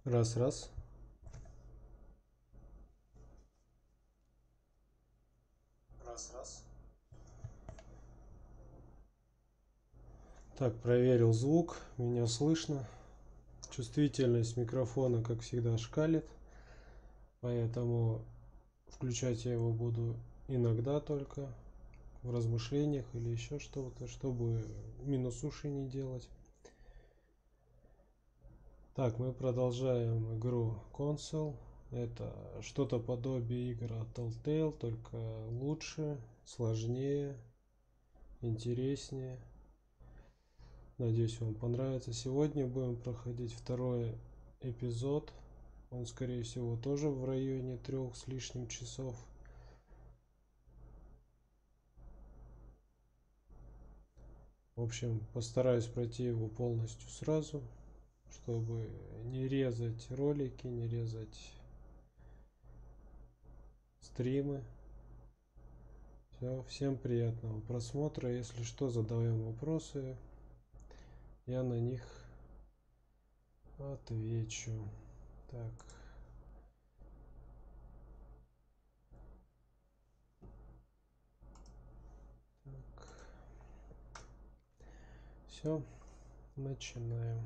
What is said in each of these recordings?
Раз, раз. Раз, раз. Так, проверил звук, меня слышно. Чувствительность микрофона, как всегда, шкалит. Поэтому включать я его буду иногда только в размышлениях или еще что-то, чтобы минус уши не делать. Так, мы продолжаем игру Console. Это что-то подобие игр от Telltale, только лучше, сложнее, интереснее. Надеюсь, вам понравится. Сегодня будем проходить второй эпизод. Он, скорее всего, тоже в районе 3 с лишним часов. В общем, постараюсь пройти его полностью сразу, чтобы не резать ролики, не резать стримы. Все, всем приятного просмотра. Если что, задаем вопросы, я на них отвечу. Так. Так. Все, начинаем.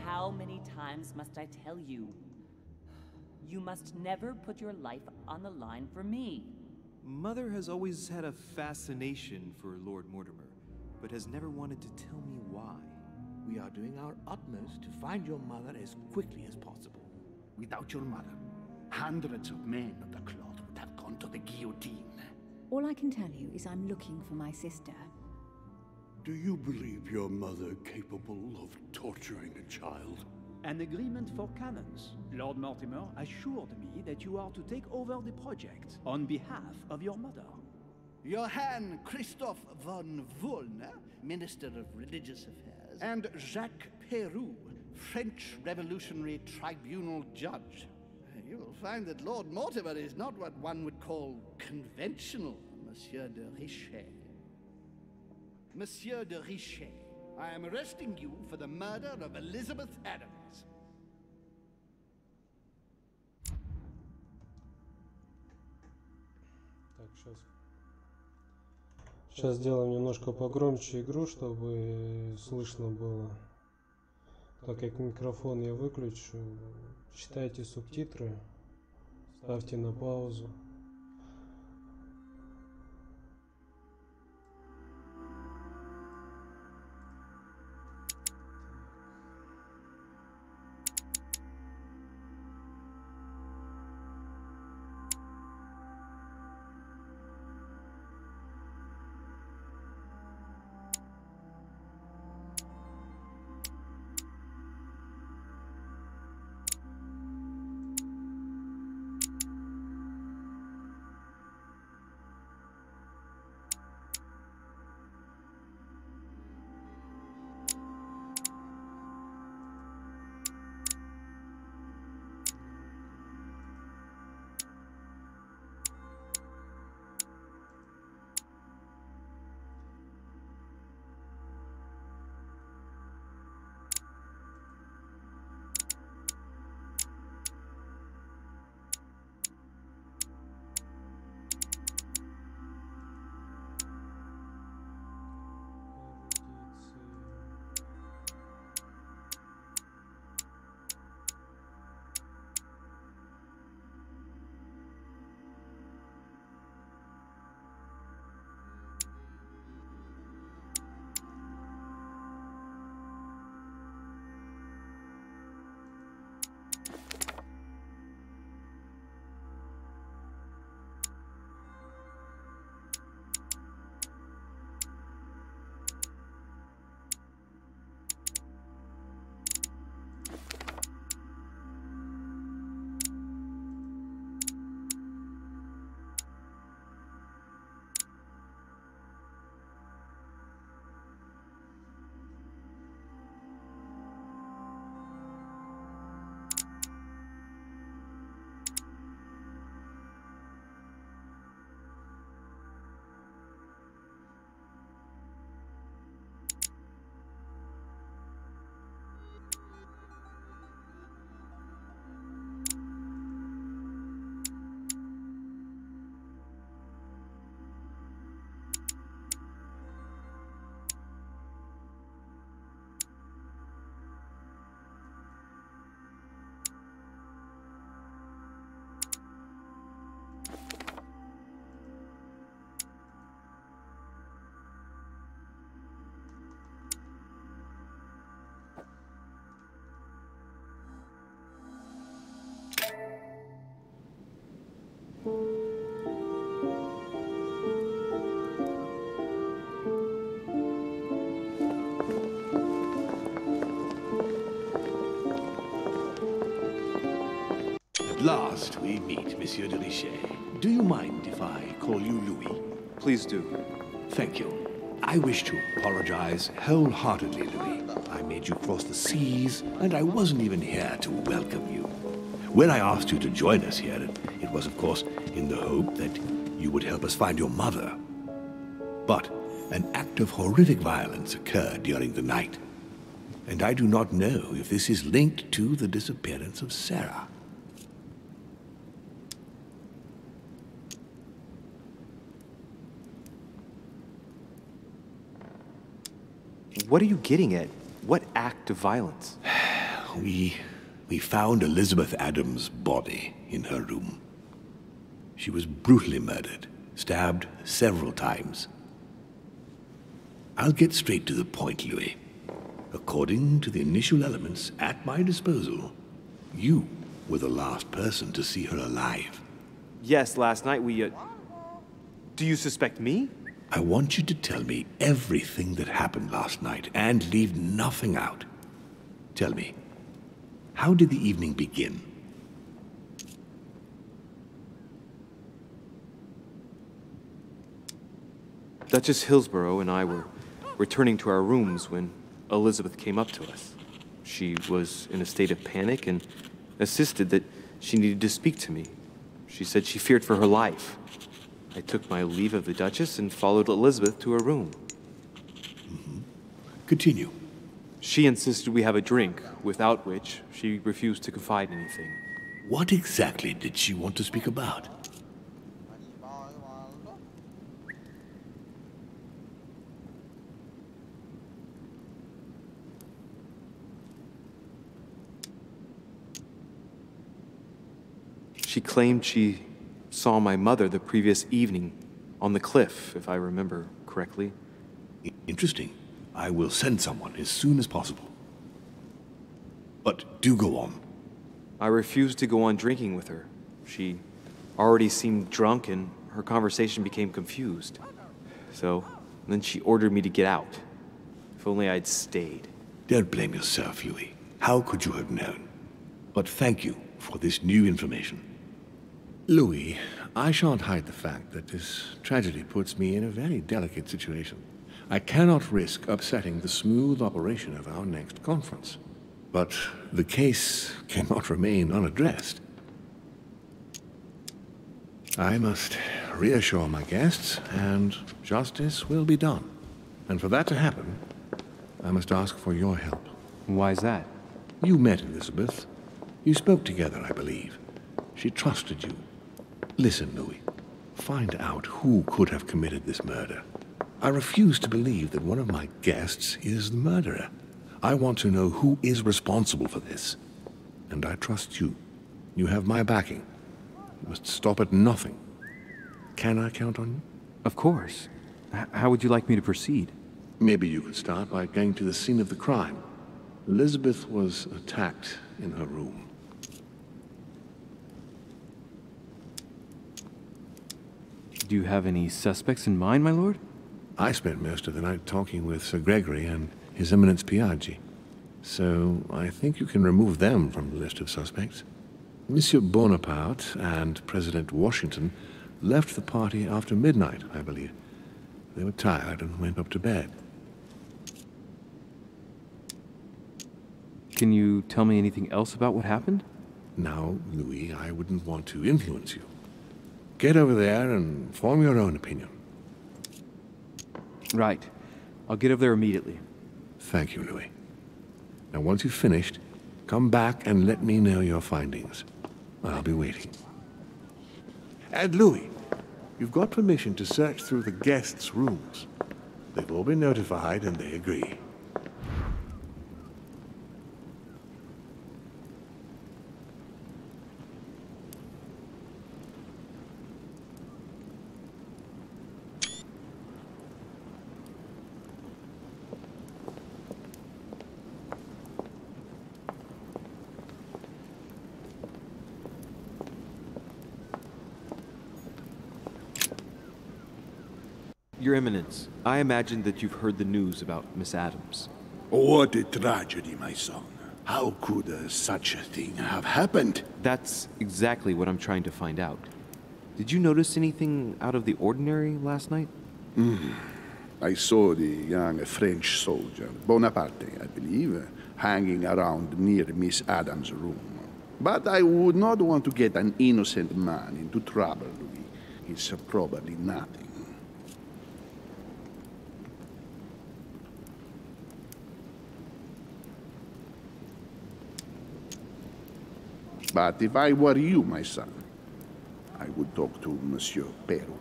How many times must I tell you? You must never put your life on the line for me. Mother has always had a fascination for Lord Mortimer, but has never wanted to tell me why. We are doing our utmost to find your mother as quickly as possible. Without your mother, hundreds of men of the cloth would have gone to the guillotine. All I can tell you is I'm looking for my sister. Do you believe your mother capable of torturing a child? An agreement for cannons. Lord Mortimer assured me that you are to take over the project on behalf of your mother. Johann Christoph von Wollner, Minister of Religious Affairs, and Jacques Peroux, French Revolutionary Tribunal Judge. You will find that Lord Mortimer is not what one would call conventional, Monsieur de Richet. Monsieur de Richet, I am arresting you for the murder of Elizabeth Adams. Так, сейчас сделаем немножко погромче игру, чтобы слышно было. Так как микрофон я выключу, читайте субтитры, ставьте на паузу. last we meet, Monsieur de Richet. Do you mind if I call you Louis? Please do. Thank you. I wish to apologize wholeheartedly, Louis. I made you cross the seas, and I wasn't even here to welcome you. When I asked you to join us here, it was, of course, in the hope that you would help us find your mother. But an act of horrific violence occurred during the night, and I do not know if this is linked to the disappearance of Sarah. What are you getting at? What act of violence? We found Elizabeth Adams' body in her room. She was brutally murdered, stabbed several times. I'll get straight to the point, Louis. According to the initial elements at my disposal, you were the last person to see her alive. Yes, last night we, Do you suspect me? I want you to tell me everything that happened last night and leave nothing out. Tell me, how did the evening begin? Duchess Hillsborough and I were returning to our rooms when Elizabeth came up to us. She was in a state of panic and insisted that she needed to speak to me. She said she feared for her life. I took my leave of the Duchess and followed Elizabeth to her room. Continue. She insisted we have a drink, without which she refused to confide anything. What exactly did she want to speak about? She claimed she saw my mother the previous evening on the cliff, if I remember correctly. Interesting. I will send someone as soon as possible. But do go on. I refused to go on drinking with her. She already seemed drunk and her conversation became confused. So, then she ordered me to get out. If only I'd stayed. Don't blame yourself, Louis. How could you have known? But thank you for this new information. Louis, I shan't hide the fact that this tragedy puts me in a very delicate situation. I cannot risk upsetting the smooth operation of our next conference. But the case cannot remain unaddressed. I must reassure my guests, and justice will be done. And for that to happen, I must ask for your help. Why is that? You met Elizabeth. You spoke together, I believe. She trusted you. Listen, Louis. Find out who could have committed this murder. I refuse to believe that one of my guests is the murderer. I want to know who is responsible for this. And I trust you. You have my backing. You must stop at nothing. Can I count on you? Of course. How would you like me to proceed? Maybe you could start by going to the scene of the crime. Elizabeth was attacked in her room. Do you have any suspects in mind, my lord? I spent most of the night talking with Sir Gregory and His Eminence Piaggi, so I think you can remove them from the list of suspects. Monsieur Bonaparte and President Washington left the party after midnight, I believe. They were tired and went up to bed. Can you tell me anything else about what happened? Now, Louis, I wouldn't want to influence you. Get over there and form your own opinion. Right. I'll get over there immediately. Thank you, Louis. Now, once you've finished, come back and let me know your findings. I'll be waiting. And Louis, you've got permission to search through the guests' rooms. They've all been notified and they agree. Your Eminence, I imagine that you've heard the news about Miss Adams. What a tragedy, my son. How could such a thing have happened? That's exactly what I'm trying to find out. Did you notice anything out of the ordinary last night? I saw the young French soldier, Bonaparte, I believe, hanging around near Miss Adams' room. But I would not want to get an innocent man into trouble, Louis. It's probably nothing. But if I were you, my son, I would talk to Monsieur Perrault.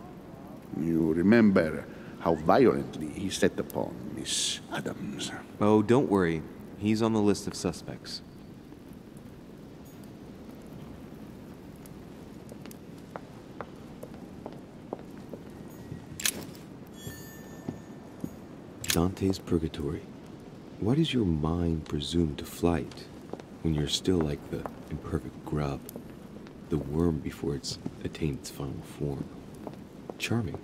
You remember how violently he set upon Miss Adams. Oh, don't worry. He's on the list of suspects. Dante's Purgatory. Why does your mind presume to flight when you're still like the imperfect grub, the worm before it's attained its final form? Charming.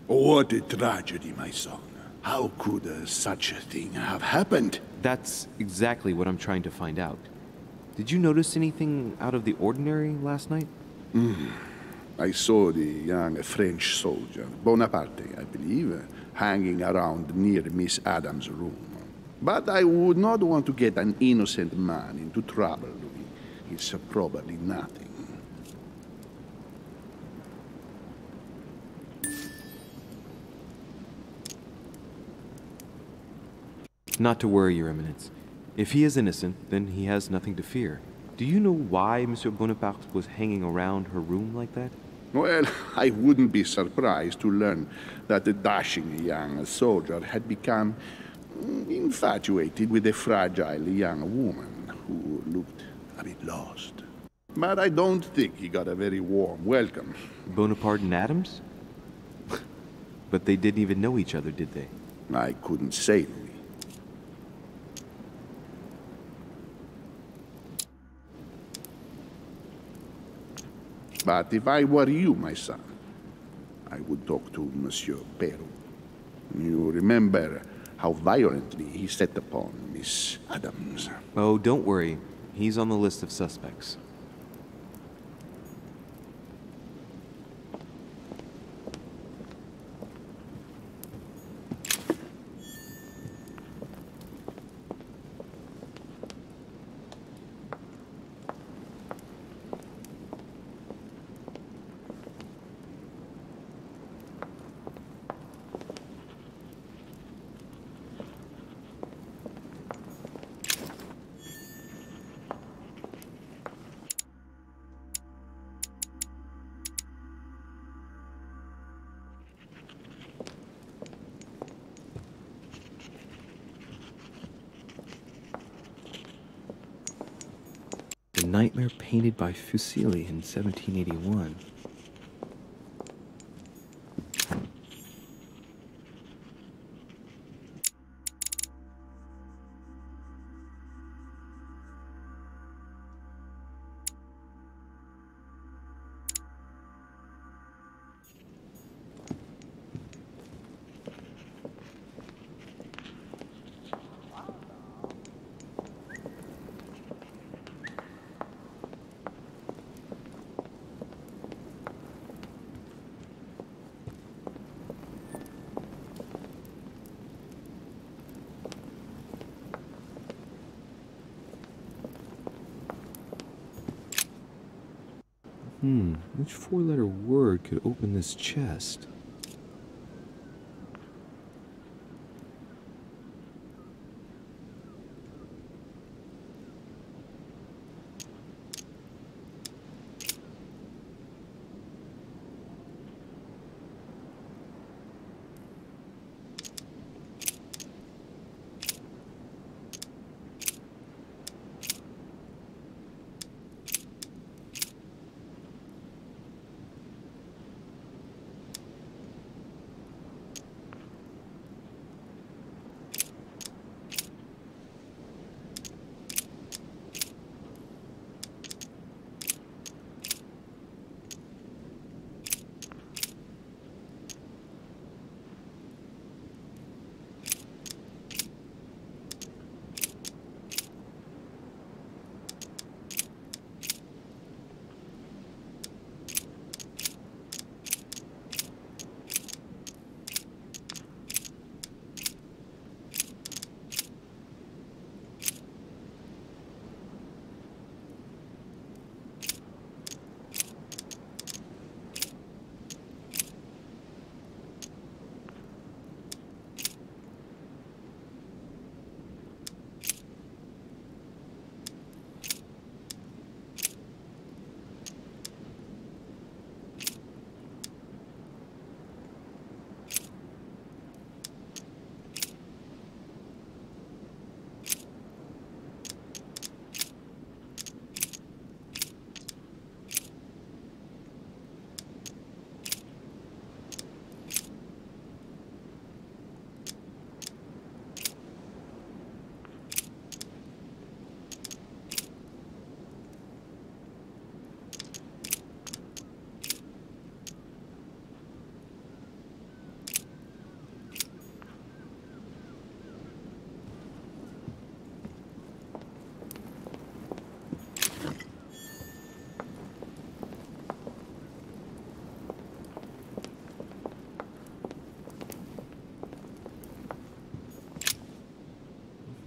What a tragedy, my son. How could such a thing have happened? That's exactly what I'm trying to find out. Did you notice anything out of the ordinary last night? I saw the young French soldier, Bonaparte, I believe, hanging around near Miss Adams' room. But I would not want to get an innocent man into trouble, Louis. It's probably nothing. Not to worry, Your Eminence. If he is innocent, then he has nothing to fear. Do you know why Monsieur Bonaparte was hanging around her room like that? Well, I wouldn't be surprised to learn that the dashing young soldier had become infatuated with a fragile young woman who looked a bit lost. But I don't think he got a very warm welcome. Bonaparte and Adams? But they didn't even know each other, did they? I couldn't say, Louis. But if I were you, my son, I would talk to Monsieur Perrault. You remember how violently he set upon Miss Adams. Oh, don't worry. He's on the list of suspects. The nightmare painted by Fuseli in 1781. Which four-letter word could open this chest?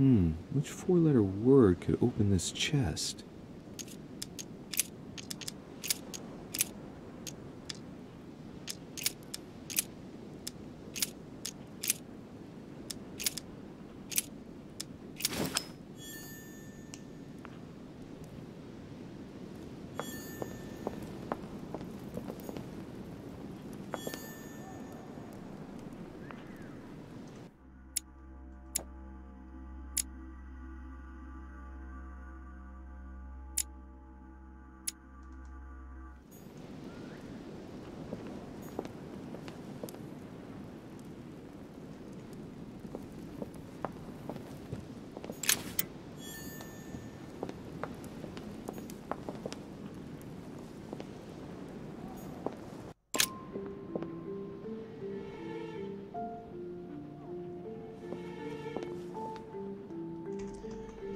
Which four-letter word could open this chest?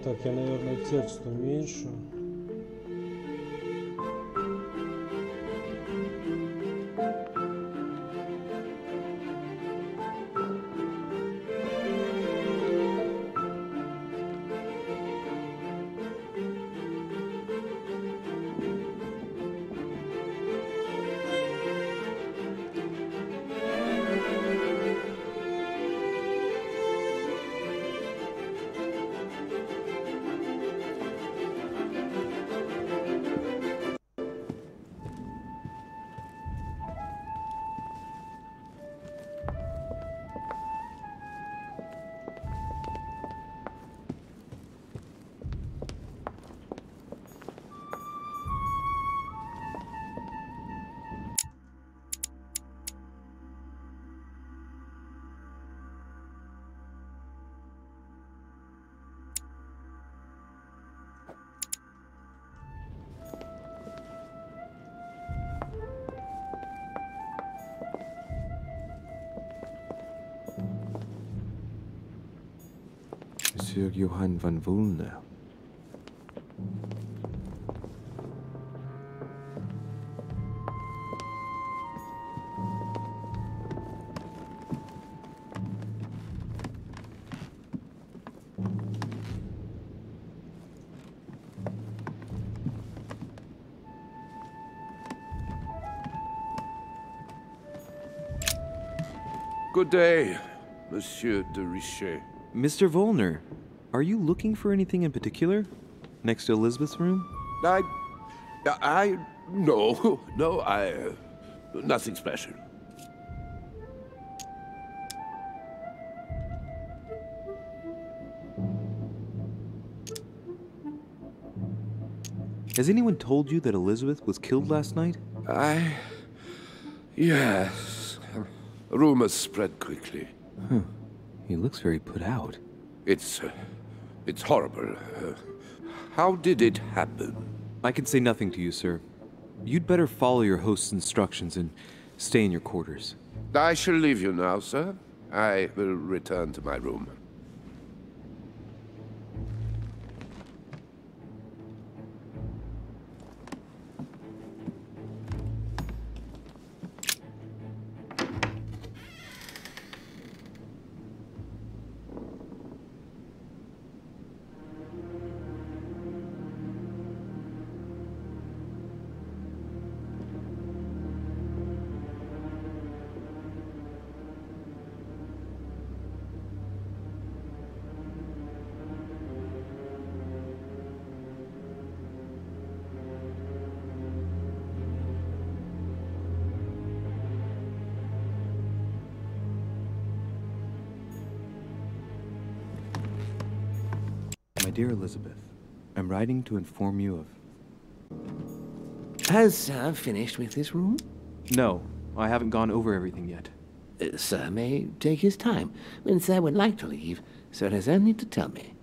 Так, я, наверное, текст уменьшу. Monsieur Johann van Vulner. Good day, Monsieur de Richet. Mr. Volner, are you looking for anything in particular? Next to Elizabeth's room? No, nothing special. Has anyone told you that Elizabeth was killed last night? Yes. Rumors spread quickly. Huh. He looks very put out. It's horrible. How did it happen? I can say nothing to you, sir. You'd better follow your host's instructions and stay in your quarters. I shall leave you now, sir. I will return to my room. My dear Elizabeth, I'm writing to inform you of... Has Sir finished with this room? No, I haven't gone over everything yet. Sir may take his time. When Sir would like to leave, Sir has only to tell me.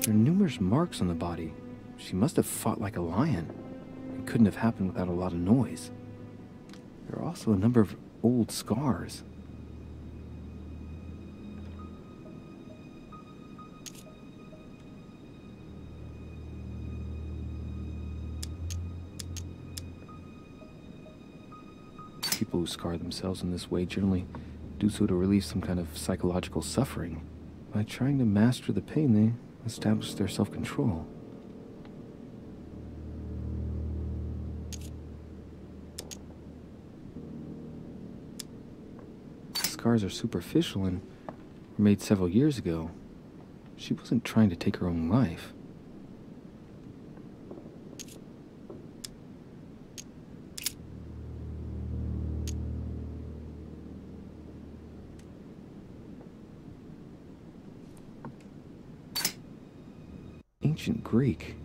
There are numerous marks on the body. She must have fought like a lion. It couldn't have happened without a lot of noise. There are also a number of old scars. People who scar themselves in this way generally do so to relieve some kind of psychological suffering. By trying to master the pain, they establish their self-control. The scars are superficial and were made several years ago. She wasn't trying to take her own life. Ancient Greek.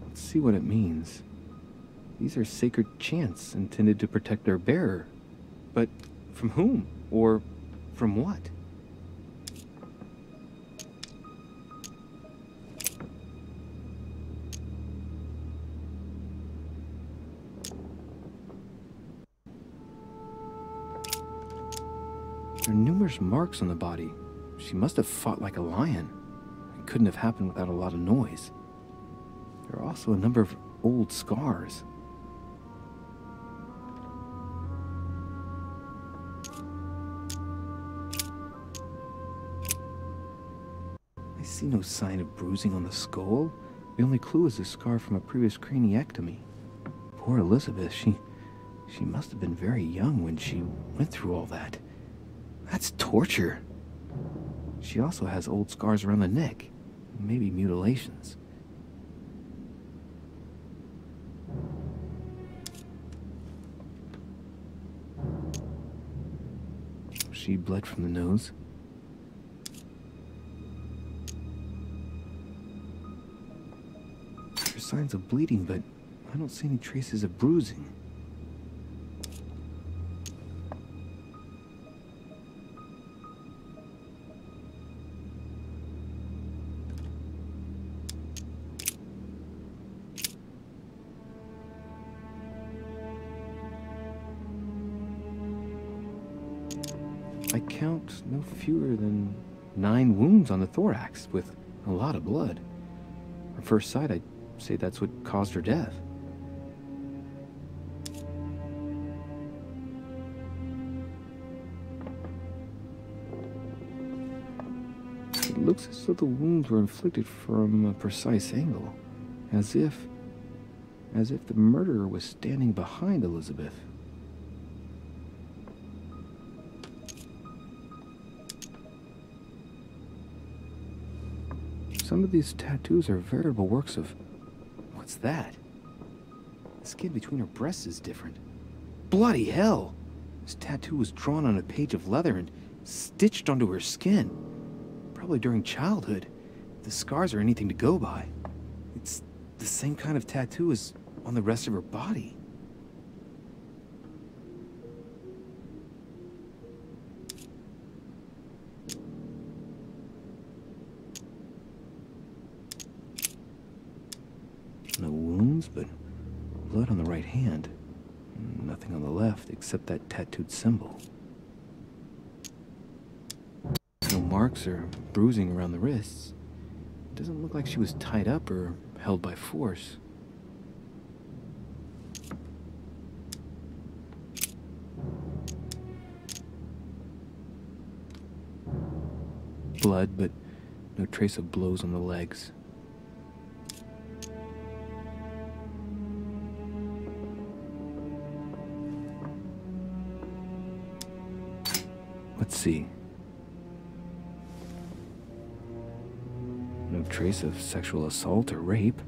Let's see what it means. These are sacred chants intended to protect their bearer. But from whom? Or from what? There are numerous marks on the body. She must have fought like a lion. It couldn't have happened without a lot of noise. There are also a number of old scars. I see no sign of bruising on the skull. The only clue is a scar from a previous craniectomy. Poor Elizabeth, she must have been very young when she went through all that. That's torture. She also has old scars around the neck, maybe mutilations. She bled from the nose. There are signs of bleeding, but I don't see any traces of bruising. I count no fewer than 9 wounds on the thorax, with a lot of blood. At first sight, I'd say that's what caused her death. It looks as though the wounds were inflicted from a precise angle, as if the murderer was standing behind Elizabeth. Some of these tattoos are veritable works of... What's that? The skin between her breasts is different. Bloody hell! This tattoo was drawn on a page of leather and stitched onto her skin. Probably during childhood. If the scars are anything to go by. It's the same kind of tattoo as on the rest of her body. No wounds, but blood on the right hand. Nothing on the left except that tattooed symbol. No marks or bruising around the wrists. It doesn't look like she was tied up or held by force. Blood, but no trace of blows on the legs. Let's see. No trace of sexual assault or rape.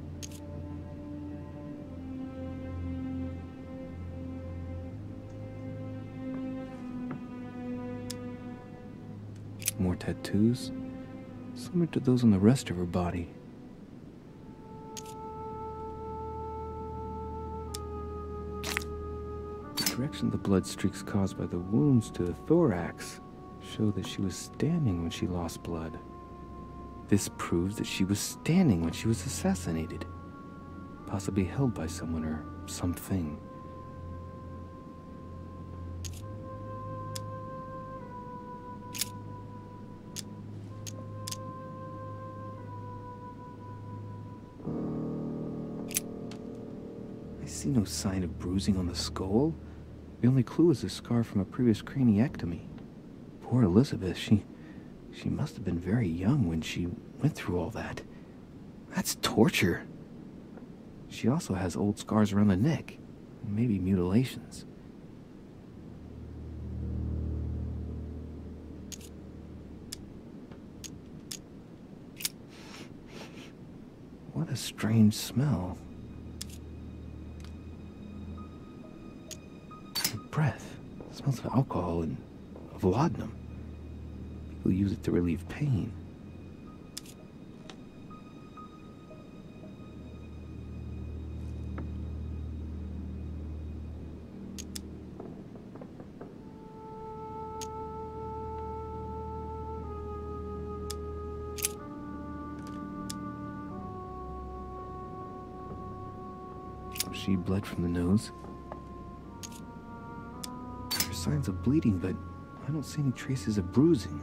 More tattoos, similar to those on the rest of her body. The direction of the blood streaks caused by the wounds to the thorax show that she was standing when she lost blood. This proves that she was standing when she was assassinated, possibly held by someone or something. I see no sign of bruising on the skull. The only clue is a scar from a previous craniectomy. Poor Elizabeth, she must have been very young when she went through all that. That's torture. She also has old scars around the neck, maybe mutilations. What a strange smell. The breath. It smells of alcohol and of laudanum. People use it to relieve pain. She bled from the nose. There are signs of bleeding, but I don't see any traces of bruising.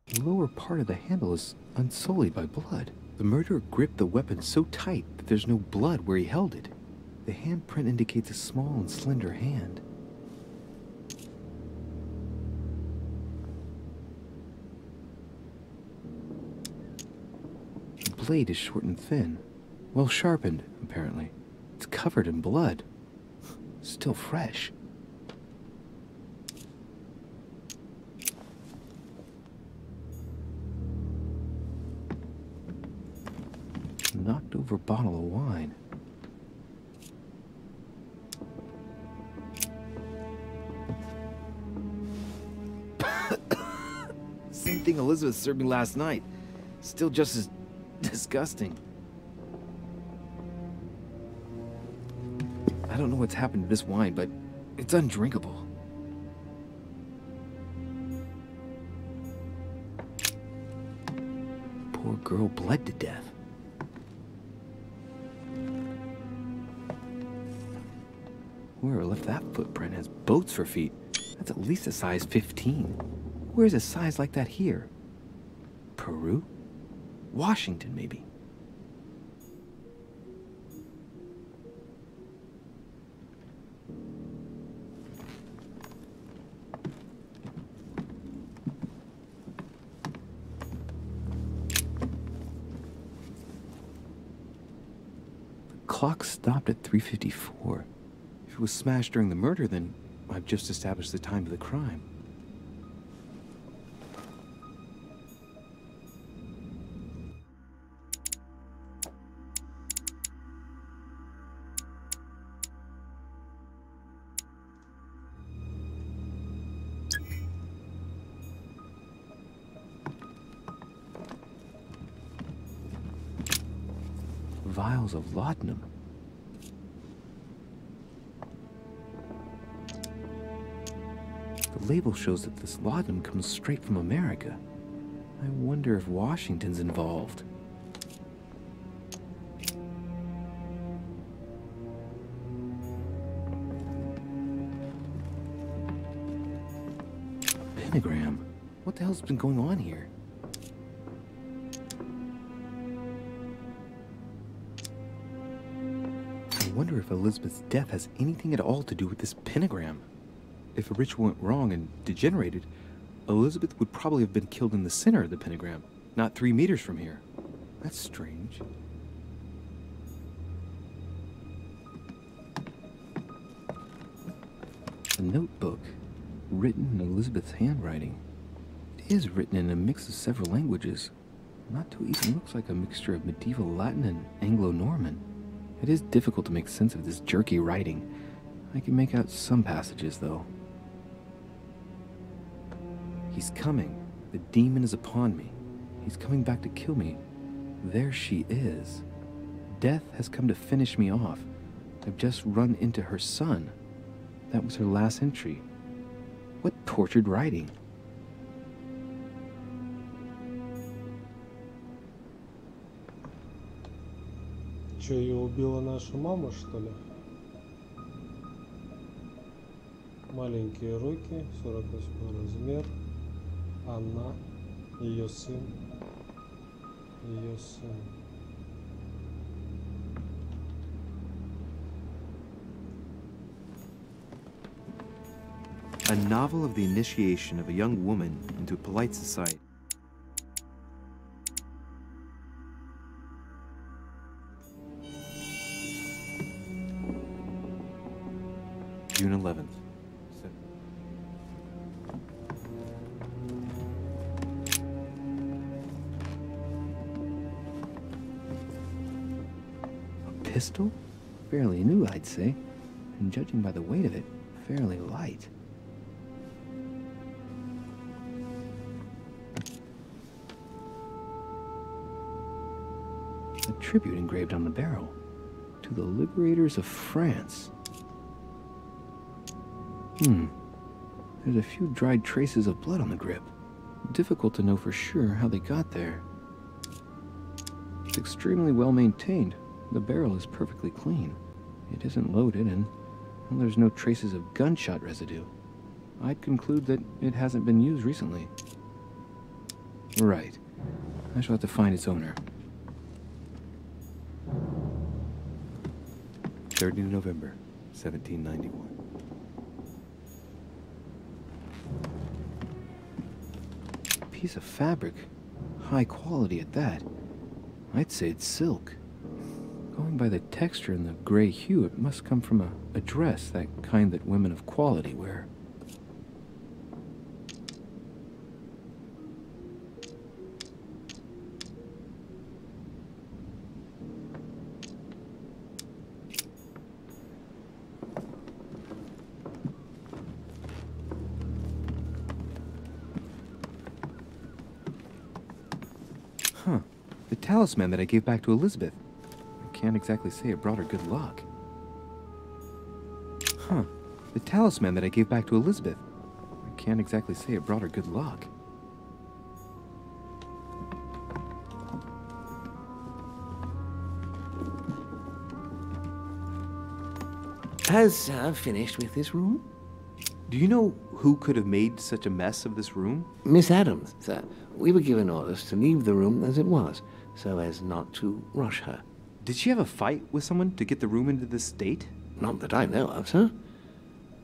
The lower part of the handle is unsullied by blood. The murderer gripped the weapon so tight that there's no blood where he held it. The handprint indicates a small and slender hand. The blade is short and thin. Well sharpened, apparently. It's covered in blood. Still fresh. Knocked over bottle of wine. Same thing Elizabeth served me last night. Still just as disgusting. I don't know what's happened to this wine, but it's undrinkable. Poor girl bled to death. Whoever left that footprint has boats for feet. That's at least a size 15. Where's a size like that here? Peru? Washington, maybe. The clock stopped at 3:54. If it was smashed during the murder, then I've just established the time of the crime. Vials of laudanum. The label shows that this laudanum comes straight from America. I wonder if Washington's involved. Pentagram. What the hell's been going on here? I wonder if Elizabeth's death has anything at all to do with this pentagram. If a ritual went wrong and degenerated, Elizabeth would probably have been killed in the center of the pentagram, not 3 meters from here. That's strange. A notebook, written in Elizabeth's handwriting. It is written in a mix of several languages. Not to even looks like a mixture of medieval Latin and Anglo-Norman. It is difficult to make sense of this jerky writing. I can make out some passages, though. He's coming. The demon is upon me. He's coming back to kill me. There she is. Death has come to finish me off. I've just run into her son. That was her last entry. What tortured writing. Че, ее убила наша мама, что ли? Маленькие руки, 48 размер. Она, ее сын. Ее сын. A novel of the initiation of a young woman into polite society. June 11th. A pistol? Fairly new, I'd say. And judging by the weight of it, fairly light. A tribute engraved on the barrel. To the liberators of France. There's a few dried traces of blood on the grip. Difficult to know for sure how they got there. It's extremely well maintained. The barrel is perfectly clean. It isn't loaded, and well, there's no traces of gunshot residue. I'd conclude that it hasn't been used recently. Right. I shall have to find its owner. 30 November, 1791. Piece of fabric. High quality at that. I'd say it's silk. Going by the texture and the gray hue, it must come from a dress, that kind that women of quality wear. Huh. The talisman that I gave back to Elizabeth. I can't exactly say it brought her good luck. Huh. The talisman that I gave back to Elizabeth. I can't exactly say it brought her good luck. Has finished with this room? Do you know who could have made such a mess of this room? Miss Adams, sir. We were given orders to leave the room as it was, so as not to rush her. Did she have a fight with someone to get the room into this state? Not that I know of, sir.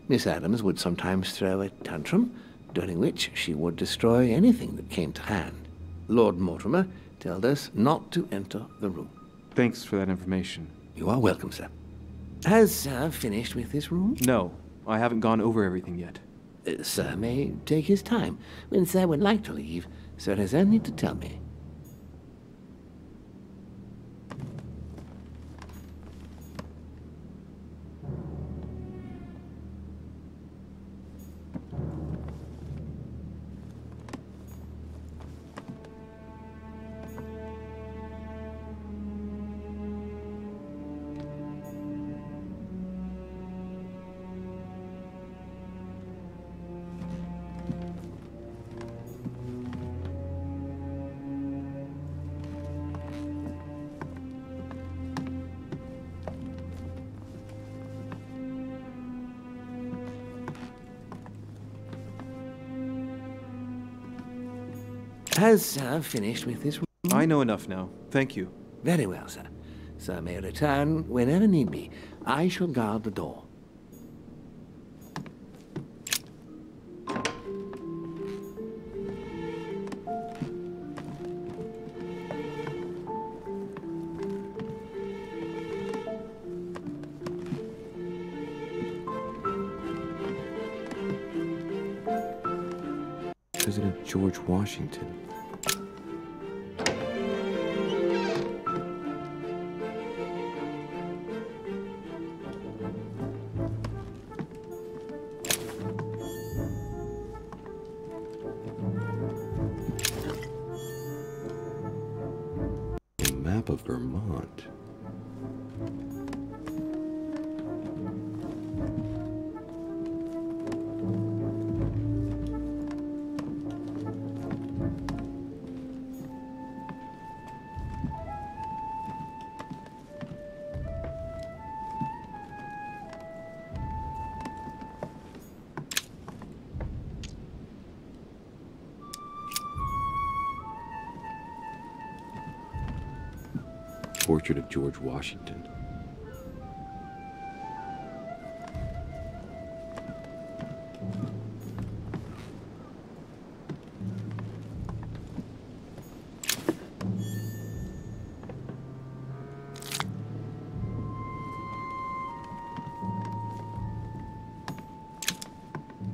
Miss Adams would sometimes throw a tantrum, during which she would destroy anything that came to hand. Lord Mortimer told us not to enter the room. Thanks for that information. You are welcome, sir. Has finished with this room? No, I haven't gone over everything yet. Sir may take his time. When sir would like to leave, sir has only to tell me. Has finished with this room? I know enough now. Thank you. Very well, sir. Sir may return whenever need be. I shall guard the door. President George Washington. map of Vermont. Portrait of George Washington.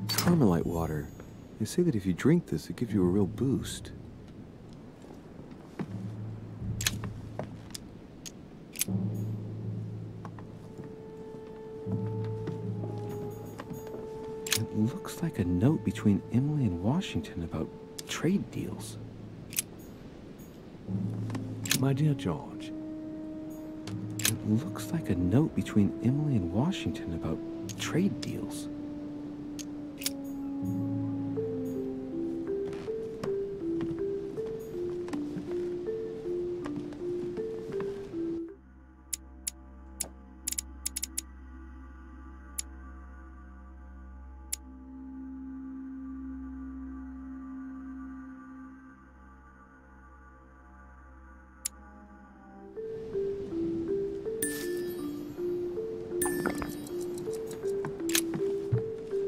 Carmelite water. They say that if you drink this, it gives you a real boost. Looks like a note between Emily and Washington about trade deals. My dear George. It looks like a note between Emily and Washington about trade deals.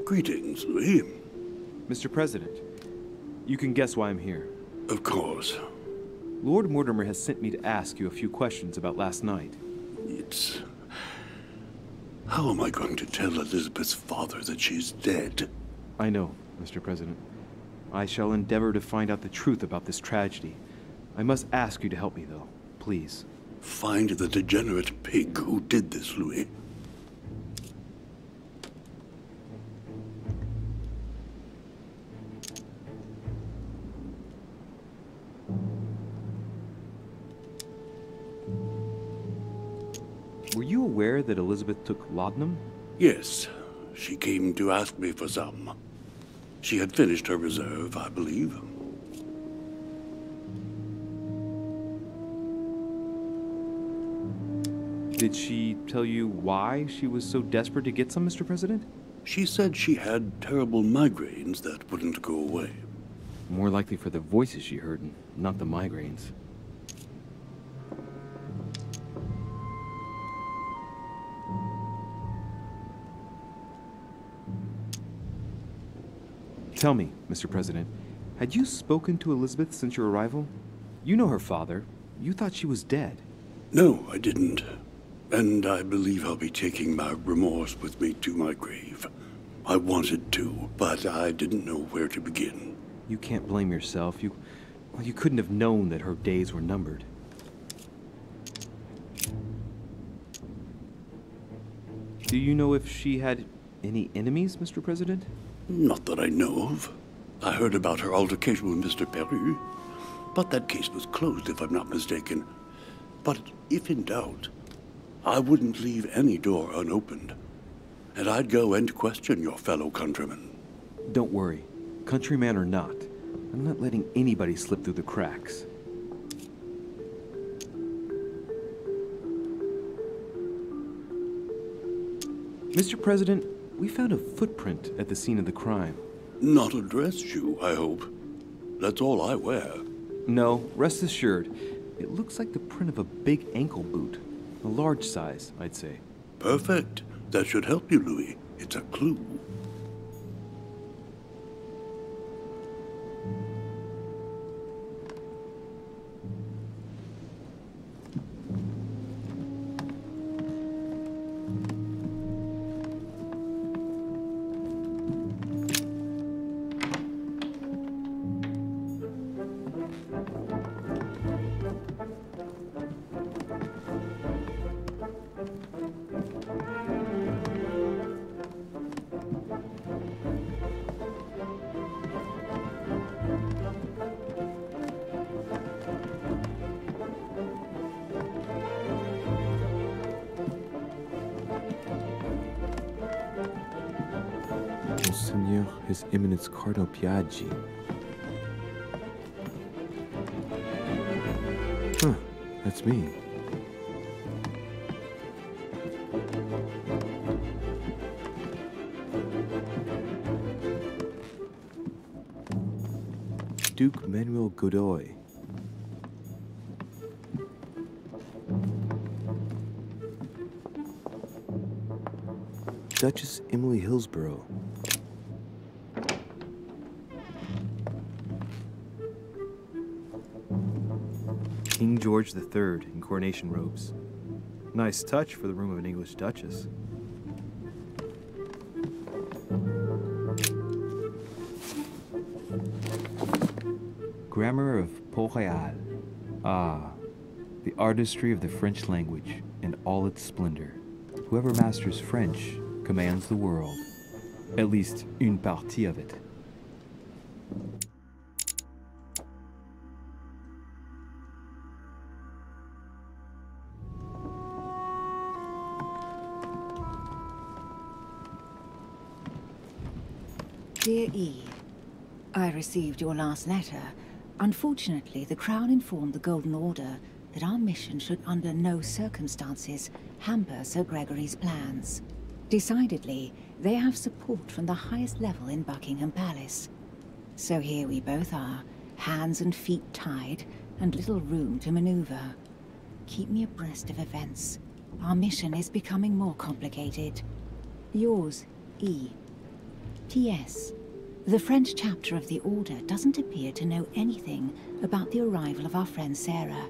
Greetings, Louis. Mr. President, you can guess why I'm here. Of course. Lord Mortimer has sent me to ask you a few questions about last night. It's... How am I going to tell Elizabeth's father that she's dead? I know, Mr. President. I shall endeavor to find out the truth about this tragedy. I must ask you to help me, though. Please. Find the degenerate pig who did this, Louis. Were you aware that Elizabeth took laudanum? Yes, she came to ask me for some. She had finished her reserve, I believe. Did she tell you why she was so desperate to get some, Mr. President? She said she had terrible migraines that wouldn't go away. More likely for the voices she heard, not the migraines. Tell me, Mr. President, had you spoken to Elizabeth since your arrival? You know her father. You thought she was dead. No, I didn't. And I believe I'll be taking my remorse with me to my grave. I wanted to, but I didn't know where to begin. You can't blame yourself. You couldn't have known that her days were numbered. Do you know if she had any enemies, Mr. President? Not that I know of. I heard about her altercation with Mr. Perry, but that case was closed, if I'm not mistaken. But if in doubt, I wouldn't leave any door unopened, and I'd go and question your fellow countrymen. Don't worry, countryman or not, I'm not letting anybody slip through the cracks. Mr. President, we found a footprint at the scene of the crime. Not a dress shoe, I hope. That's all I wear. No, rest assured. It looks like the print of a big ankle boot. A large size, I'd say. Perfect. That should help you, Louis. It's a clue. His Eminence Cardinal Piaggi. Huh, that's me. Duke Manuel Godoy. Duchess Emily Hillsborough. King George III in coronation robes. Nice touch for the room of an English duchess. Grammar of Port-Royal. Ah, the artistry of the French language in all its splendor. Whoever masters French commands the world. At least une partie of it. Dear E, I received your last letter. Unfortunately, the Crown informed the Golden Order that our mission should under no circumstances hamper Sir Gregory's plans. Decidedly, they have support from the highest level in Buckingham Palace. So here we both are, hands and feet tied, and little room to maneuver. Keep me abreast of events. Our mission is becoming more complicated. Yours, E. T.S. The French chapter of the Order doesn't appear to know anything about the arrival of our friend Sarah.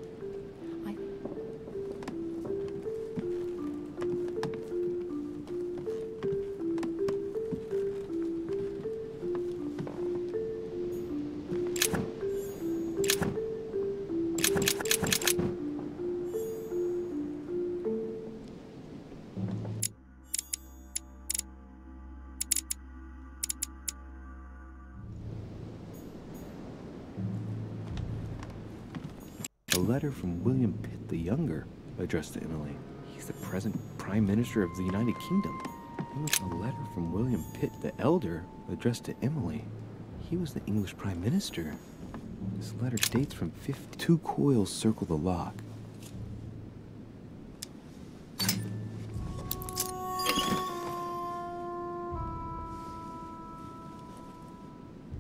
A letter from William Pitt the Younger, addressed to Emily. He's the present Prime Minister of the United Kingdom. A letter from William Pitt the Elder, addressed to Emily. He was the English Prime Minister. This letter dates from 50. 2 coils circle the lock.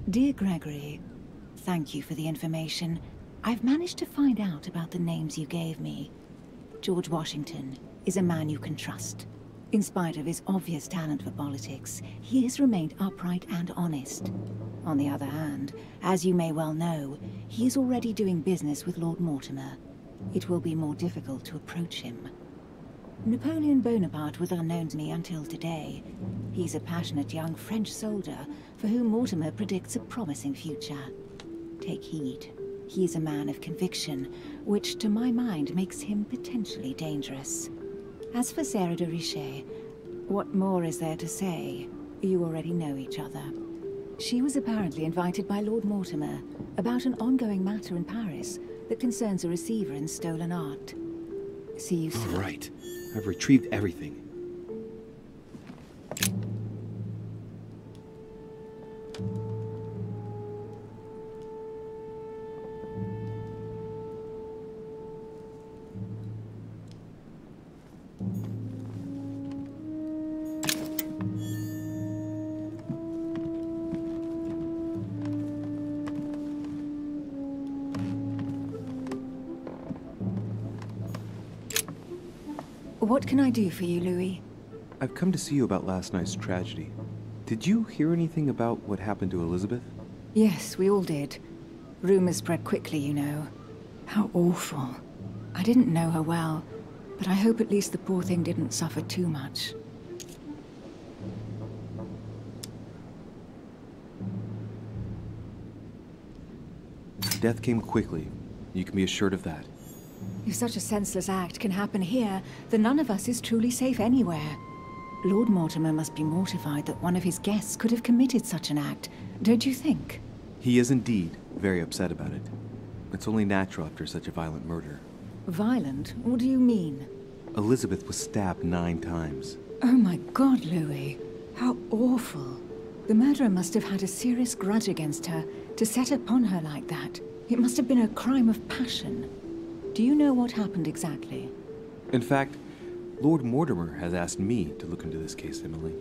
Dear Gregory, thank you for the information. I've managed to find out about the names you gave me. George Washington is a man you can trust. In spite of his obvious talent for politics, he has remained upright and honest. On the other hand, as you may well know, he is already doing business with Lord Mortimer. It will be more difficult to approach him. Napoleon Bonaparte was unknown to me until today. He's a passionate young French soldier for whom Mortimer predicts a promising future. Take heed. He is a man of conviction, which to my mind makes him potentially dangerous. As for Sarah de Richet, what more is there to say? You already know each other. She was apparently invited by Lord Mortimer about an ongoing matter in Paris that concerns a receiver in stolen art. See you soon. All right. I've retrieved everything. What can I do for you, Louis? I've come to see you about last night's tragedy. Did you hear anything about what happened to Elizabeth? Yes, we all did. Rumors spread quickly, you know. How awful. I didn't know her well, but I hope at least the poor thing didn't suffer too much. Death came quickly. You can be assured of that. If such a senseless act can happen here, then none of us is truly safe anywhere. Lord Mortimer must be mortified that one of his guests could have committed such an act, don't you think? He is indeed very upset about it. It's only natural after such a violent murder. Violent? What do you mean? Elizabeth was stabbed 9 times. Oh my God, Louis. How awful. The murderer must have had a serious grudge against her to set upon her like that. It must have been a crime of passion. Do you know what happened exactly? In fact, Lord Mortimer has asked me to look into this case, Emily.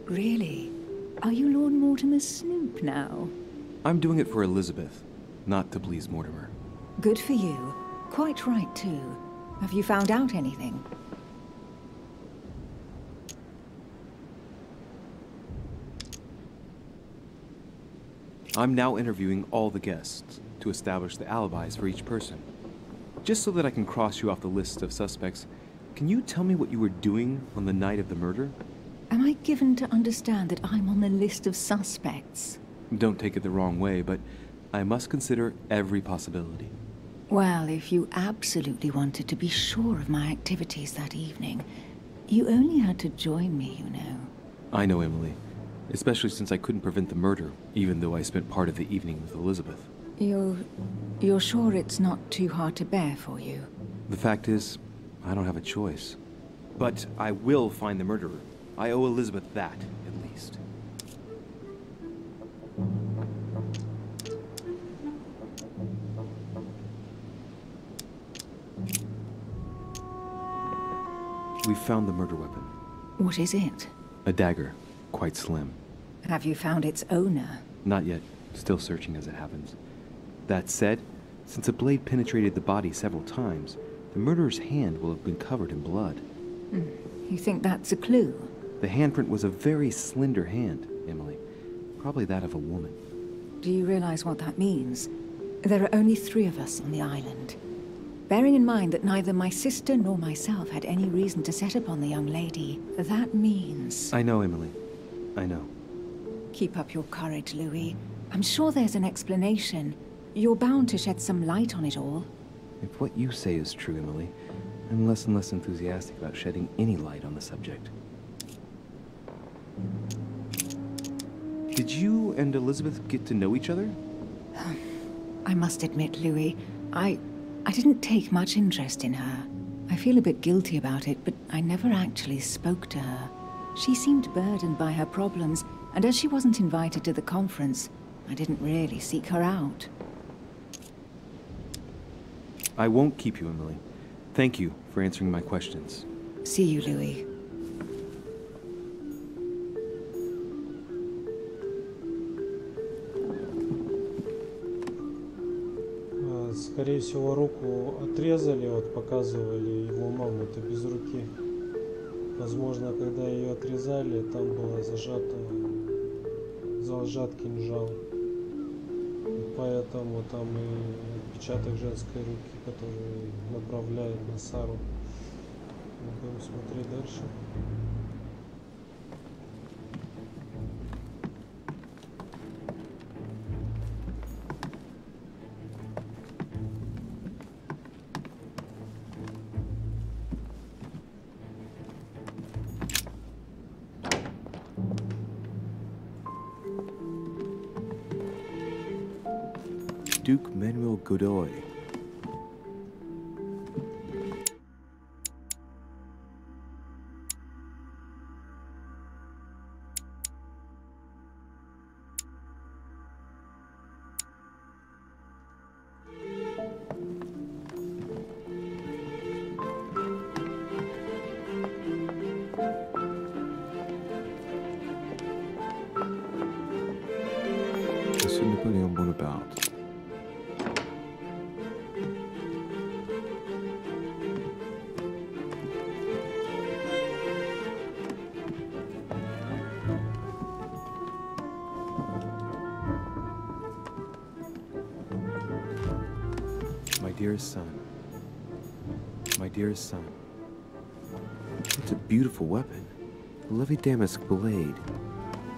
Really? Are you Lord Mortimer's snoop now? I'm doing it for Elizabeth, not to please Mortimer. Good for you. Quite right, too. Have you found out anything? I'm now interviewing all the guests to establish the alibis for each person. Just so that I can cross you off the list of suspects, can you tell me what you were doing on the night of the murder? Am I given to understand that I'm on the list of suspects? Don't take it the wrong way, but I must consider every possibility. Well, if you absolutely wanted to be sure of my activities that evening, you only had to join me, you know. I know, Emily. Especially since I couldn't prevent the murder, even though I spent part of the evening with Elizabeth. You're sure it's not too hard to bear for you? The fact is, I don't have a choice. But I will find the murderer. I owe Elizabeth that, at least. We found the murder weapon. What is it? A dagger. Quite slim. Have you found its owner? Not yet. Still searching as it happens. That said, since the blade penetrated the body several times, the murderer's hand will have been covered in blood. You think that's a clue? The handprint was a very slender hand, Emily. Probably that of a woman. Do you realize what that means? There are only 3 of us on the island. Bearing in mind that neither my sister nor myself had any reason to set upon the young lady, that means... I know, Emily. I know. Keep up your courage, Louis. I'm sure there's an explanation. You're bound to shed some light on it all. If what you say is true, Emily, I'm less and less enthusiastic about shedding any light on the subject. Did you and Elizabeth get to know each other? I must admit, Louis, I didn't take much interest in her. I feel a bit guilty about it, but I never actually spoke to her. She seemed burdened by her problems, and as she wasn't invited to the conference, I didn't really seek her out. I won't keep you, Emily. Thank you for answering my questions. See you, Louis. Скорее всего, руку отрезали, вот показывали его маму-то без руки. Возможно, когда ее отрезали, там было зажат кинжал. И поэтому там и отпечаток женской руки, который направляет на Сару. Будем смотреть дальше. Duke Manuel Godoy. Monsieur Napoleon Bonaparte. My dearest son, it's a beautiful weapon, a lovely damask blade.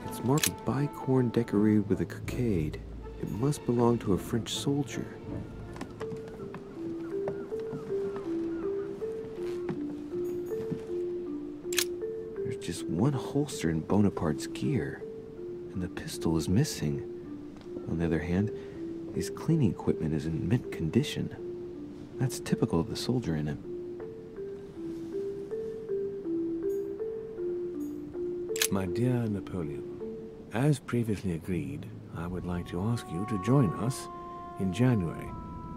It's marked bicorn decorated with a cockade. It must belong to a French soldier. There's just one holster in Bonaparte's gear, and the pistol is missing. On the other hand, his cleaning equipment is in mint condition. That's typical of the soldier in him. My dear Napoleon, As previously agreed, I would like to ask you to join us in January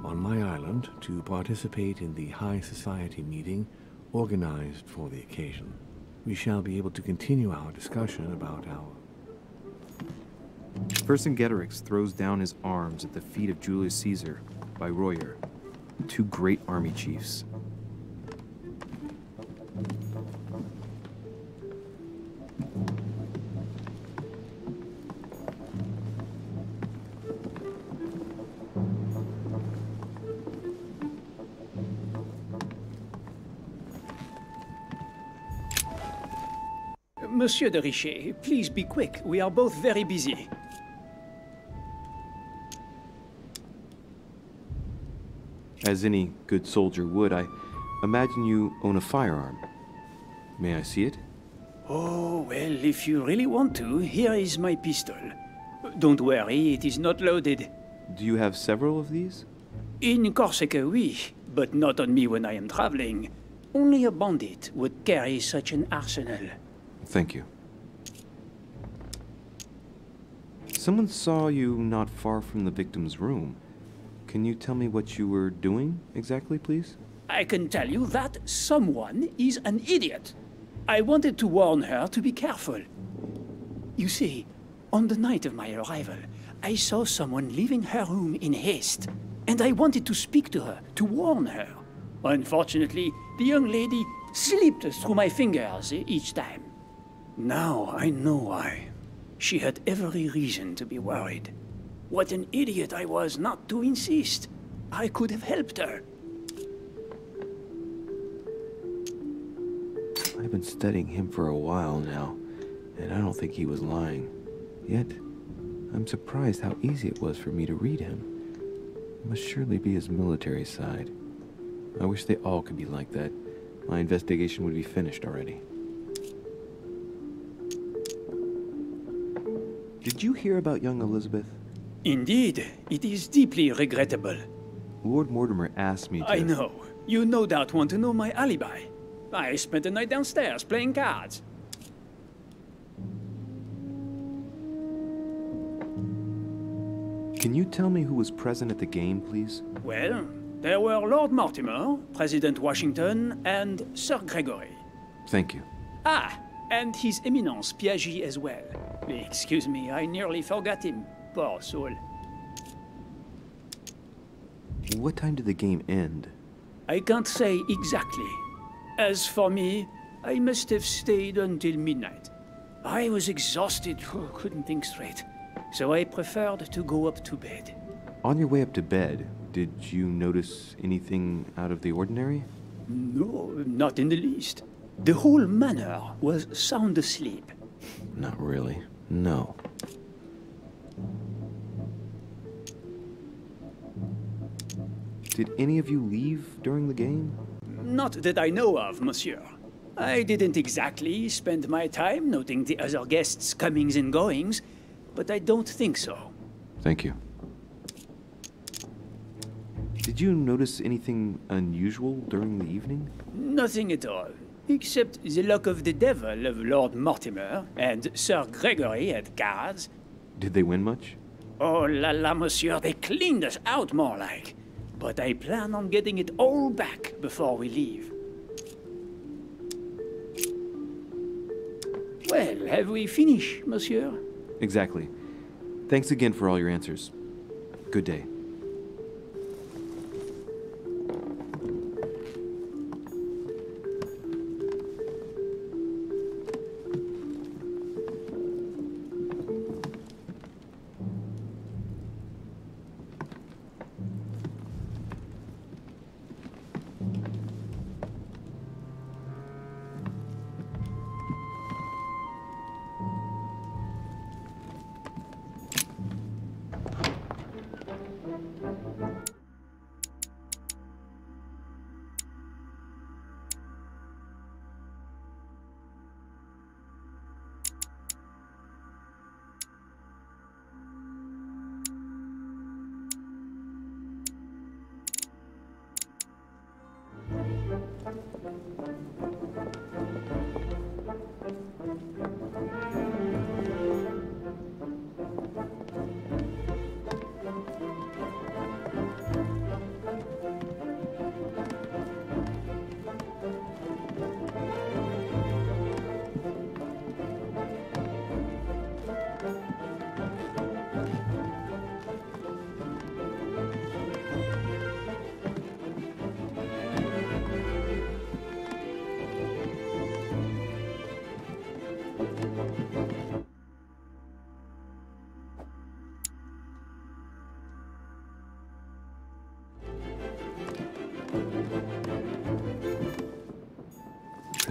on my island to participate in the High Society meeting organized for the occasion. We shall be able to continue our discussion about our... Vercingetorix throws down his arms at the feet of Julius Caesar by Royer, two great army chiefs. Monsieur de Richet, please be quick. We are both very busy. As any good soldier would, I imagine you own a firearm. May I see it? Oh, well, if you really want to, here is my pistol. Don't worry, it is not loaded. Do you have several of these? In Corsica, oui, but not on me when I am traveling. Only a bandit would carry such an arsenal. Thank you. Someone saw you not far from the victim's room. Can you tell me what you were doing exactly, please? I can tell you that someone is an idiot. I wanted to warn her to be careful. You see, on the night of my arrival, I saw someone leaving her room in haste, and I wanted to speak to her, to warn her. Unfortunately, the young lady slipped through my fingers each time. Now I know why. She had every reason to be worried. What an idiot I was not to insist. I could have helped her. I've been studying him for a while now, and I don't think he was lying. Yet, I'm surprised how easy it was for me to read him. It must surely be his military side. I wish they all could be like that. My investigation would be finished already. Did you hear about young Elizabeth? Indeed, it is deeply regrettable. Lord Mortimer asked me to... I know. You no doubt want to know my alibi. I spent the night downstairs playing cards. Can you tell me who was present at the game, please? Well, there were Lord Mortimer, President Washington, and Sir Gregory. Thank you. Ah, and His Eminence Piaget as well. Excuse me, I nearly forgot him. Poor soul. What time did the game end? I can't say exactly. As for me, I must have stayed until midnight. I was exhausted, couldn't think straight. So I preferred to go up to bed. On your way up to bed, did you notice anything out of the ordinary? No, not in the least. The whole manor was sound asleep. Not really. No. Did any of you leave during the game? Not that I know of, monsieur. I didn't exactly spend my time noting the other guests' comings and goings, but I don't think so. Thank you. Did you notice anything unusual during the evening? Nothing at all, except the luck of the devil of Lord Mortimer and Sir Gregory at cards. Did they win much? Oh la la, monsieur, they cleaned us out more like. But I plan on getting it all back before we leave. Well, have we finished, monsieur? Exactly. Thanks again for all your answers. Good day.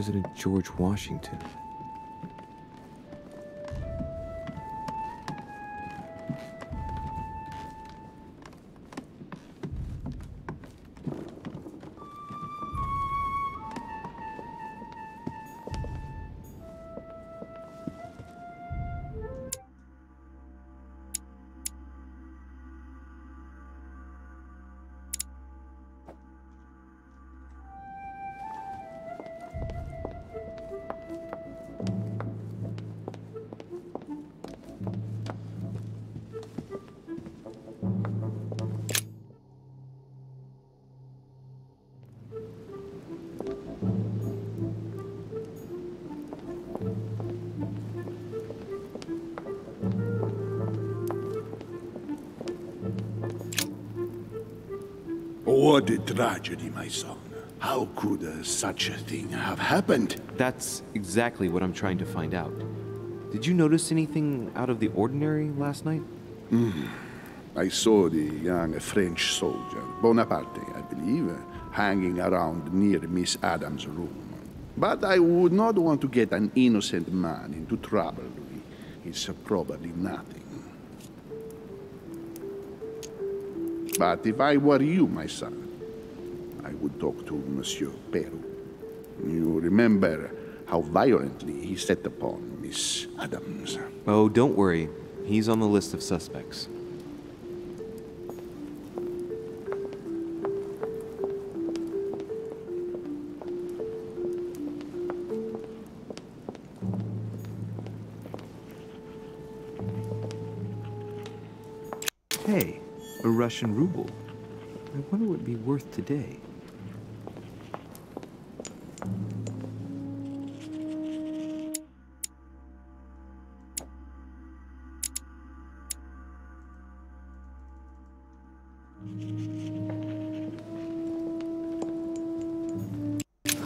President George Washington. What a tragedy, my son. How could such a thing have happened? That's exactly what I'm trying to find out. Did you notice anything out of the ordinary last night? I saw the young French soldier, Bonaparte, I believe, hanging around near Miss Adams' room. But I would not want to get an innocent man into trouble, Louis. It's probably nothing. But if I were you, my son, I would talk to Monsieur Peru. You remember how violently he set upon Miss Adams. Oh, don't worry. He's on the list of suspects. Hey, a Russian ruble. I wonder what it'd be worth today.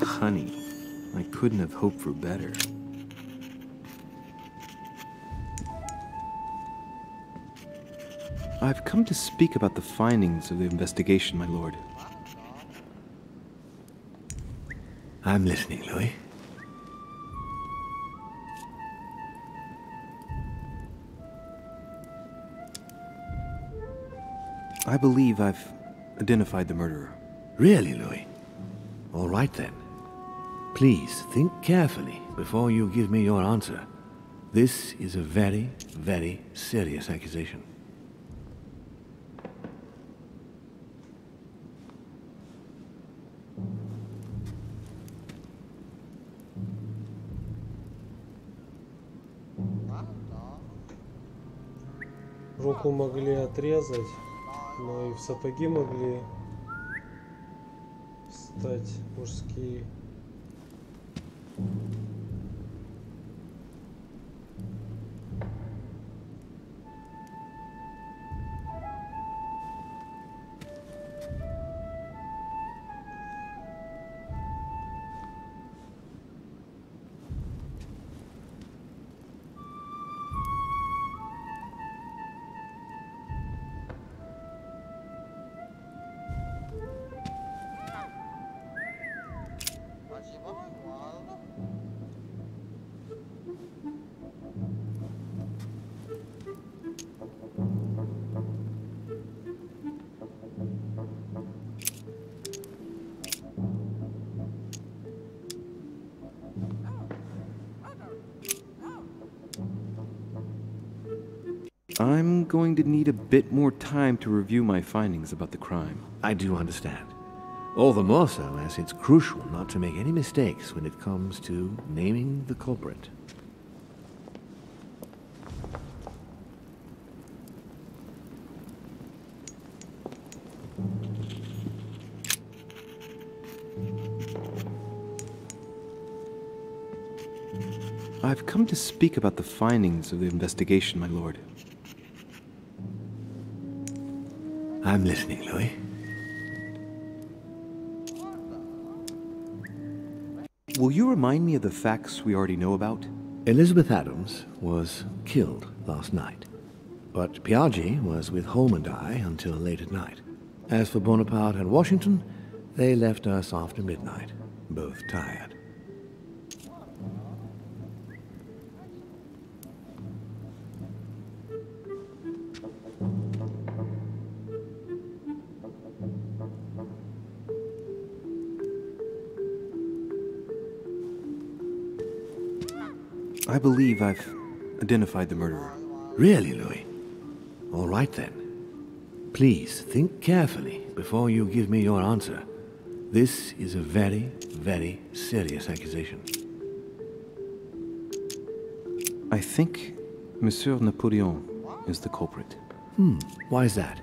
Honey, I couldn't have hoped for better. I've come to speak about the findings of the investigation, my lord. I'm listening, Louis. I believe I've identified the murderer. Really, Louis? All right then. Please think carefully before you give me your answer. This is a very, very serious accusation. Руку могли отрезать, но и в сапоги могли встать мужские. I'm going to need a bit more time to review my findings about the crime. I do understand. All the more so as it's crucial not to make any mistakes when it comes to naming the culprit. I've come to speak about the findings of the investigation, my lord. I'm listening, Louis. Will you remind me of the facts we already know about? Elizabeth Adams was killed last night, but Piaggi was with Home and I until late at night. As for Bonaparte and Washington, they left us after midnight, both tired. I believe I've identified the murderer. Really, Louis? All right then. Please think carefully before you give me your answer. This is a very, very serious accusation. I think Monsieur Napoleon is the culprit. Why is that?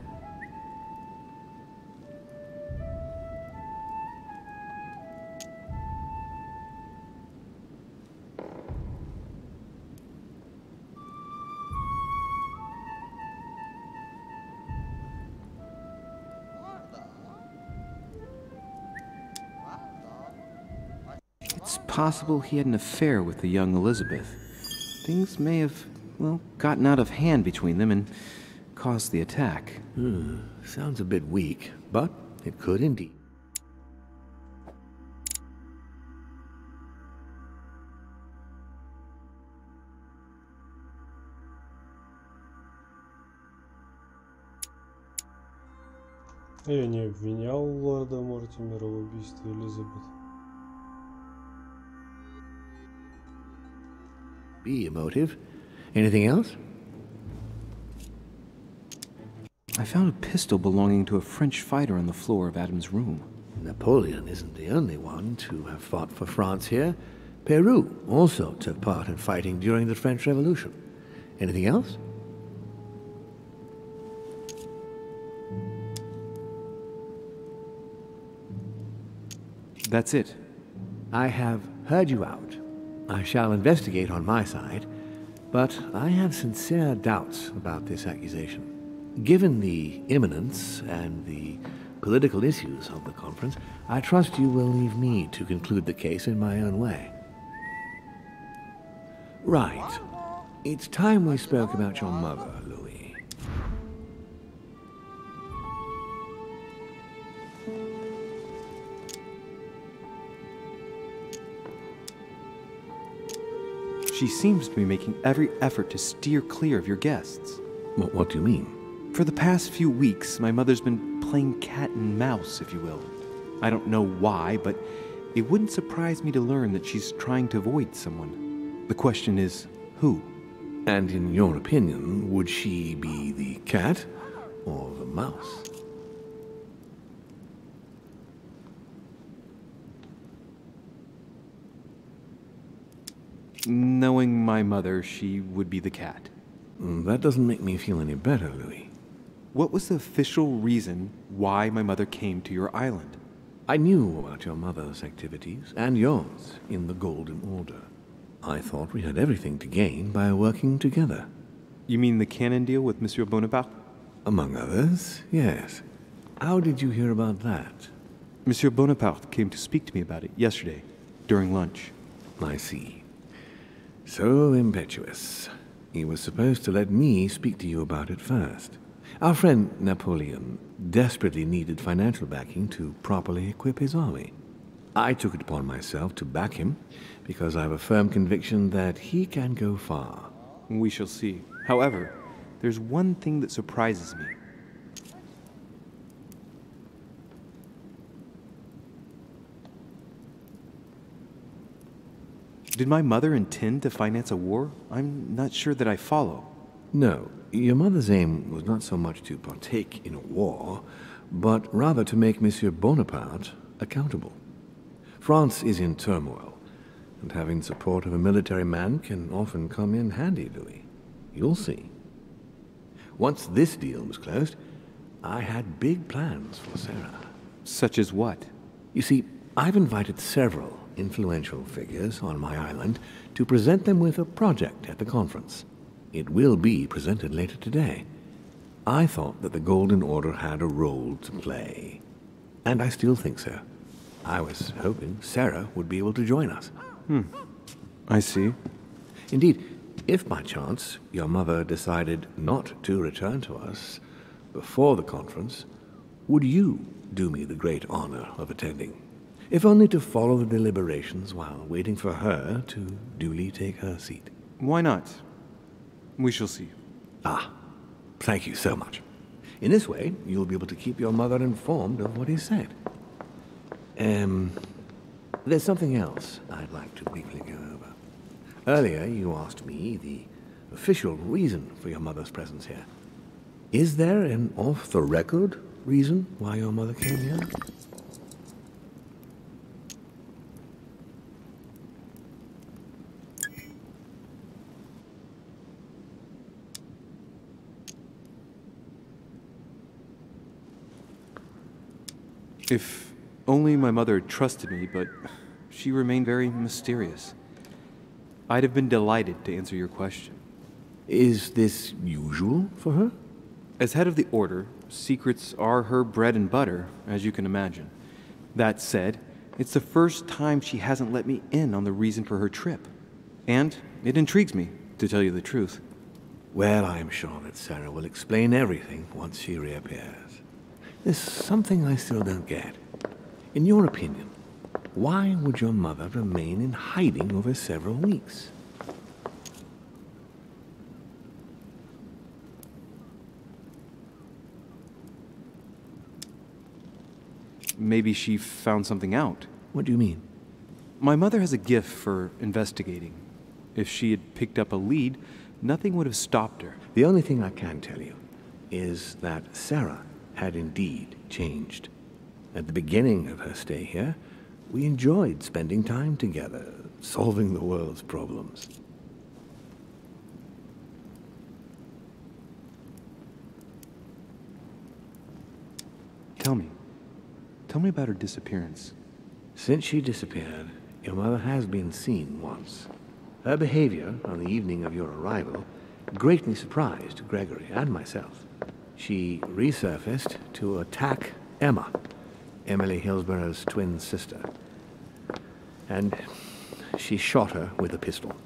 It's possible he had an affair with the young Elizabeth. Things may have, well, gotten out of hand between them and caused the attack. Sounds a bit weak, but it could indeed. Я не обвинял лорда Мортимера в убийстве Элизабет. Be a motive. Anything else? I found a pistol belonging to a French fighter on the floor of Adam's room. Napoleon isn't the only one to have fought for France here. Peru also took part in fighting during the French Revolution. Anything else? That's it. I have heard you out. I shall investigate on my side, but I have sincere doubts about this accusation. Given the imminence and the political issues of the conference, I trust you will leave me to conclude the case in my own way. Right. It's time we spoke about your mother, Louis. She seems to be making every effort to steer clear of your guests. What do you mean? For the past few weeks, my mother's been playing cat and mouse, if you will. I don't know why, but it wouldn't surprise me to learn that she's trying to avoid someone. The question is, who? And in your opinion, would she be the cat or the mouse? Knowing my mother, she would be the cat. That doesn't make me feel any better, Louis. What was the official reason why my mother came to your island? I knew about your mother's activities, and yours, in the Golden Order. I thought we had everything to gain by working together. You mean the cannon deal with Monsieur Bonaparte? Among others, yes. How did you hear about that? Monsieur Bonaparte came to speak to me about it yesterday, during lunch. I see. So impetuous. He was supposed to let me speak to you about it first. Our friend Napoleon desperately needed financial backing to properly equip his army. I took it upon myself to back him because I have a firm conviction that he can go far. We shall see. However, there's one thing that surprises me. Did my mother intend to finance a war? I'm not sure that I follow. No, your mother's aim was not so much to partake in a war, but rather to make Monsieur Bonaparte accountable. France is in turmoil, and having support of a military man can often come in handy, Louis. You'll see. Once this deal was closed, I had big plans for Sarah. Such as what? You see, I've invited several influential figures on my island to present them with a project at the conference. It will be presented later today. I thought that the Golden Order had a role to play, and I still think so. I was hoping Sarah would be able to join us. I see. Indeed, if by chance your mother decided not to return to us before the conference, would you do me the great honor of attending? If only to follow the deliberations while waiting for her to duly take her seat. Why not? We shall see. Ah, thank you so much. In this way, you'll be able to keep your mother informed of what is said. There's something else I'd like to briefly go over. Earlier, you asked me the official reason for your mother's presence here. Is there an off-the-record reason why your mother came here? If only my mother had trusted me, but she remained very mysterious. I'd have been delighted to answer your question. Is this usual for her? As head of the Order, secrets are her bread and butter, as you can imagine. That said, it's the first time she hasn't let me in on the reason for her trip. And it intrigues me, to tell you the truth. Well, I'm sure that Sarah will explain everything once she reappears. There's something I still don't get. In your opinion, why would your mother remain in hiding over several weeks? Maybe she found something out. What do you mean? My mother has a gift for investigating. If she had picked up a lead, nothing would have stopped her. The only thing I can tell you is that Sarah had indeed changed. At the beginning of her stay here, we enjoyed spending time together, solving the world's problems. Tell me about her disappearance. Since she disappeared, your mother has been seen once. Her behavior on the evening of your arrival greatly surprised Gregory and myself. She resurfaced to attack Emma, Emily Hillsborough's twin sister. And she shot her with a pistol.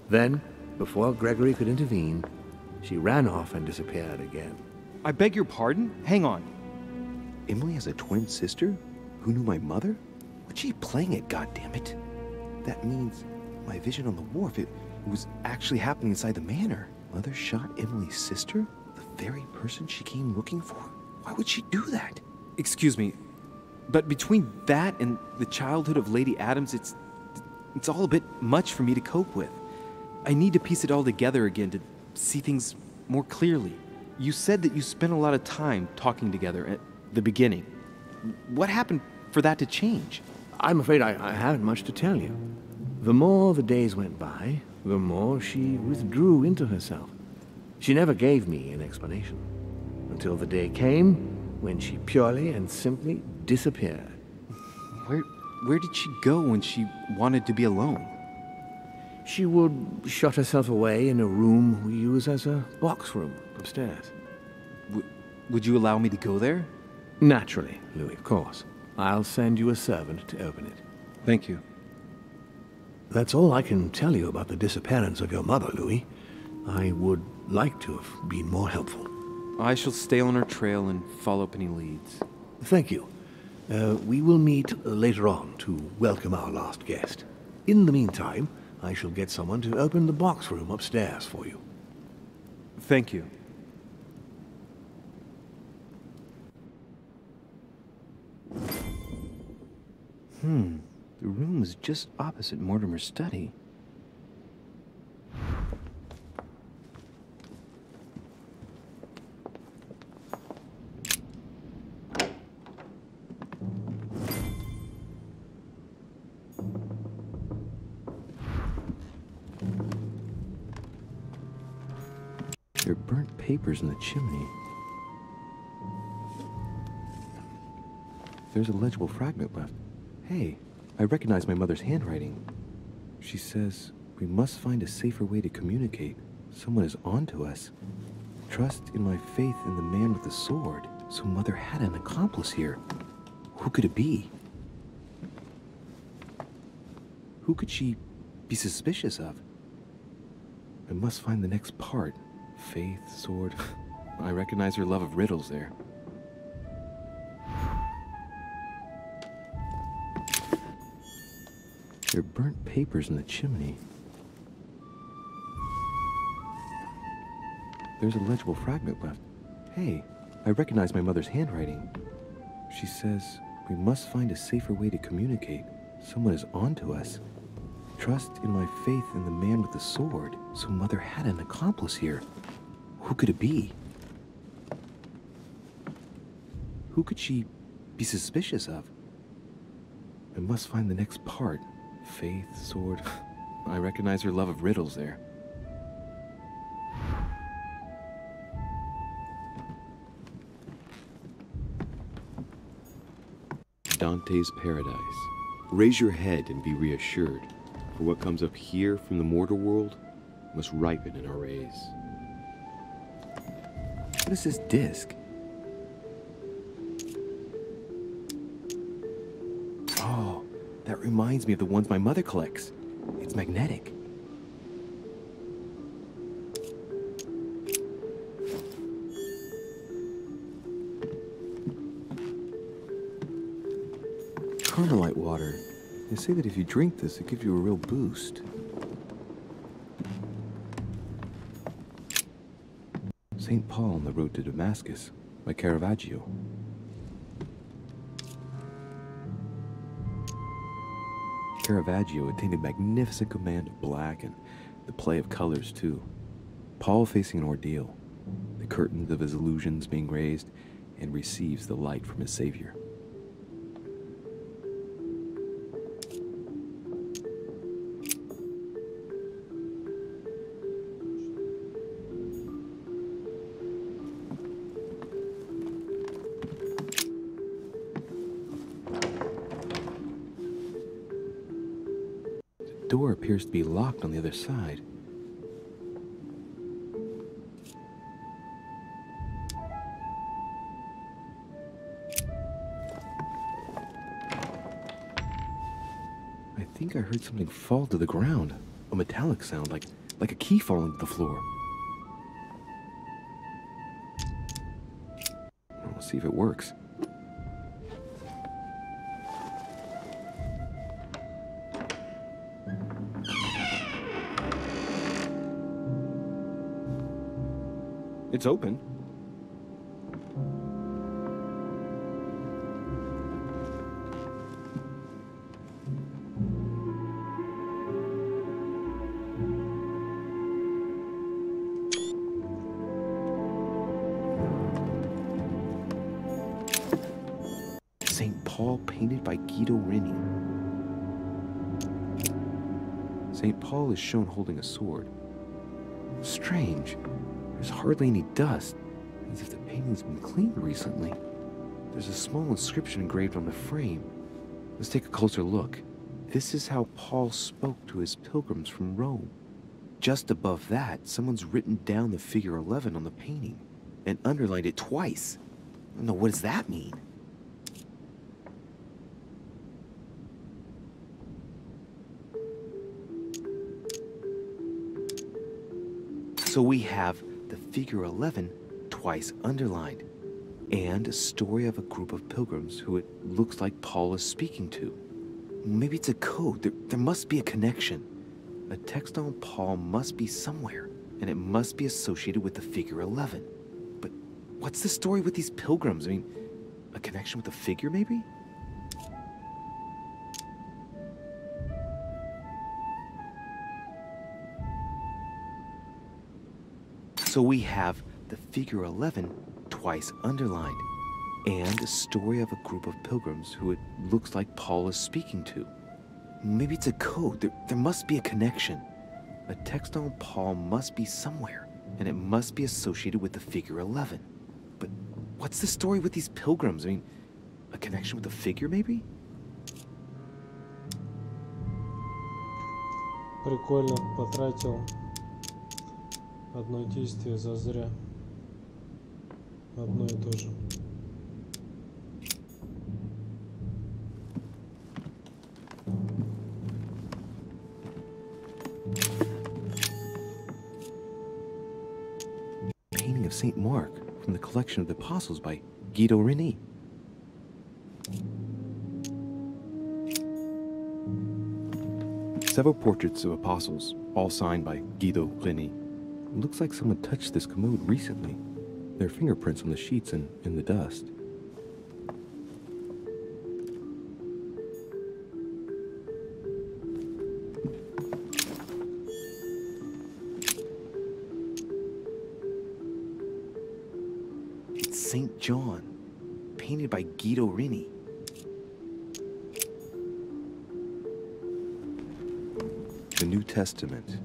Then, before Gregory could intervene, she ran off and disappeared again. I beg your pardon? Hang on. Emily has a twin sister who knew my mother? What's she playing at, goddammit? That means my vision on the wharf, it was actually happening inside the manor. Mother shot Emily's sister? The very person she came looking for? Why would she do that? Excuse me, but between that and the childhood of Lady Adams, it's all a bit much for me to cope with. I need to piece it all together again to see things more clearly. You said that you spent a lot of time talking together at the beginning. What happened for that to change? I'm afraid I haven't much to tell you. The more the days went by, the more she withdrew into herself. She never gave me an explanation, until the day came when she purely and simply disappeared. Where did she go when she wanted to be alone? She would shut herself away in a room we use as a box room upstairs. Would you allow me to go there? Naturally, Louis, of course. I'll send you a servant to open it. Thank you. That's all I can tell you about the disappearance of your mother, Louis. I would like to have been more helpful. I shall stay on her trail and follow up any leads. Thank you. We will meet later on to welcome our last guest. In the meantime, I shall get someone to open the box room upstairs for you. Thank you. The room is just opposite Mortimer's study. There are burnt papers in the chimney. There's a legible fragment left. Hey, I recognize my mother's handwriting. She says, we must find a safer way to communicate. Someone is on to us. Trust in my faith in the man with the sword. So Mother had an accomplice here. Who could it be? Who could she be suspicious of? I must find the next part. Faith, sword. I recognize her love of riddles there. There are burnt papers in the chimney. There's a legible fragment left. Hey, I recognize my mother's handwriting. She says, we must find a safer way to communicate. Someone is on to us. Trust in my faith in the man with the sword. So Mother had an accomplice here. Who could it be? Who could she be suspicious of? I must find the next part. Faith, sword. I recognize her love of riddles there. Dante's Paradise. Raise your head and be reassured, for what comes up here from the mortal world must ripen in our rays. What is this disc? Oh, that reminds me of the ones my mother collects. It's magnetic. Carmelite water. They say that if you drink this, it gives you a real boost. St. Paul on the Road to Damascus by Caravaggio. Caravaggio attained a magnificent command of black and the play of colors too. Paul facing an ordeal, the curtains of his illusions being raised, and receives the light from his Savior. The door appears to be locked on the other side. I think I heard something fall to the ground. A metallic sound, like a key falling to the floor. We'll see if it works. It's open. St. Paul painted by Guido Reni. St. Paul is shown holding a sword. Strange. There's hardly any dust, as if the painting's been cleaned recently. There's a small inscription engraved on the frame. Let's take a closer look. This is how Paul spoke to his pilgrims from Rome. Just above that, someone's written down the figure 11 on the painting and underlined it twice. No, what does that mean? So we have the figure 11 twice underlined, and a story of a group of pilgrims who it looks like Paul is speaking to. Maybe it's a code. There must be a connection. A text on Paul must be somewhere, and it must be associated with the figure 11. But what's the story with these pilgrims? I mean, a connection with the figure, maybe? So we have the figure 11 twice underlined, and a story of a group of pilgrims who it looks like Paul is speaking to. Maybe it's a code. There must be a connection. A text on Paul must be somewhere, and it must be associated with the figure 11. But what's the story with these pilgrims? I mean, a connection with the figure, maybe? Прикольно, потратил одно действие зазря. Одно и то же. Painting of St. Mark from the collection of the Apostles by Guido Reni. Several portraits of apostles, all signed by Guido Reni. It looks like someone touched this commode recently. There are fingerprints on the sheets and in the dust. St. John, painted by Guido Rini. The New Testament.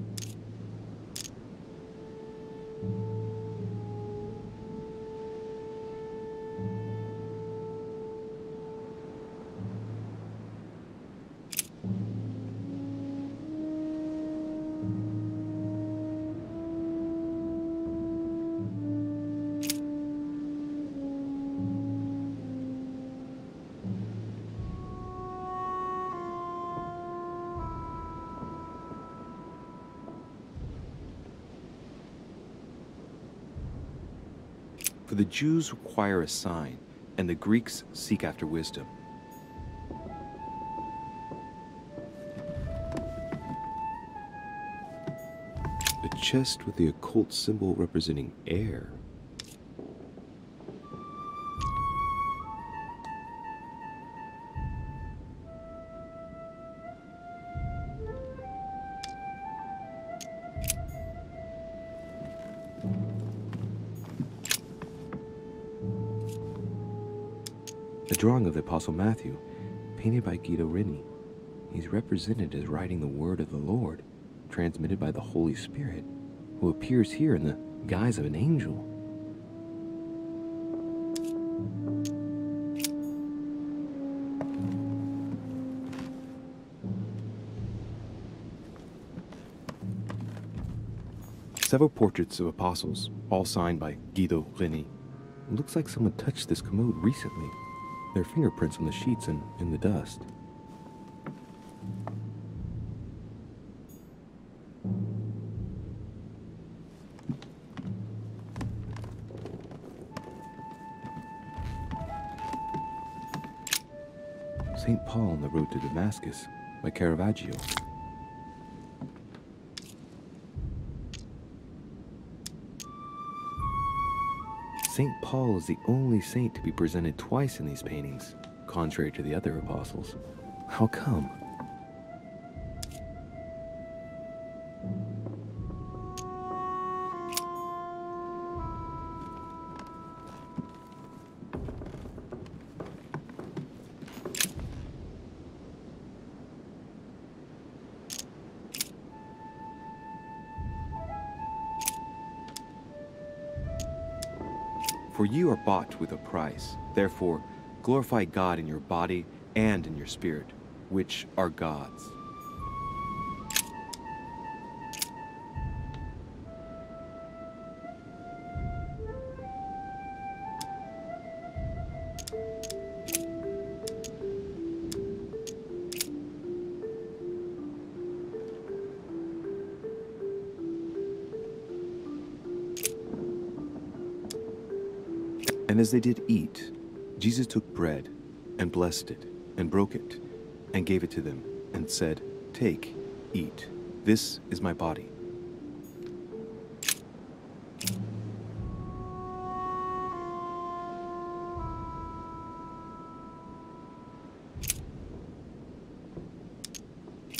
For the Jews require a sign, and the Greeks seek after wisdom. A chest with the occult symbol representing air. A drawing of the Apostle Matthew, painted by Guido Rini. He's represented as writing the word of the Lord, transmitted by the Holy Spirit, who appears here in the guise of an angel. Several portraits of apostles, all signed by Guido Rini. It looks like someone touched this commode recently. Their fingerprints on the sheets and in the dust. St. Paul on the road to Damascus by Caravaggio. St. Paul is the only saint to be presented twice in these paintings, contrary to the other apostles. How come? For you are bought with a price. Therefore, glorify God in your body and in your spirit, which are God's. And as they did eat, Jesus took bread, and blessed it, and broke it, and gave it to them, and said, "Take, eat. This is my body."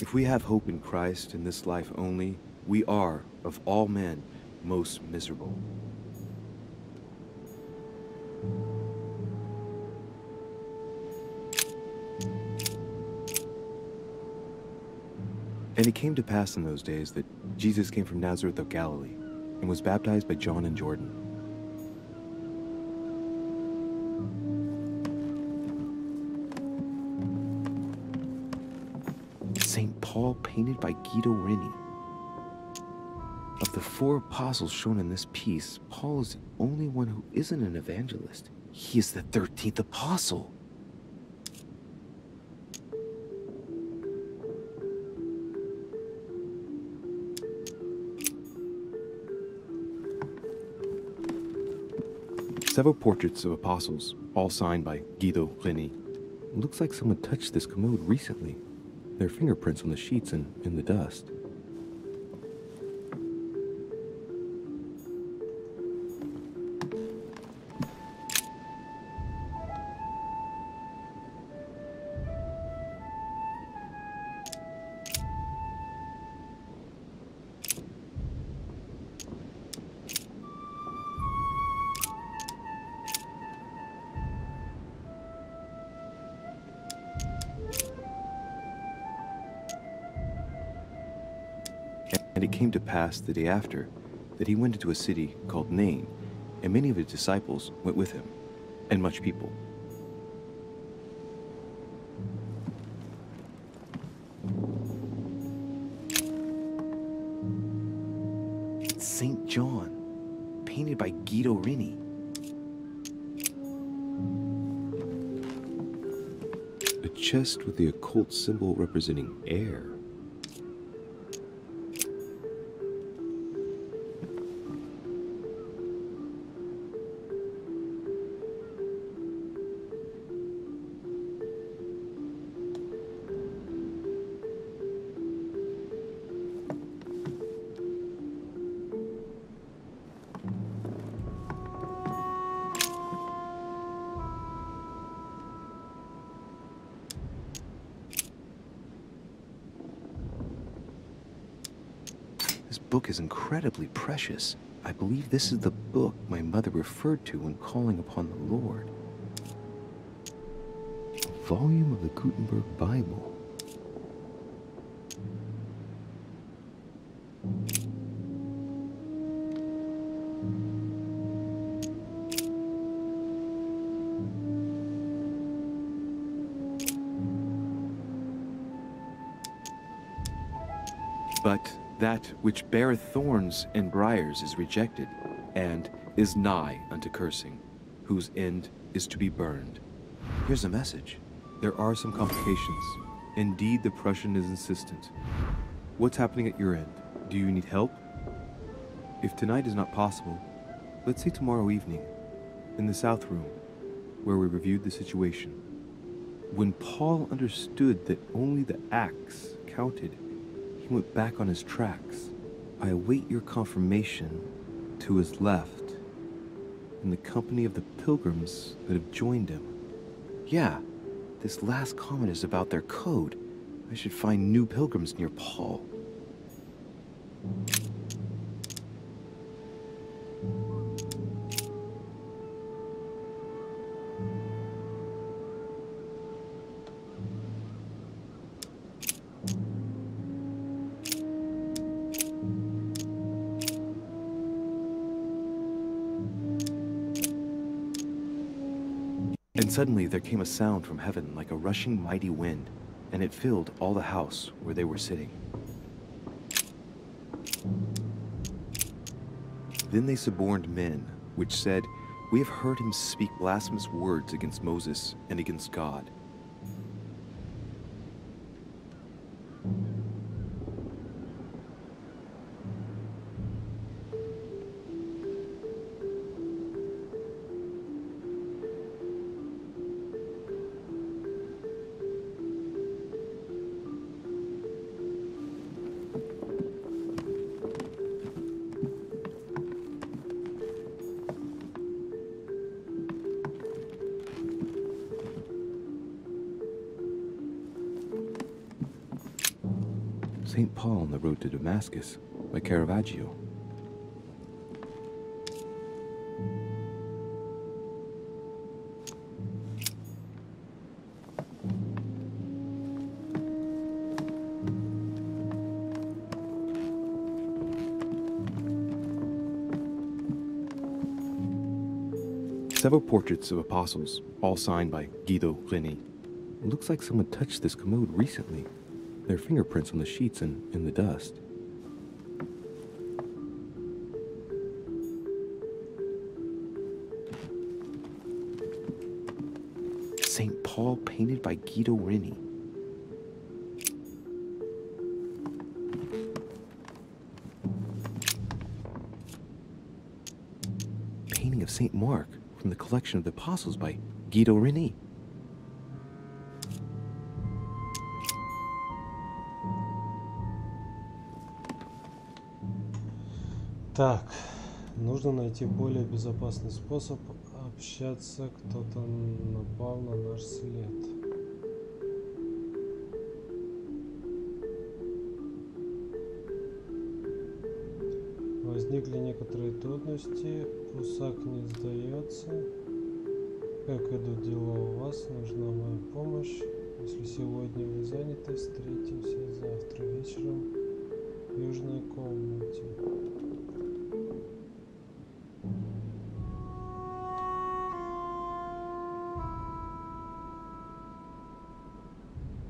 If we have hope in Christ in this life only, we are, of all men, most miserable. And it came to pass in those days that Jesus came from Nazareth of Galilee, and was baptized by John in Jordan. St. Paul, painted by Guido Rini. Of the 4 apostles shown in this piece, Paul is the only one who isn't an evangelist. He is the 13th apostle. Several portraits of apostles, all signed by Guido Rini. It looks like someone touched this commode recently. Their fingerprints on the sheets and in the dust. And it came to pass the day after that he went into a city called Nain, and many of his disciples went with him, and much people. St. John, painted by Guido Rini. A chest with the occult symbol representing air. This book is incredibly precious. I believe this is the book my mother referred to when calling upon the Lord. A volume of the Gutenberg Bible. But that which beareth thorns and briars is rejected, and is nigh unto cursing, whose end is to be burned. Here's a message. There are some complications. Indeed, the Prussian is insistent. What's happening at your end? Do you need help? If tonight is not possible, let's say tomorrow evening, in the South Room, where we reviewed the situation. When Paul understood that only the axe counted, he went back on his tracks. I await your confirmation to his left, in the company of the pilgrims that have joined him. Yeah, this last comment is about their code. I should find new pilgrims near Paul. And suddenly there came a sound from heaven like a rushing mighty wind, and it filled all the house where they were sitting. Then they suborned men, which said, We have heard him speak blasphemous words against Moses and against God. St. Paul on the Road to Damascus by Caravaggio. Several portraits of apostles, all signed by Guido Rini. It looks like someone touched this commode recently. Their fingerprints on the sheets and in the dust. St. Paul painted by Guido Rini. Painting of St. Mark from the collection of the Apostles by Guido Rini. Так, нужно найти более безопасный способ общаться. Кто-то напал на наш след. Возникли некоторые трудности. Прусак не сдается. Как идут дела у вас? Нужна моя помощь. Если сегодня вы заняты, встретимся завтра вечером в южной комнате.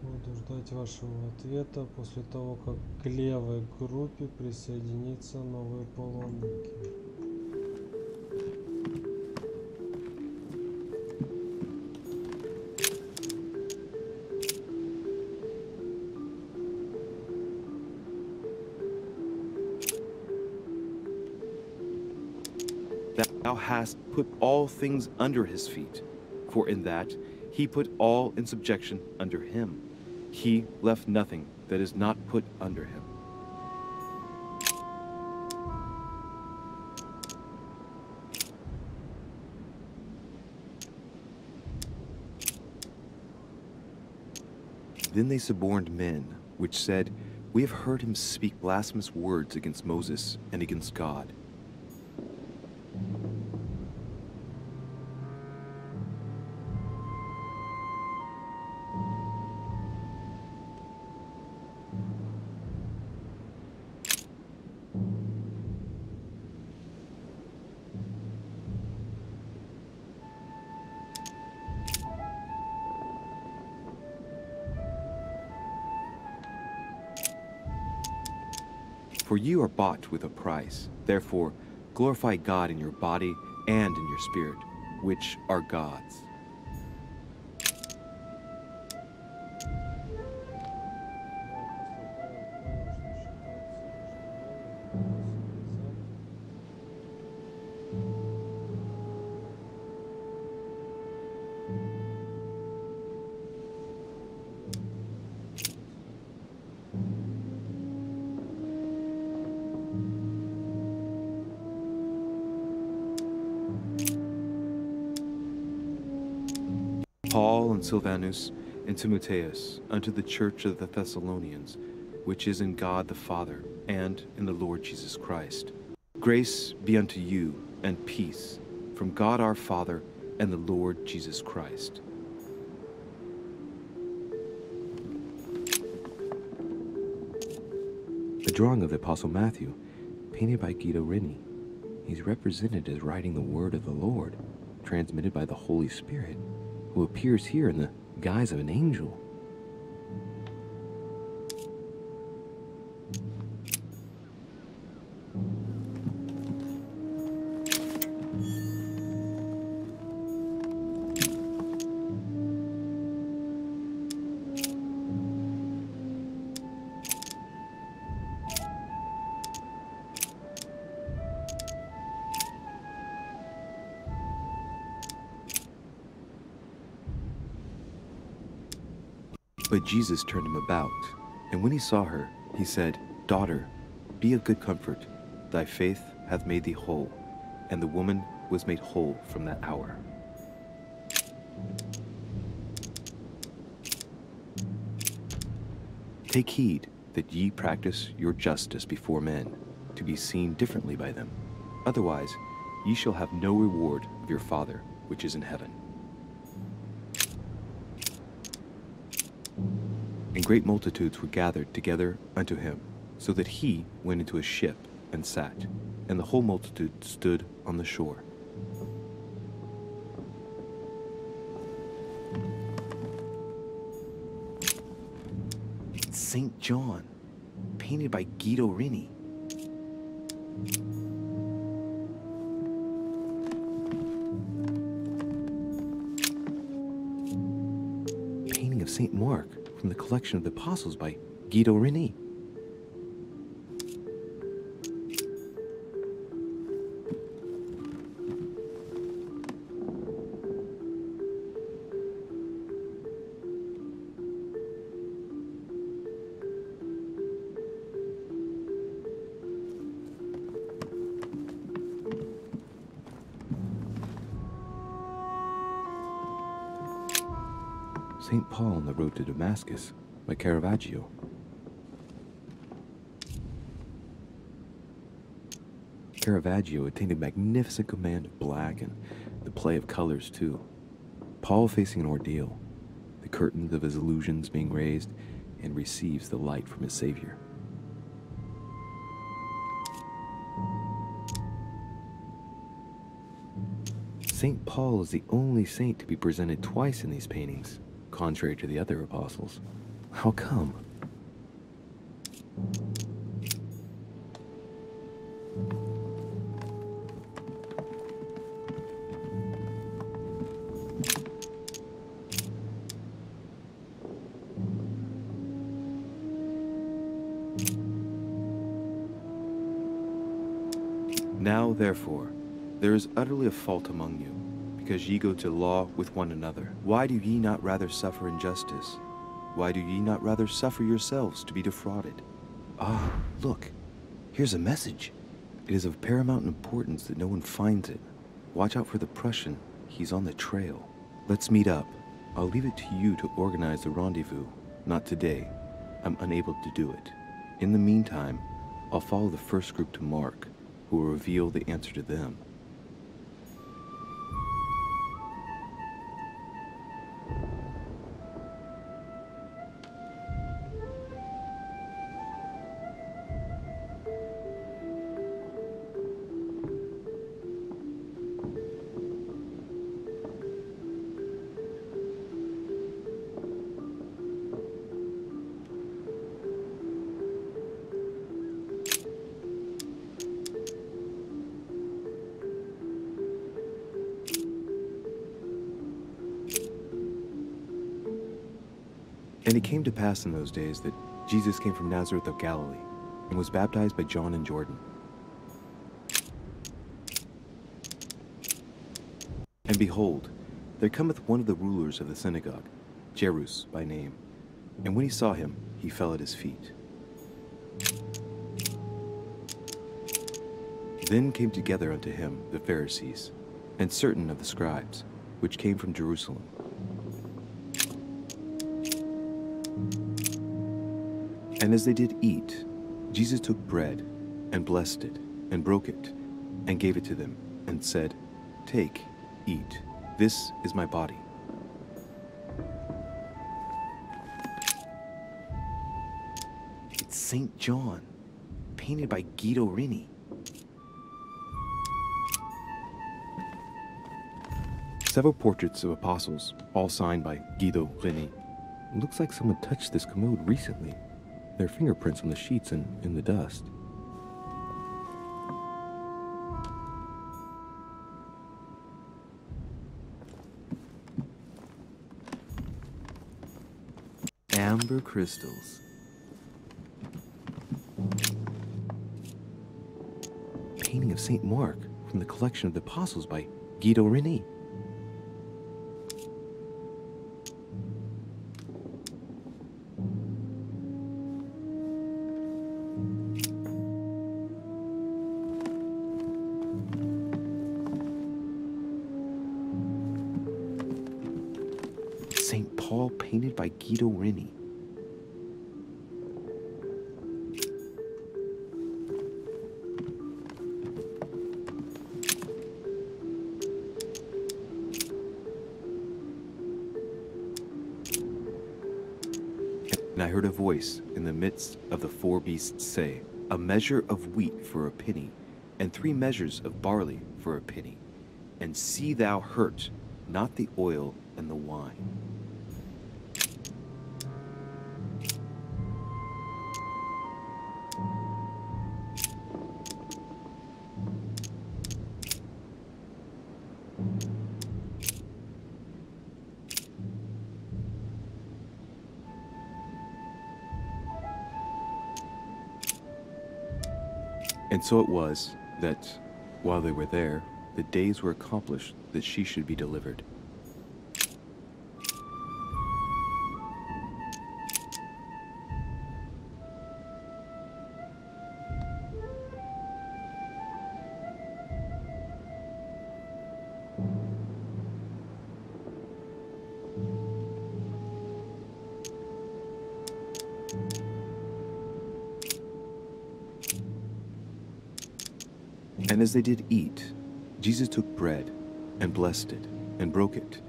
Буду ждать вашего ответа после того, как к левой группе присоединятся новые паломники. Thou hast put all things under his feet, for in that he put all in subjection under him. He left nothing that is not put under him. Then they suborned men, which said, We have heard him speak blasphemous words against Moses and against God. For you are bought with a price. Therefore, glorify God in your body and in your spirit, which are God's. Paul and Silvanus and Timotheus unto the church of the Thessalonians, which is in God the Father and in the Lord Jesus Christ. Grace be unto you and peace from God our Father and the Lord Jesus Christ. A drawing of the Apostle Matthew, painted by Guido Reni. He's represented as writing the word of the Lord, transmitted by the Holy Spirit, who appears here in the guise of an angel. But Jesus turned him about, and when he saw her, he said, Daughter, be of good comfort, thy faith hath made thee whole. And the woman was made whole from that hour. Take heed that ye practice your justice before men, to be seen differently by them. Otherwise, ye shall have no reward of your Father which is in heaven. And great multitudes were gathered together unto him, so that he went into a ship and sat, and the whole multitude stood on the shore. St. John, painted by Guido Reni. Painting of St. Mark from the collection of the Apostles by Guido Reni. St. Paul on the Road to Damascus by Caravaggio. Caravaggio attained a magnificent command of black and the play of colors too. Paul facing an ordeal, the curtains of his illusions being raised, and receives the light from his Savior. St. Paul is the only saint to be presented twice in these paintings, contrary to the other apostles. How come? Now, therefore, there is utterly a fault among you, because ye go to law with one another. Why do ye not rather suffer injustice? Why do ye not rather suffer yourselves to be defrauded? Ah, look, here's a message. It is of paramount importance that no one finds it. Watch out for the Prussian. He's on the trail. Let's meet up. I'll leave it to you to organize the rendezvous. Not today. I'm unable to do it. In the meantime, I'll follow the first group to Mark, who will reveal the answer to them. And it came to pass in those days that Jesus came from Nazareth of Galilee, and was baptized by John in Jordan. And behold, there cometh one of the rulers of the synagogue, Jairus by name. And when he saw him, he fell at his feet. Then came together unto him the Pharisees, and certain of the scribes, which came from Jerusalem. And as they did eat, Jesus took bread, and blessed it, and broke it, and gave it to them, and said, Take, eat, this is my body. It's St. John, painted by Guido Reni. Several portraits of apostles, all signed by Guido Reni. It looks like someone touched this commode recently. There are fingerprints on the sheets and in the dust. Amber crystals. Painting of St. Mark from the collection of the apostles by Guido Reni. St. Paul painted by Guido Reni. And I heard a voice in the midst of the four beasts say, A measure of wheat for a penny, and 3 measures of barley for a penny. And see thou hurt not the oil and the wine. And so it was that, while they were there, the days were accomplished that she should be delivered. And as they did eat, Jesus took bread, and blessed it, and broke it,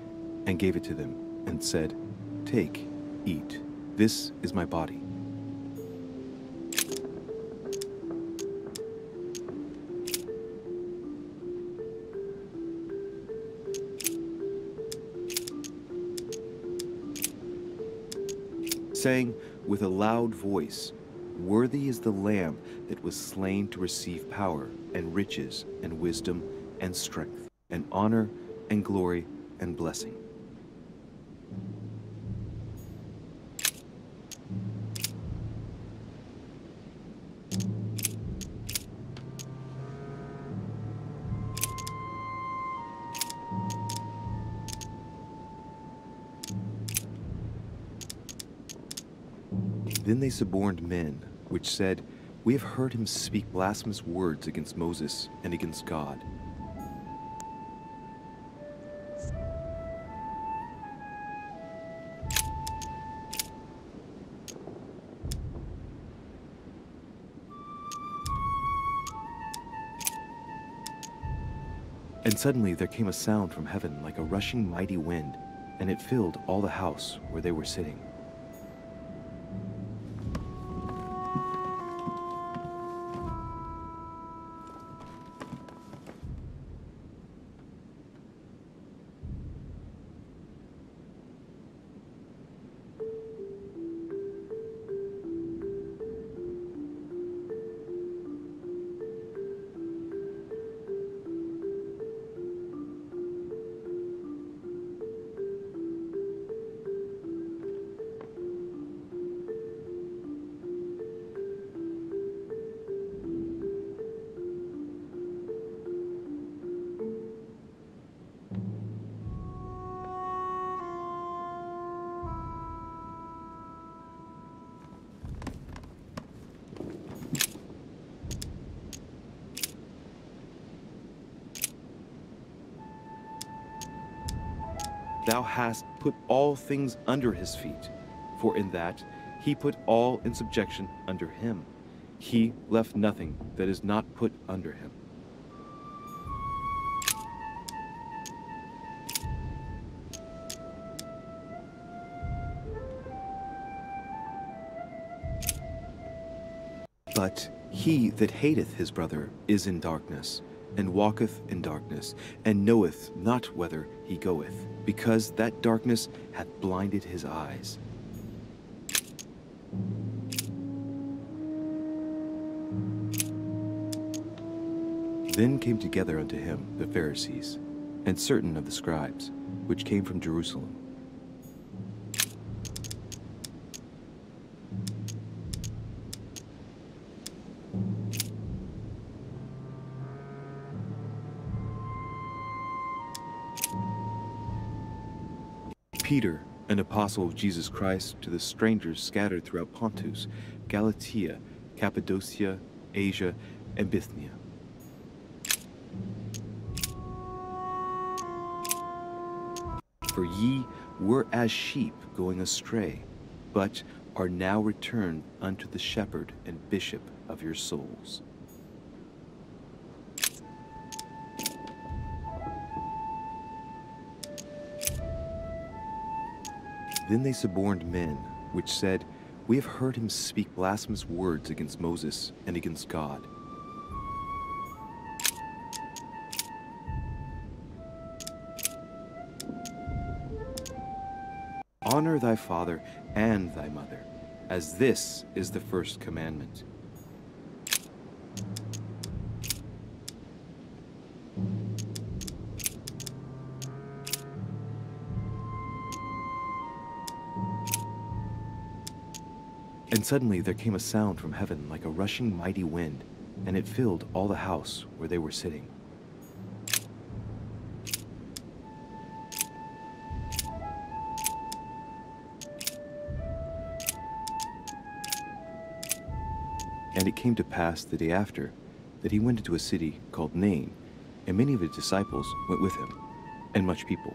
and gave it to them, and said, Take, eat, this is my body. saying with a loud voice, "Worthy is the Lamb that was slain to receive power and riches and wisdom and strength and honor and glory and blessing." Then they suborned men, which said, "We have heard him speak blasphemous words against Moses and against God." And suddenly there came a sound from heaven like a rushing mighty wind, and it filled all the house where they were sitting. Thou hast put all things under his feet, for in that he put all in subjection under him. He left nothing that is not put under him. But he that hateth his brother is in darkness, and walketh in darkness, and knoweth not whither he goeth, because that darkness hath blinded his eyes. Then came together unto him the Pharisees, and certain of the scribes, which came from Jerusalem. Peter, an apostle of Jesus Christ, to the strangers scattered throughout Pontus, Galatia, Cappadocia, Asia, and Bithynia. For ye were as sheep going astray, but are now returned unto the shepherd and bishop of your souls. Then they suborned men, which said, We have heard him speak blasphemous words against Moses and against God. Honor thy father and thy mother, as this is the first commandment. And suddenly there came a sound from heaven like a rushing mighty wind, and it filled all the house where they were sitting. And it came to pass the day after that he went into a city called Nain, and many of his disciples went with him, and much people.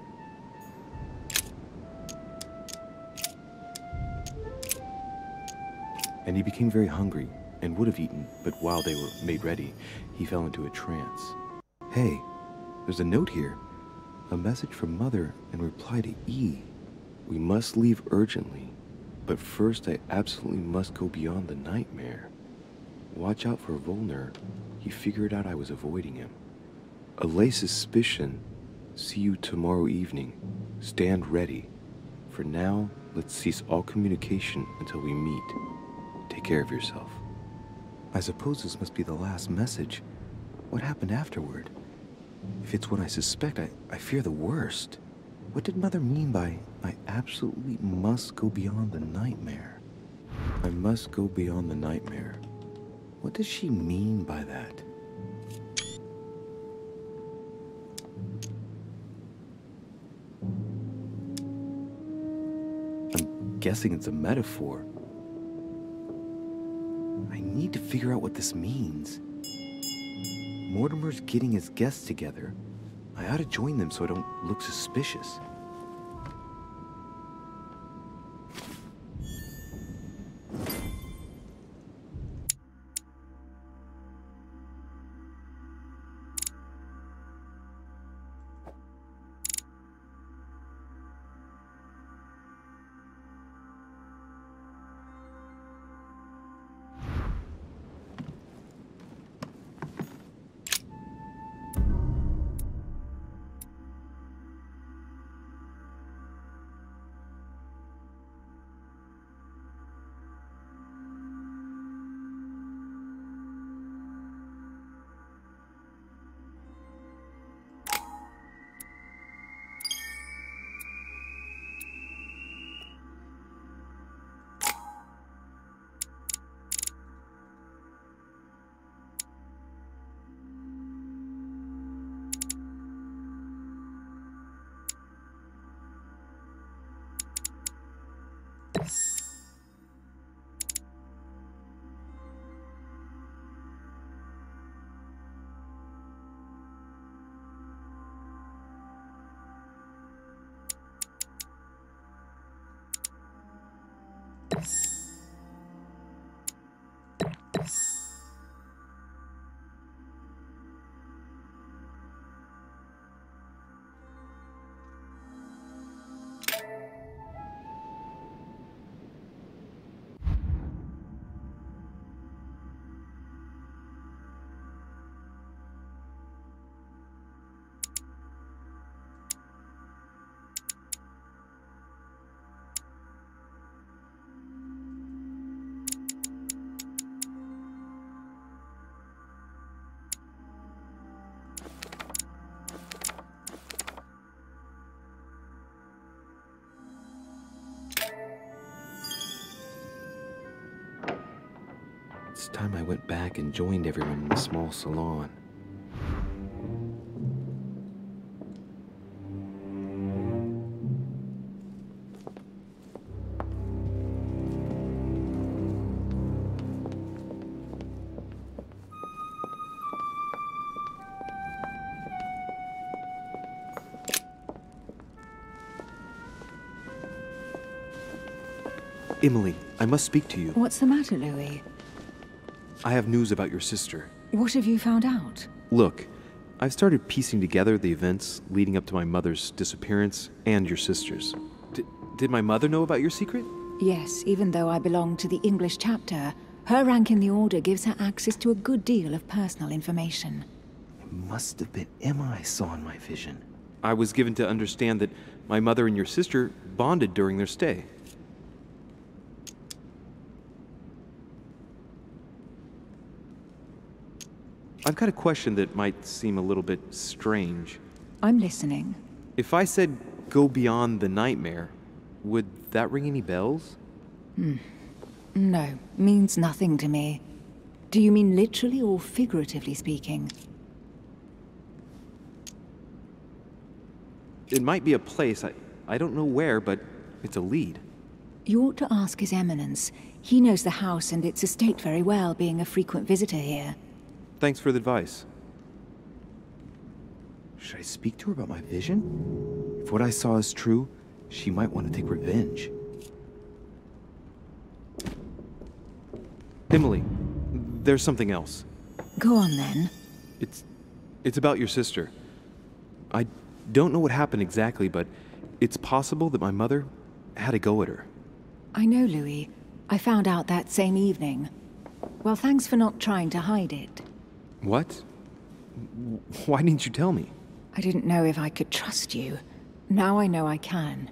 And he became very hungry, and would have eaten, but while they were made ready, he fell into a trance. Hey, there's a note here. A message from Mother in reply to E. We must leave urgently, but first I absolutely must go beyond the nightmare. Watch out for Volner. He figured out I was avoiding him. Allay suspicion. See you tomorrow evening. Stand ready. For now, let's cease all communication until we meet. Take care of yourself. I suppose this must be the last message. What happened afterward? If it's what I suspect, I fear the worst. What did Mother mean by, I absolutely must go beyond the nightmare? I must go beyond the nightmare. What does she mean by that? I'm guessing it's a metaphor. I need to figure out what this means. Mortimer's getting his guests together. I ought to join them so I don't look suspicious. It's time I went back and joined everyone in the small salon. Emily, I must speak to you. What's the matter, Louis? I have news about your sister. What have you found out? Look, I've started piecing together the events leading up to my mother's disappearance and your sister's. Did my mother know about your secret? Yes, even though I belong to the English chapter, her rank in the Order gives her access to a good deal of personal information. It must have been Emma I saw in my vision. I was given to understand that my mother and your sister bonded during their stay. I've got a question that might seem a little bit strange. I'm listening. If I said go beyond the nightmare, would that ring any bells? No, means nothing to me. Do you mean literally or figuratively speaking? It might be a place, I don't know where, but it's a lead. You ought to ask His Eminence. He knows the house and its estate very well, being a frequent visitor here. Thanks for the advice. Should I speak to her about my vision? If what I saw is true, she might want to take revenge. Emily, there's something else. Go on then. It's about your sister. I don't know what happened exactly, but it's possible that my mother had a go at her. I know, Louis. I found out that same evening. Well, thanks for not trying to hide it. What? Why didn't you tell me? I didn't know if I could trust you. Now I know I can.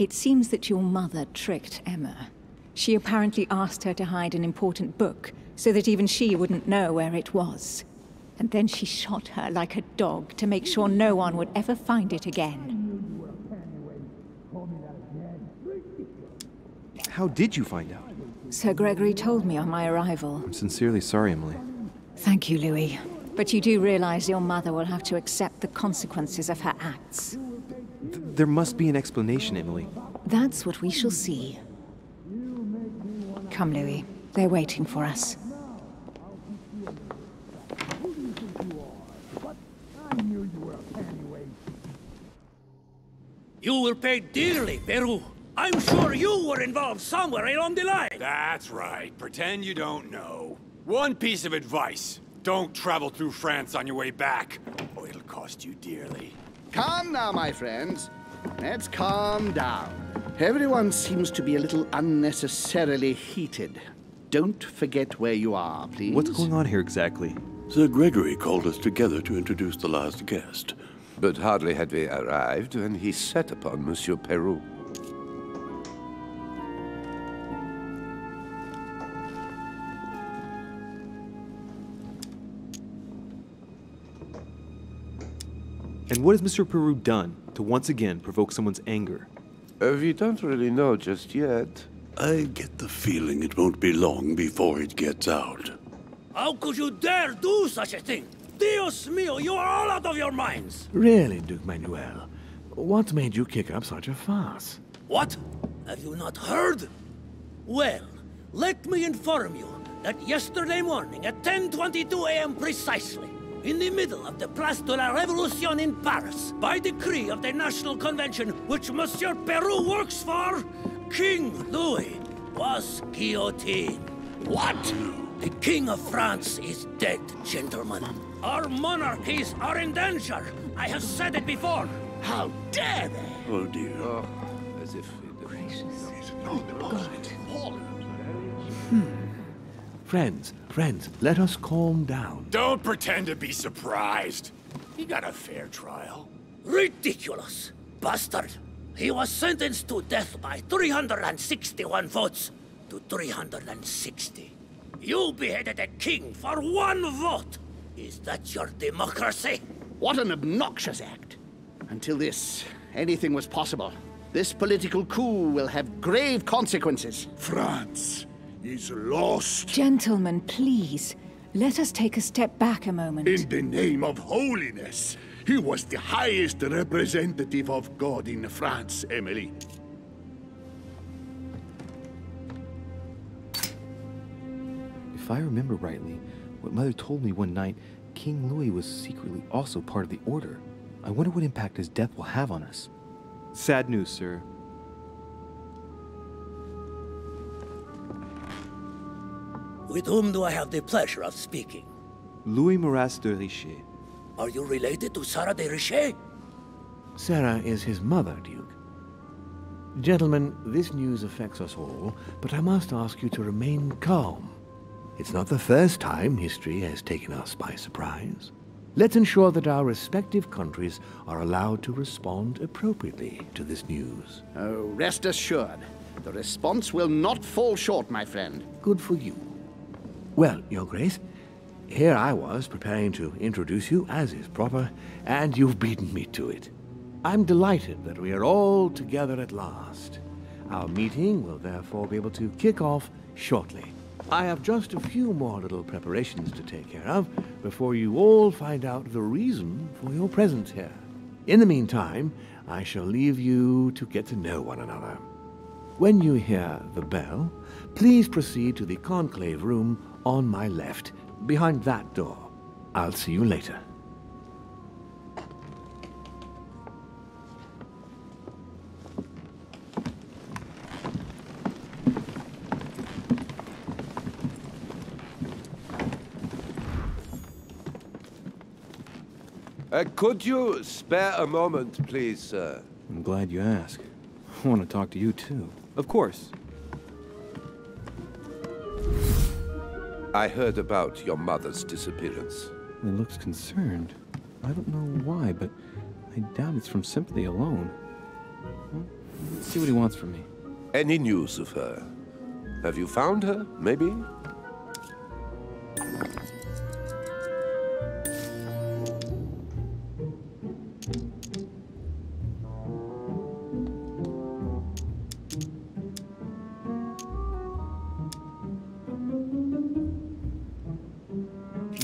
It seems that your mother tricked Emma. She apparently asked her to hide an important book, so that even she wouldn't know where it was. And then she shot her like a dog to make sure no one would ever find it again. How did you find out? Sir Gregory told me on my arrival. I'm sincerely sorry, Emily. Thank you, Louis. But you do realize your mother will have to accept the consequences of her acts. There must be an explanation, Emily. That's what we shall see. Come, Louis. They're waiting for us. You will pay dearly, Peru. I'm sure you were involved somewhere along the line. That's right. Pretend you don't know. One piece of advice. Don't travel through France on your way back, or it'll cost you dearly. Calm now, my friends. Let's calm down. Everyone seems to be a little unnecessarily heated. Don't forget where you are, please. What's going on here exactly? Sir Gregory called us together to introduce the last guest. But hardly had we arrived when he set upon Monsieur Peru. And what has Mr. Peru done to once again provoke someone's anger? We don't really know just yet. I get the feeling it won't be long before it gets out. How could you dare do such a thing? Dios mío, you are all out of your minds! Really, Duke Manuel? What made you kick up such a fuss? What? Have you not heard? Well, let me inform you that yesterday morning at 10:22 a.m. precisely, in the middle of the Place de la Révolution in Paris, by decree of the National Convention which Monsieur Peru works for, King Louis was guillotined. What? The King of France is dead, gentlemen. Our monarchies are in danger. I have said it before. How dare they? Oh dear. Oh, as if... Friends, let us calm down. Don't pretend to be surprised. He got a fair trial. Ridiculous! Bastard! He was sentenced to death by 361 votes to 360. You beheaded a king for one vote! Is that your democracy? What an obnoxious act. Until this, anything was possible. This political coup will have grave consequences. France is lost. Gentlemen, please. Let us take a step back a moment. In the name of holiness. He was the highest representative of God in France, Emily. If I remember rightly, what Mother told me one night, King Louis was secretly also part of the Order. I wonder what impact his death will have on us. Sad news, sir. With whom do I have the pleasure of speaking? Louis Maurice de Richet. Are you related to Sarah de Richet? Sarah is his mother, Duke. Gentlemen, this news affects us all, but I must ask you to remain calm. It's not the first time history has taken us by surprise. Let's ensure that our respective countries are allowed to respond appropriately to this news. Oh, rest assured. The response will not fall short, my friend. Good for you. Well, Your Grace, here I was preparing to introduce you as is proper, and you've beaten me to it. I'm delighted that we are all together at last. Our meeting will therefore be able to kick off shortly. I have just a few more little preparations to take care of before you all find out the reason for your presence here. In the meantime, I shall leave you to get to know one another. When you hear the bell, please proceed to the conclave room on my left, behind that door. I'll see you later. Could you spare a moment, please, sir? I'm glad you asked. I want to talk to you, too. Of course. I heard about your mother's disappearance. He looks concerned. I don't know why, but I doubt it's from sympathy alone. Let's see what he wants from me. Any news of her? Have you found her, maybe?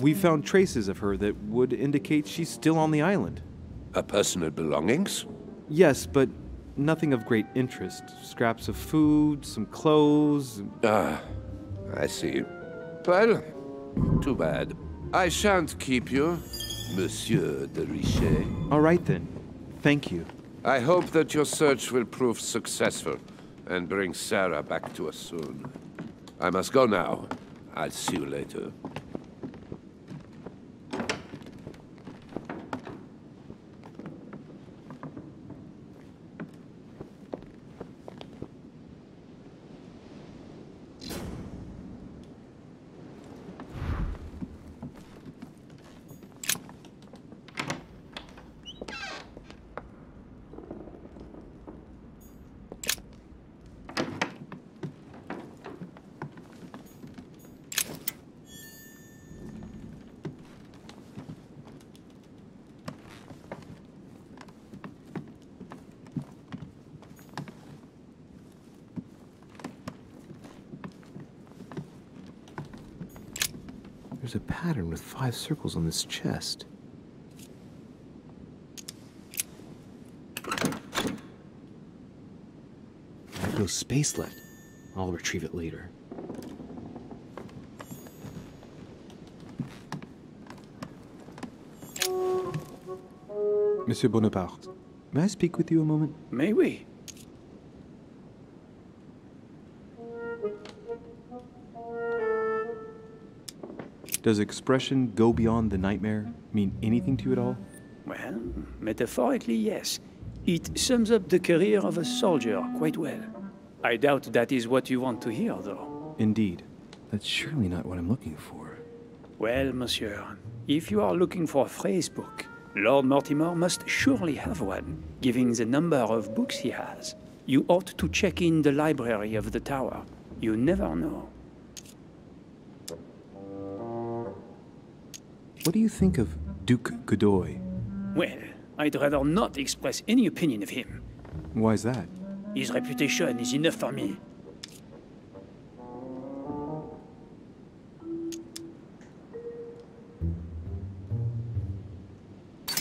We found traces of her that would indicate she's still on the island. Her personal belongings? Yes, but nothing of great interest. Scraps of food, some clothes. Ah, I see. Well, too bad. I shan't keep you, Monsieur de Richet. All right then. Thank you. I hope that your search will prove successful and bring Sarah back to us soon. I must go now. I'll see you later. There's a pattern with 5 circles on this chest. There's no space left. I'll retrieve it later. Monsieur Bonaparte, may I speak with you a moment? May we? Does expression "go beyond the nightmare" mean anything to you at all? Well, metaphorically, yes. It sums up the career of a soldier quite well. I doubt that is what you want to hear, though. Indeed. That's surely not what I'm looking for. Well, monsieur, if you are looking for a phrase book, Lord Mortimer must surely have one, given the number of books he has. You ought to check in the library of the tower. You never know. What do you think of Duke Godoy? Well, I'd rather not express any opinion of him. Why is that? His reputation is enough for me.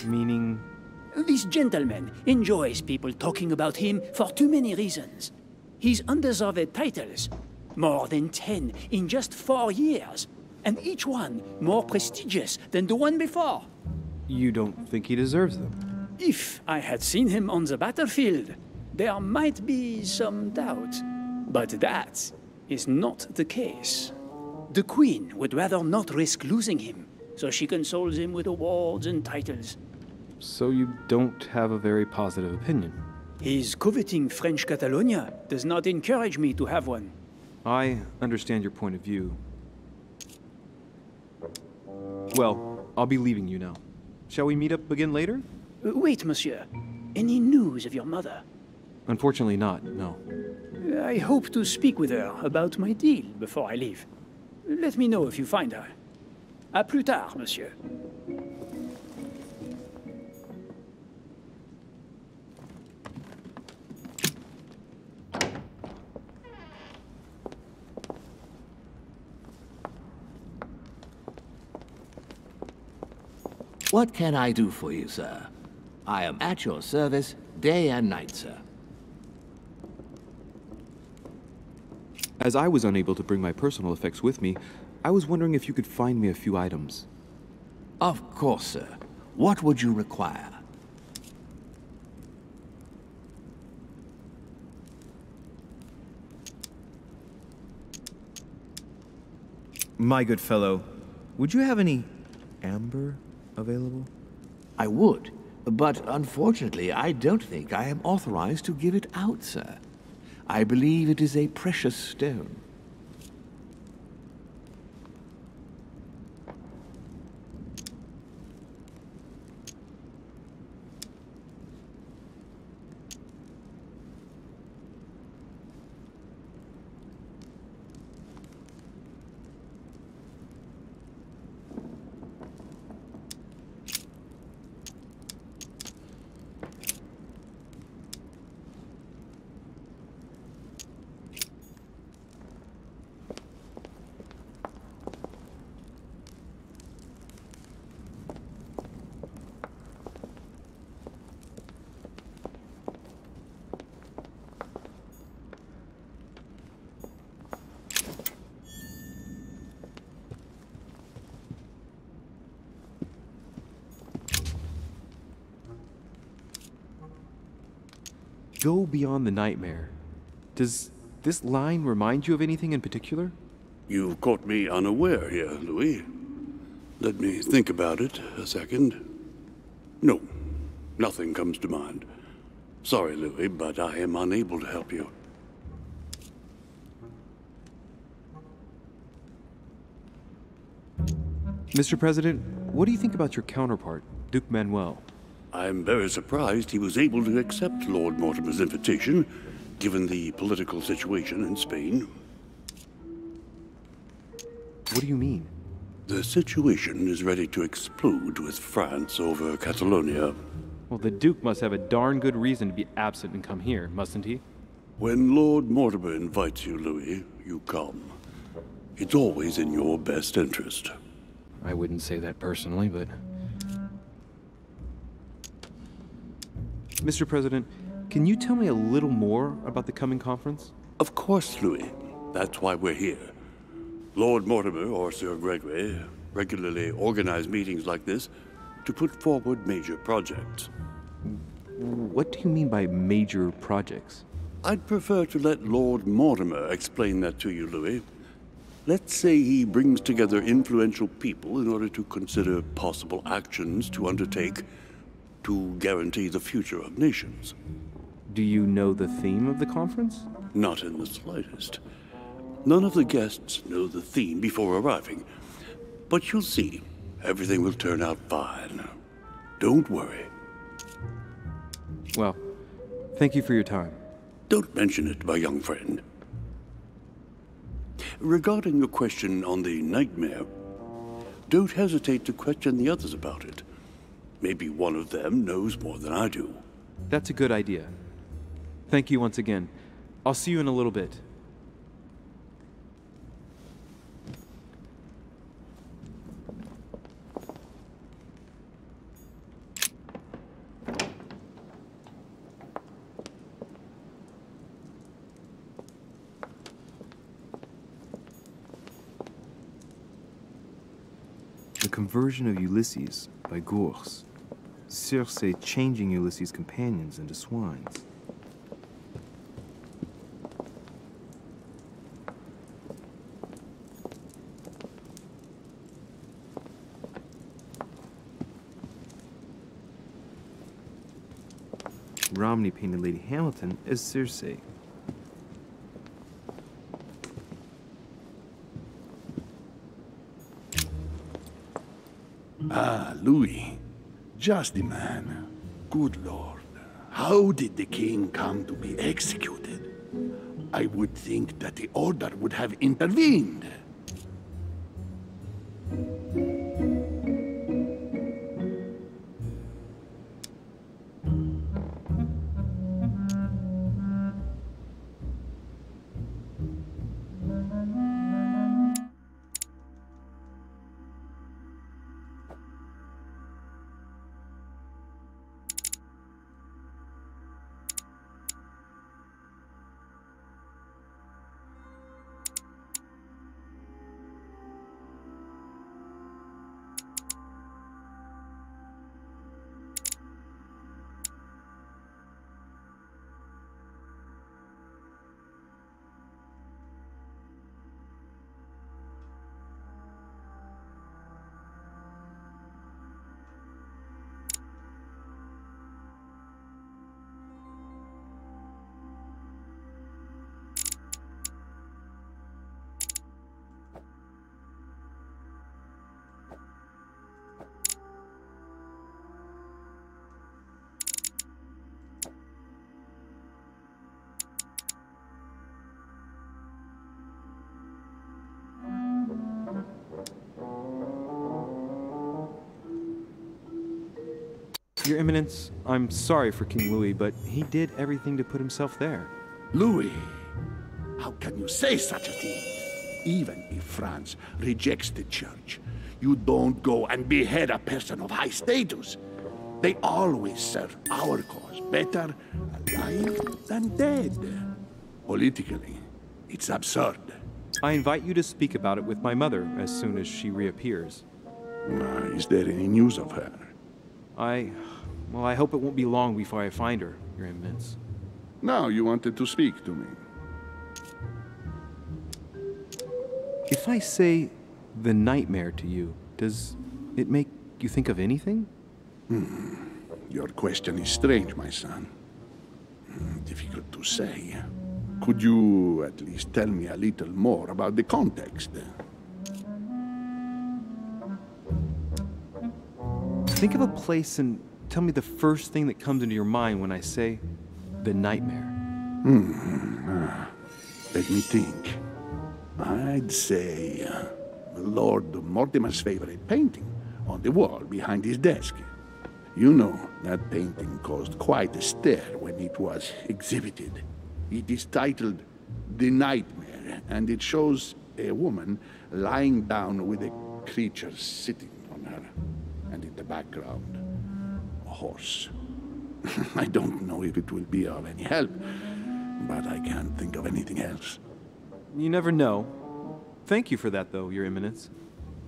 Meaning? This gentleman enjoys people talking about him for too many reasons. His undeserved titles, more than 10 in just 4 years, and each one more prestigious than the one before. You don't think he deserves them? If I had seen him on the battlefield, there might be some doubt. But that is not the case. The Queen would rather not risk losing him, so she consoles him with awards and titles. So you don't have a very positive opinion? His coveting French Catalonia does not encourage me to have one. I understand your point of view. Well, I'll be leaving you now. Shall we meet up again later? Wait, monsieur. Any news of your mother? Unfortunately not, no. I hope to speak with her about my deal before I leave. Let me know if you find her. À plus tard, monsieur. What can I do for you, sir? I am at your service day and night, sir. As I was unable to bring my personal effects with me, I was wondering if you could find me a few items. Of course, sir. What would you require? My good fellow, would you have any amber available? I would, but unfortunately I don't think I am authorized to give it out, sir. I believe it is a precious stone. go beyond the nightmare. Does this line remind you of anything in particular? You've caught me unaware here, Louis. Let me think about it a second. No, nothing comes to mind. Sorry, Louis, but I am unable to help you. Mr. President, what do you think about your counterpart, Duke Manuel? I'm very surprised he was able to accept Lord Mortimer's invitation, given the political situation in Spain. What do you mean? The situation is ready to explode with France over Catalonia. Well, the Duke must have a darn good reason to be absent and come here, mustn't he? When Lord Mortimer invites you, Louis, you come. It's always in your best interest. I wouldn't say that personally, but... Mr. President, can you tell me a little more about the coming conference? Of course, Louis. That's why we're here. Lord Mortimer or Sir Gregory regularly organize meetings like this to put forward major projects. What do you mean by major projects? I'd prefer to let Lord Mortimer explain that to you, Louis. Let's say he brings together influential people in order to consider possible actions to undertake to guarantee the future of nations. Do you know the theme of the conference? Not in the slightest. None of the guests know the theme before arriving. But you'll see, everything will turn out fine. Don't worry. Well, thank you for your time. Don't mention it, my young friend. Regarding your question on the nightmare, don't hesitate to question the others about it. Maybe one of them knows more than I do. That's a good idea. Thank you once again. I'll see you in a little bit. The Conversion of Ulysses by Gours. Circe changing Ulysses' companions into swines. Romney painted Lady Hamilton as Circe. Ah, Louis. Just the man. Good Lord. How did the king come to be executed? I would think that the order would have intervened. Your Eminence, I'm sorry for King Louis, but he did everything to put himself there. Louis, how can you say such a thing? Even if France rejects the church, you don't go and behead a person of high status. They always serve our cause better alive than dead. Politically, it's absurd. I invite you to speak about it with my mother as soon as she reappears. Is there any news of her? Well, I hope it won't be long before I find her, Your Eminence. Now you wanted to speak to me. If I say the nightmare to you, does it make you think of anything? Your question is strange, my son. Difficult to say. Could you at least tell me a little more about the context? Think of a place and tell me the first thing that comes into your mind when I say the nightmare. Let me think. I'd say Lord Mortimer's favorite painting on the wall behind his desk. You know, that painting caused quite a stir when it was exhibited. It is titled The Nightmare, and it shows a woman lying down with a creature sitting on her. And in the background, a horse. I don't know if it will be of any help, but I can't think of anything else. You never know. Thank you for that, though, Your Eminence.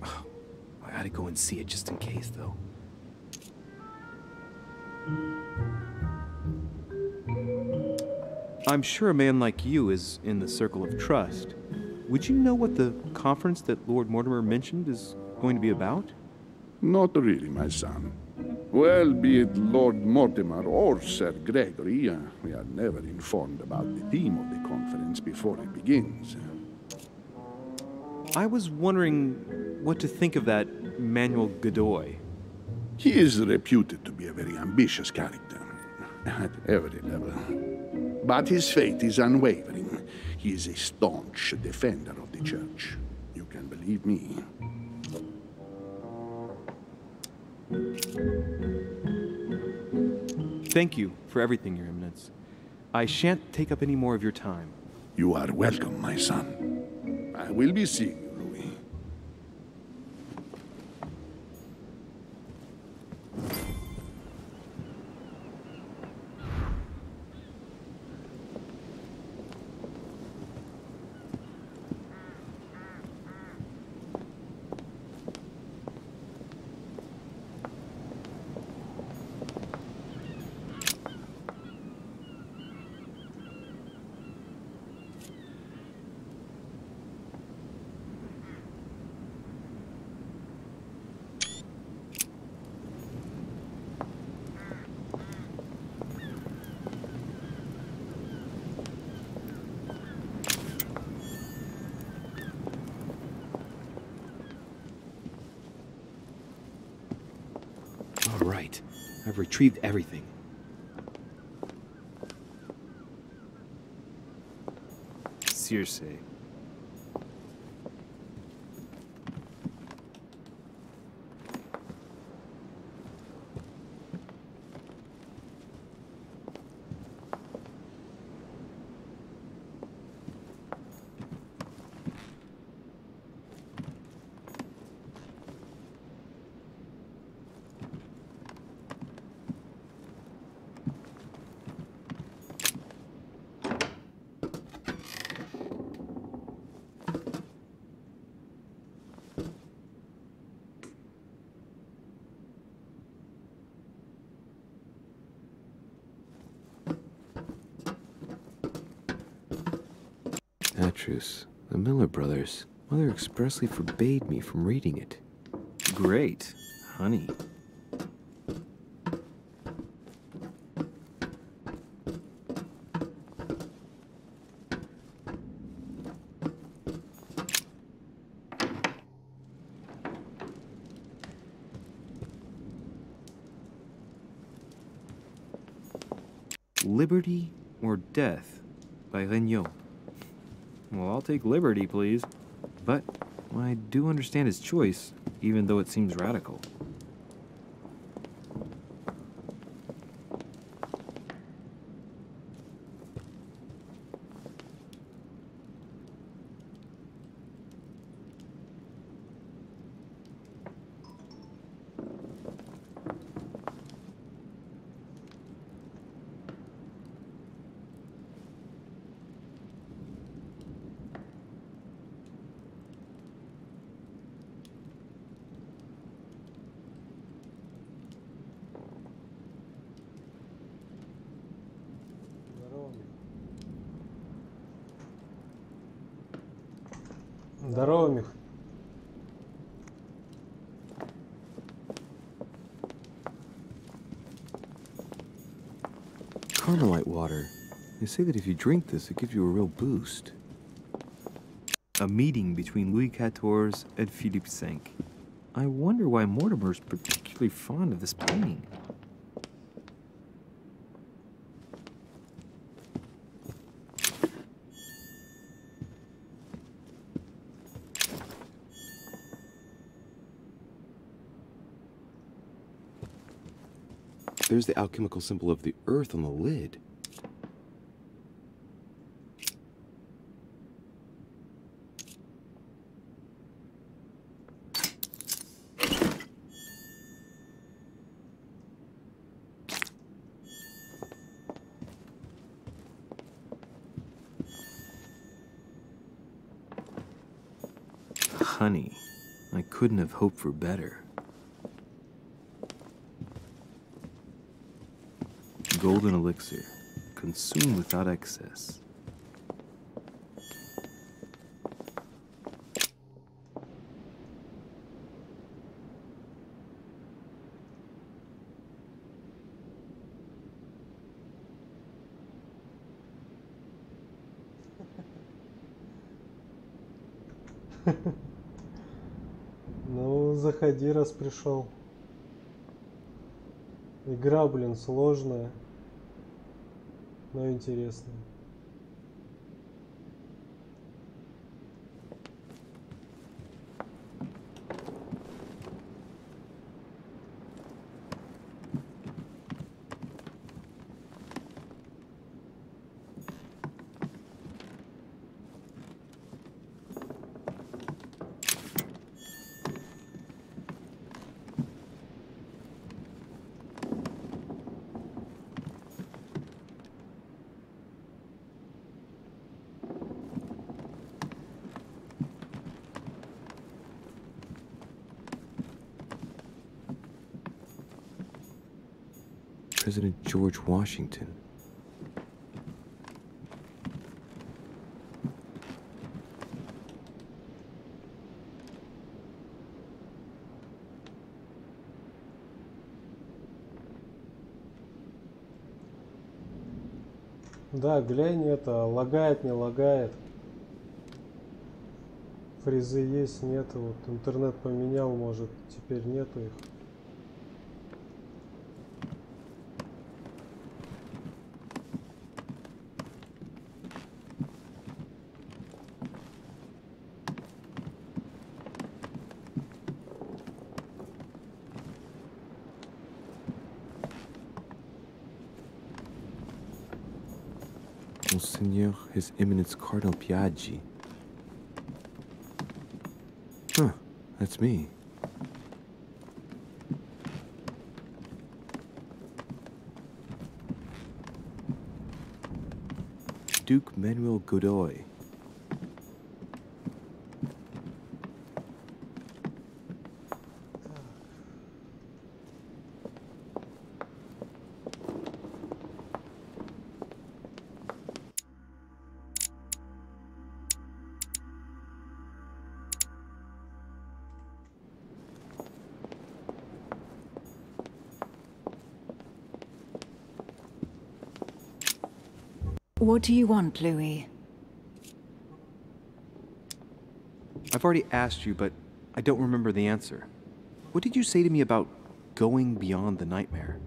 I gotta go and see it just in case, though. I'm sure a man like you is in the circle of trust. Would you know what the conference that Lord Mortimer mentioned is going to be about? Not really, my son. Well, be it Lord Mortimer or Sir Gregory, we are never informed about the theme of the conference before it begins. I was wondering what to think of that Manuel Godoy. He is reputed to be a very ambitious character, at every level. But his faith is unwavering. He is a staunch defender of the church. You can believe me. Thank you for everything, Your Eminence. I shan't take up any more of your time. You are welcome, my son. I will be seeing you, Louis. All right. I've retrieved everything. Circe. Atrus, the Miller brothers. Mother expressly forbade me from reading it. Great. Honey. Liberty or Death by Regnault. Well, I'll take liberty, please. But I do understand his choice, even though it seems radical. Здорово, Мих. Carmelite water. They say that if you drink this, it gives you a real boost. A meeting between Louis XIV and Philippe V. I wonder why Mortimer's particularly fond of this painting. There's the alchemical symbol of the earth on the lid. Honey, I couldn't have hoped for better. Golden elixir, consumed without excess. Ну, заходи, раз пришел. Игра, блин, сложная, но интересная. President George Washington. Да, глянь, это лагает, не лагает. Фризы есть, нету. Вот интернет поменял, может, теперь нету их. Monseigneur, His Eminence Cardinal Piaggi. Huh, that's me. Duke Manuel Godoy. What do you want, Louis? I've already asked you, but I don't remember the answer. What did you say to me about going beyond the nightmare?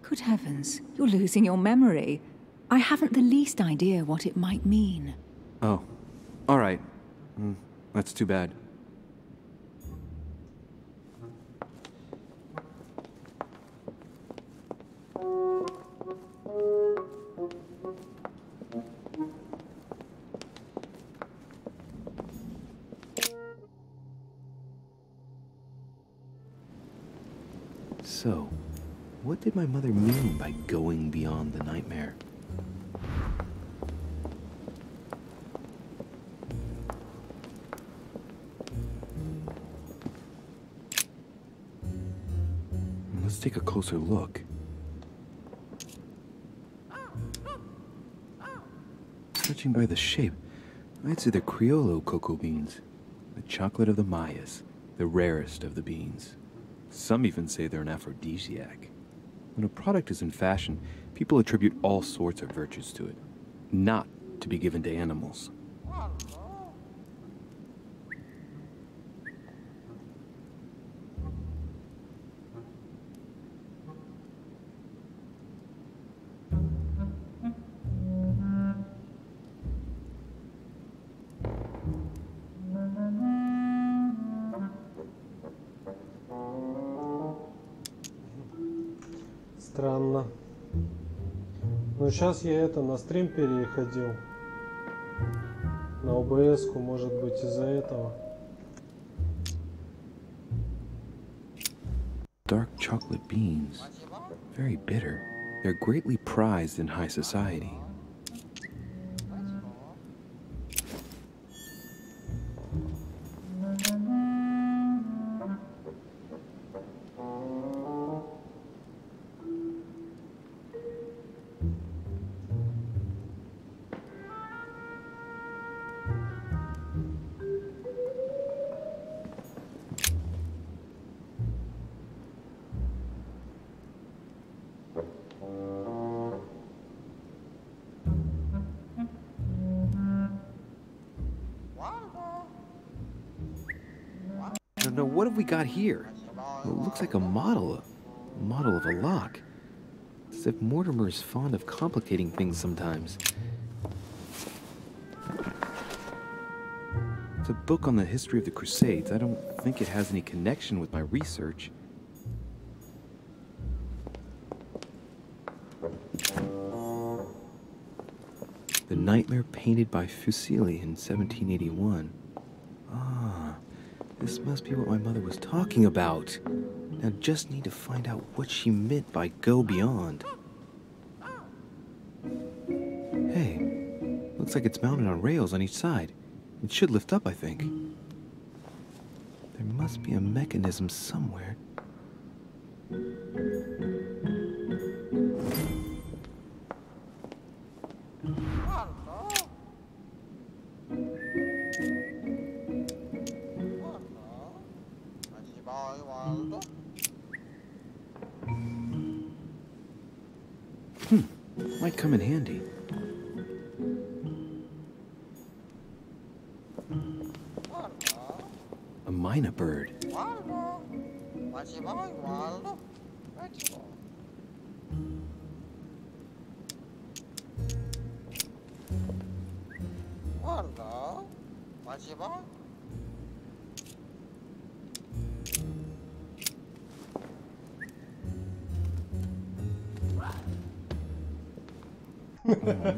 Good heavens, you're losing your memory. I haven't the least idea what it might mean. Oh, all right. That's too bad. So, what did my mother mean by going beyond the nightmare? Let's take a closer look. Judging by the shape, I'd say they're Criollo cocoa beans. The chocolate of the Mayas, the rarest of the beans. Some even say they're an aphrodisiac. When a product is in fashion, people attribute all sorts of virtues to it, not to be given to animals. Странно. Ну, сейчас я на стрим переходил. На ОБС-ку, может быть, из-за этого. Dark chocolate beans. Very bitter. They're greatly prized in high society. Now, what have we got here? Well, it looks like a model of a lock. It's as if Mortimer is fond of complicating things sometimes. It's a book on the history of the Crusades. I don't think it has any connection with my research. The Nightmare painted by Fuseli in 1781. Ah, this must be what my mother was talking about. Now just need to find out what she meant by go beyond. Hey, looks like it's mounted on rails on each side. It should lift up, I think. There must be a mechanism somewhere. Might come in handy. A mynah bird.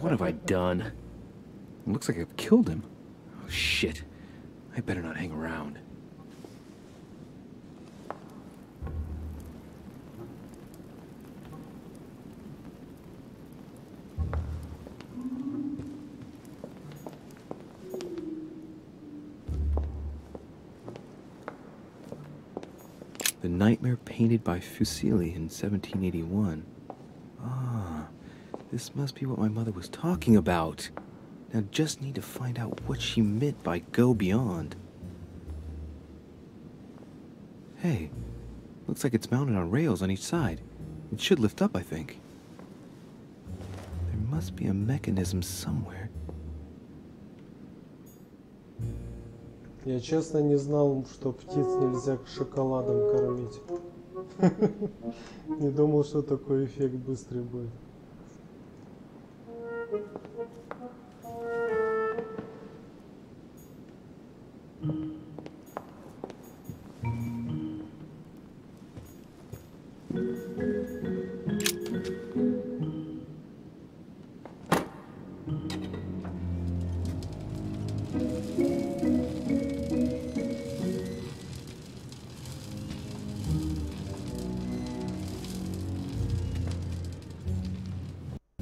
What have I done? It looks like I've killed him. Oh, shit. I better not hang around. The Nightmare painted by Fuseli in 1781. Ah, this must be what my mother was talking about. Now just need to find out what she meant by go beyond. Hey, looks like it's mounted on rails on each side. It should lift up, I think. There must be a mechanism somewhere. Я честно не знал, что птиц нельзя шоколадом кормить. Не думал, что такой эффект быстрый будет.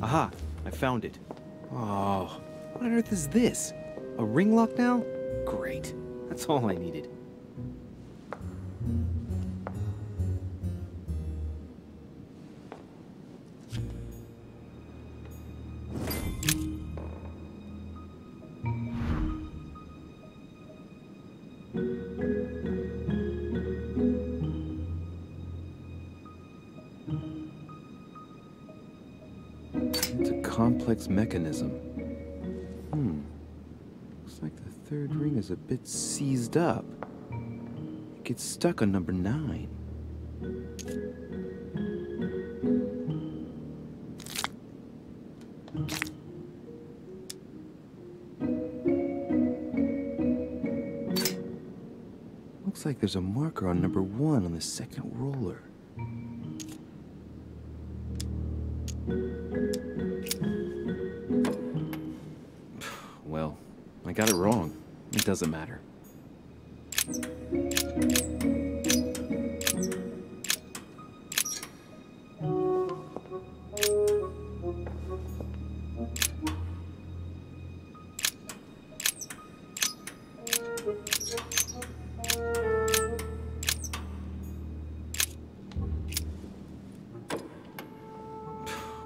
Aha! I found it. Oh, what on earth is this? A ring lock now? Great. That's all I needed. complex mechanism. Looks like the third ring is a bit seized up. It gets stuck on number 9. Looks like there's a marker on number 1 on the second roller. Well, I got it wrong. It doesn't matter.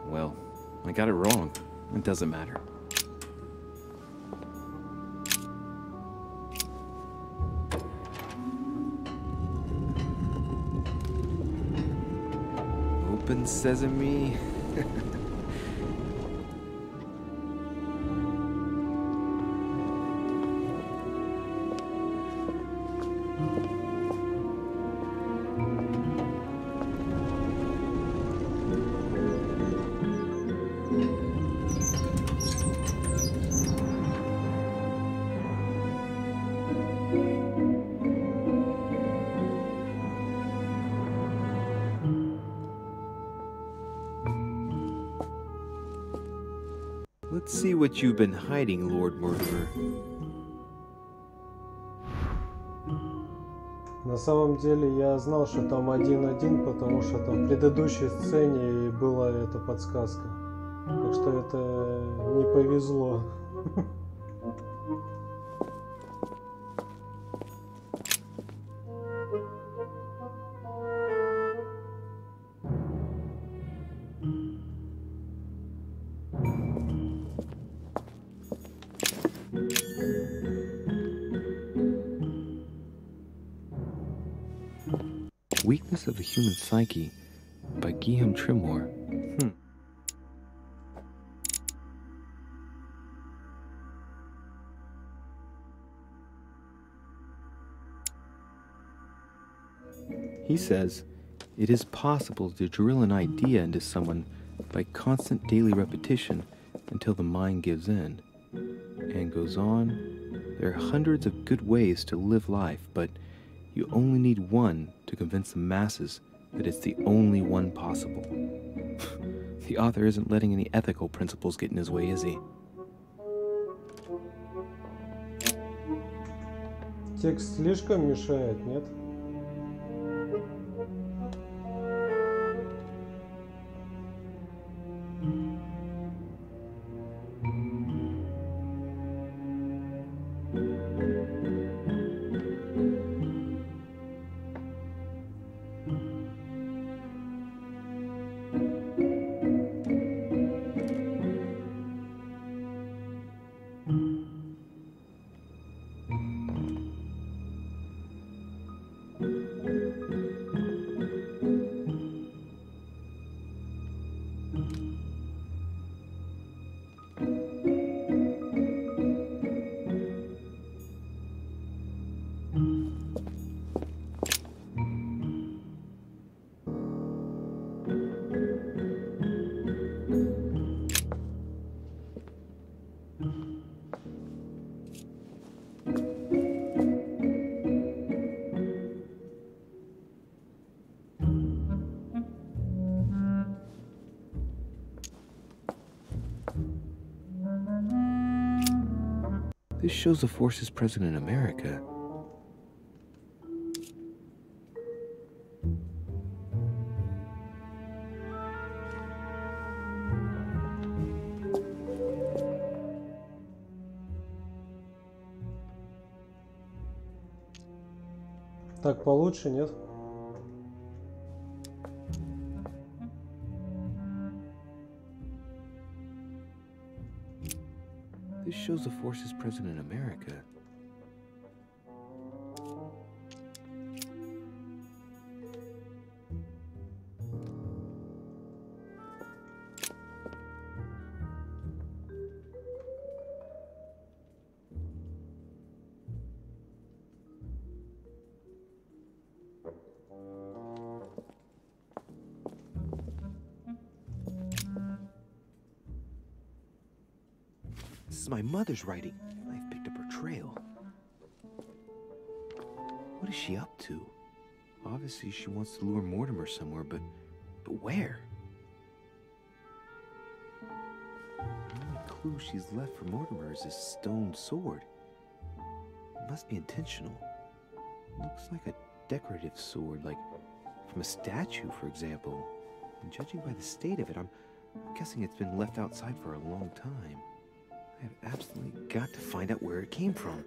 Well, I got it wrong. It doesn't matter. Open sesame. Let's see what you've been hiding, Lord Murderer. На самом деле я знал, что там 1-1, потому что там в предыдущей сцене была эта подсказка. Так что это не повезло. Weakness of the Human Psyche by Guillaume Trimore. He says, it is possible to drill an idea into someone by constant daily repetition until the mind gives in. And goes on, there are hundreds of good ways to live life, but you only need one to convince the masses that it's the only one possible. The author isn't letting any ethical principles get in his way, is he? Текст слишком мешает, нет? This shows the forces present in America. Так получше, нет? This shows the forces present in America. is my mother's writing. I've picked up her trail. What is she up to? Obviously, she wants to lure Mortimer somewhere, but where? The only clue she's left for Mortimer is this stone sword. It must be intentional. Looks like a decorative sword, like from a statue, for example. And judging by the state of it, I'm guessing it's been left outside for a long time. I have absolutely got to find out where it came from.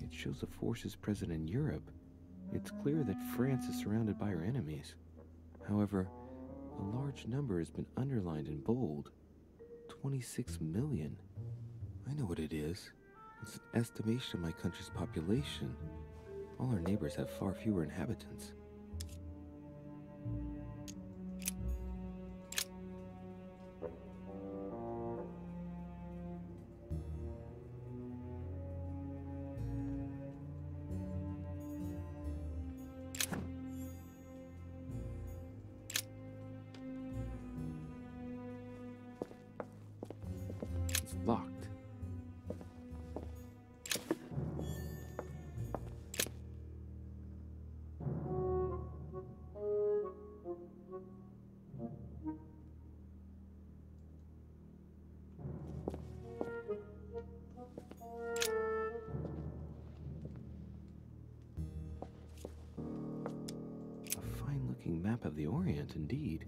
It shows the forces present in Europe. It's clear that France is surrounded by her enemies. However, a large number has been underlined in bold. 26 million. I know what it is. It's an estimation of my country's population. All our neighbors have far fewer inhabitants. It's locked. A fine-looking map of the Orient, indeed.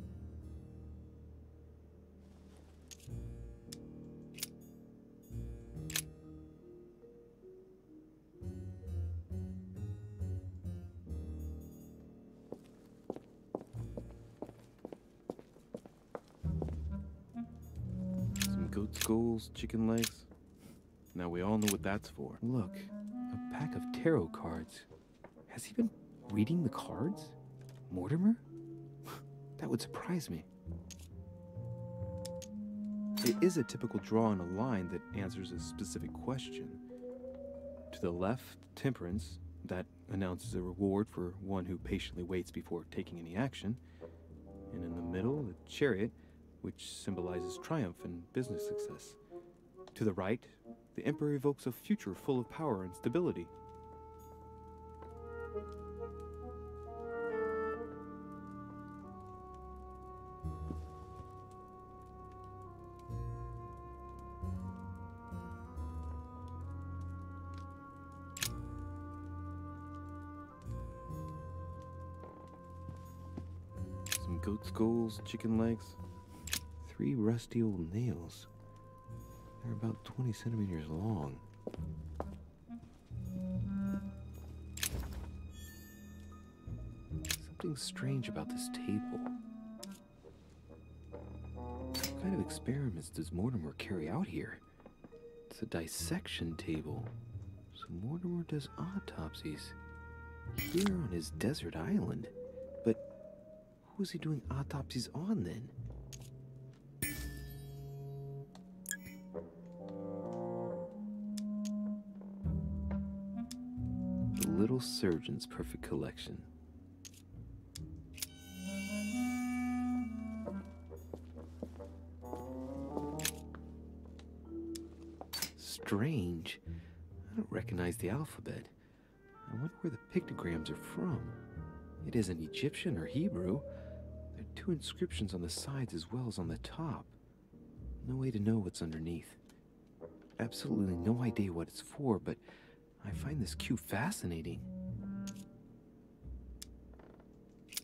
Some goat skulls, chicken legs. Now we all know what that's for. Look, a pack of tarot cards. Has he been reading the cards? Mortimer? That would surprise me. It is a typical draw on a line that answers a specific question. To the left, temperance, that announces a reward for one who patiently waits before taking any action. And in the middle, the chariot, which symbolizes triumph and business success. To the right, the emperor evokes a future full of power and stability. Some goat skulls, chicken legs, 3 rusty old nails. They're about 20 centimeters long. Something strange about this table. What kind of experiments does Mortimer carry out here? It's a dissection table. So Mortimer does autopsies here on his desert island. But who is he doing autopsies on then? The little surgeon's perfect collection. Strange. I don't recognize the alphabet. I wonder where the pictograms are from. It isn't Egyptian or Hebrew. There are 2 inscriptions on the sides as well as on the top. No way to know what's underneath. Absolutely no idea what it's for, but I find this cue fascinating.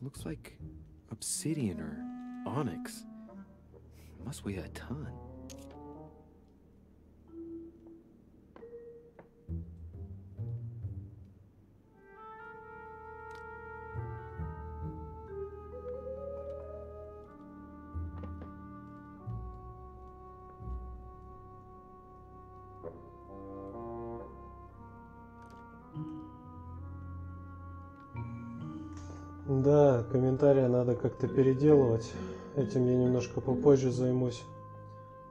Looks like obsidian or onyx. It must weigh a ton. Да, комментарии надо как-то переделывать. Этим я немножко попозже займусь.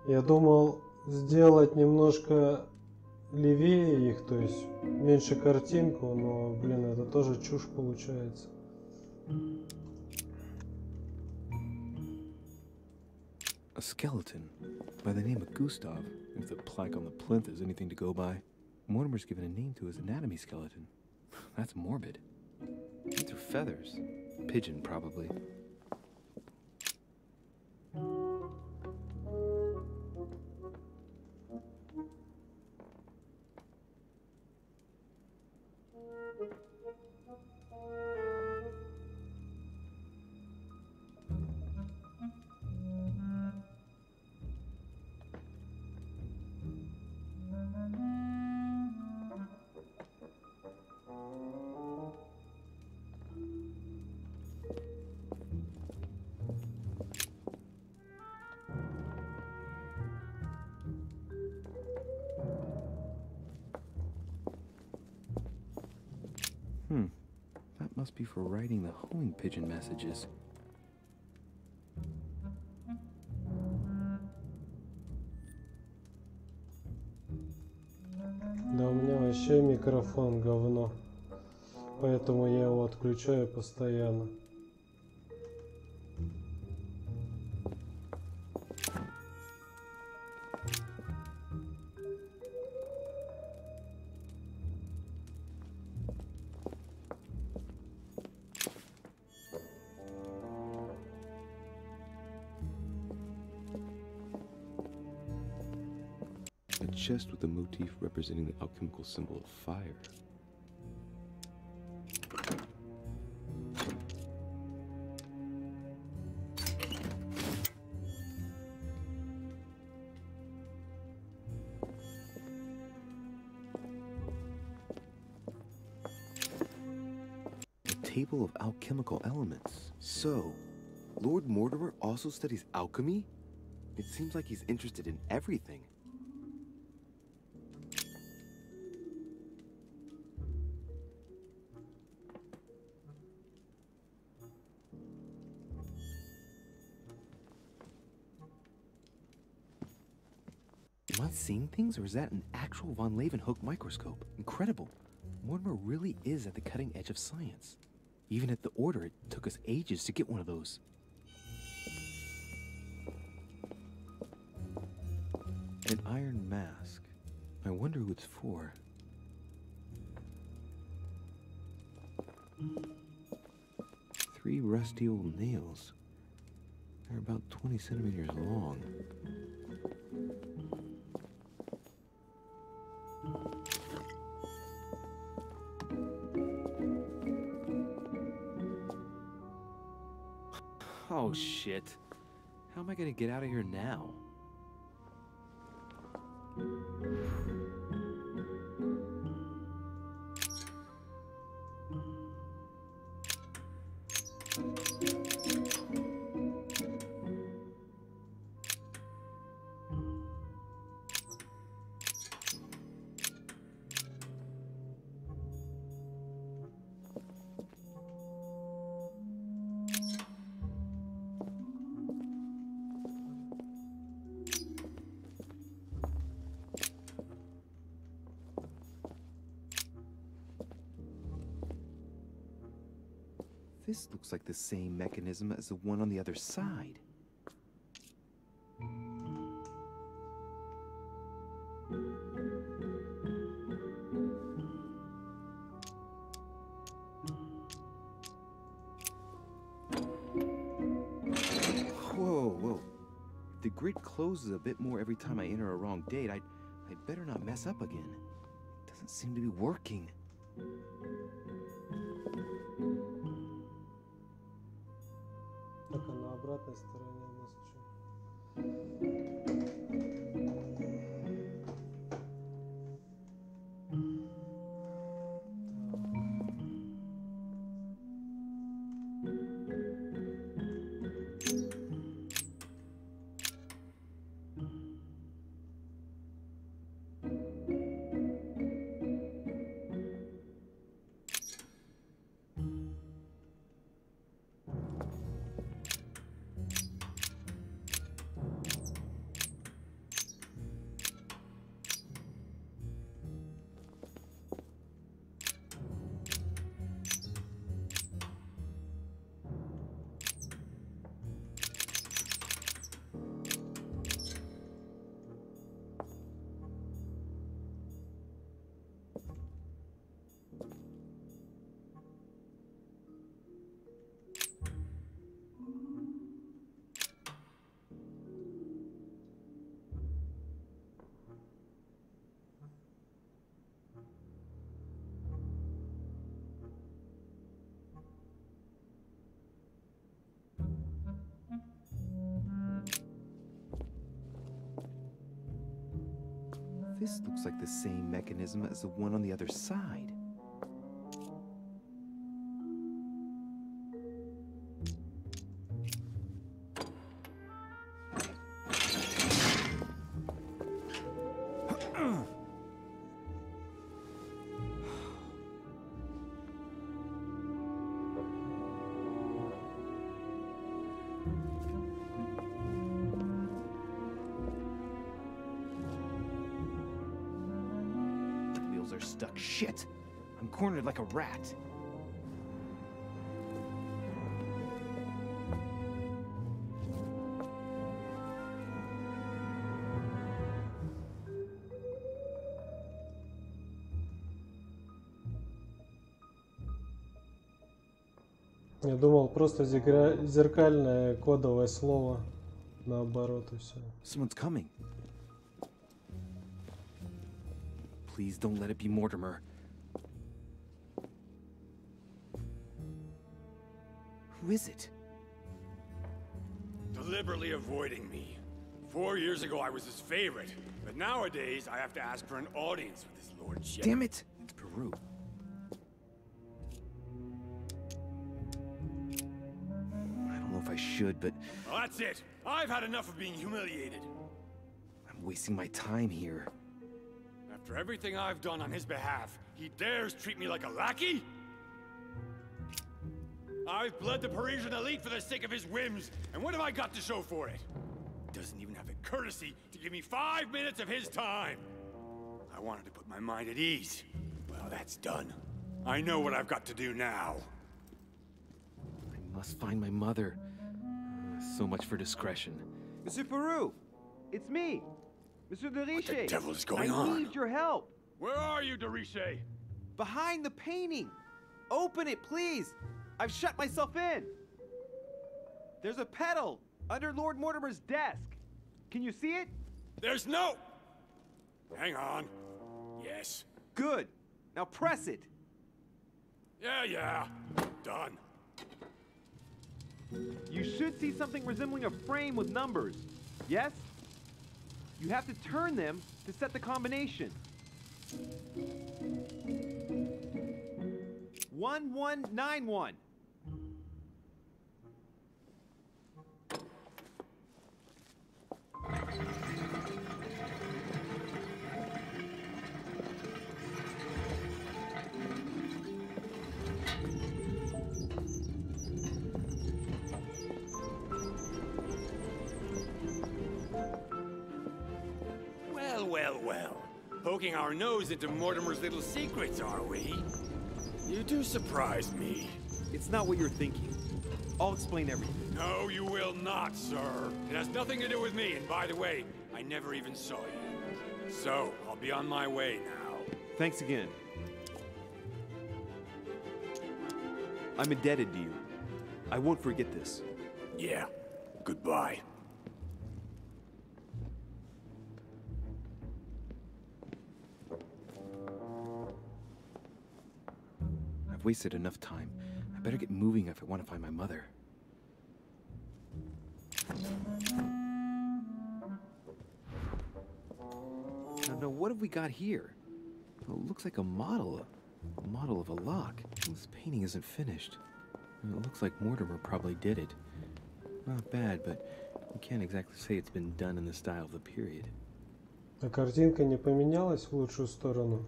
Я думал сделать немножко левее их, то есть меньше картинку, но, блин, это тоже чушь получается. A skeleton by the name of Gustav, if the plaque on the plinth is anything to go by. Mortimer's given a name to his anatomy skeleton. That's morbid. These are feathers. Pigeon, probably. That must be for writing the homing pigeon messages. Да у меня вообще микрофон говно, поэтому я его отключаю постоянно. A chest with a motif representing the alchemical symbol of fire. A table of alchemical elements. So, Lord Mortimer also studies alchemy? It seems like he's interested in everything. Am I seeing things, or is that an actual von Leeuwenhoek microscope? Incredible. Mortimer really is at the cutting edge of science. Even at the Order, it took us ages to get one of those. An iron mask. I wonder who it's for. Three rusty old nails. They're about 20 centimeters long. Oh shit. How am I gonna get out of here now? This looks like the same mechanism as the one on the other side. Whoa. If the grid closes a bit more every time I enter a wrong date, I'd better not mess up again. It doesn't seem to be working. Так, а на обратной стороне у нас что? This looks like the same mechanism as the one on the other side. Are stuck. Shit! I'm cornered like a rat. Я думал, просто зеркальное кодовое слово. Наоборот, и все. Someone's coming. Please don't let it be Mortimer. Who is it? Deliberately avoiding me. 4 years ago I was his favorite, but nowadays I have to ask for an audience with his lordship. Damn it! It's Peru. I don't know if I should, but... Well, that's it! I've had enough of being humiliated. I'm wasting my time here. After everything I've done on his behalf, he dares treat me like a lackey? I've bled the Parisian elite for the sake of his whims, and what have I got to show for it? Doesn't even have the courtesy to give me 5 minutes of his time. I wanted to put my mind at ease. Well, that's done. I know what I've got to do now. I must find my mother. So much for discretion. Monsieur Peru! It's me! Monsieur de Riche! What the devil is going on? I need your help! Where are you, de Riche? Behind the painting! Open it, please! I've shut myself in! There's a pedal under Lord Mortimer's desk. Can you see it? There's no... Hang on. Yes. Good. Now press it. Yeah. Done. You should see something resembling a frame with numbers. Yes? You have to turn them to set the combination. 1191. Well. Poking our nose into Mortimer's little secrets, are we? You do surprise me. It's not what you're thinking. I'll explain everything. No, you will not, sir. It has nothing to do with me, and by the way, I never even saw you. So, I'll be on my way now. Thanks again. I'm indebted to you. I won't forget this. Yeah. Goodbye. I've wasted enough time. I better get moving if I want to find my mother. Now, what have we got here? Well, it looks like a model of a lock. This painting isn't finished. It looks like Mortimer probably did it. Not bad, but you can't exactly say it's been done in the style of the period. А картинка не поменялась в лучшую сторону?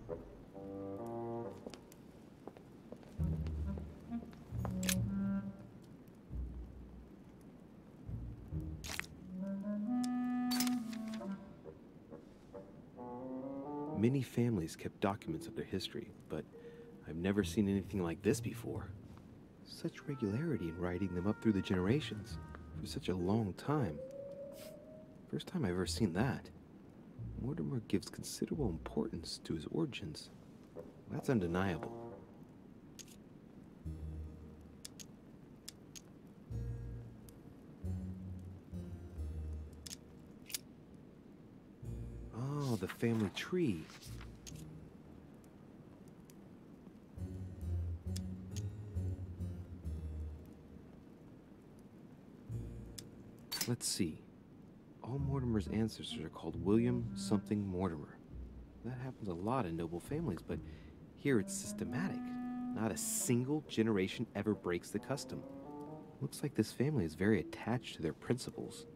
Many families kept documents of their history, but I've never seen anything like this before. Such regularity in writing them up through the generations for such a long time. First time I've ever seen that. Mortimer gives considerable importance to his origins. That's undeniable. Oh, the family tree. Let's see. All Mortimer's ancestors are called William something Mortimer. That happens a lot in noble families, but here it's systematic. Not a single generation ever breaks the custom. Looks like this family is very attached to their principles.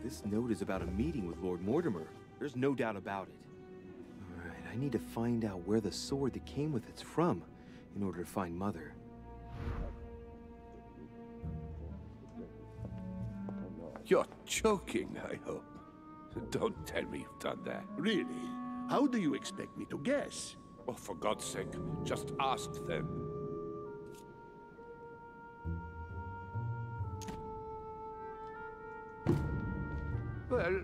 This note is about a meeting with Lord Mortimer. There's no doubt about it. All right, I need to find out where the sword that came with it's from in order to find Mother. You're joking, I hope. Don't tell me you've done that. Really? How do you expect me to guess? Oh, for God's sake, just ask them. Well...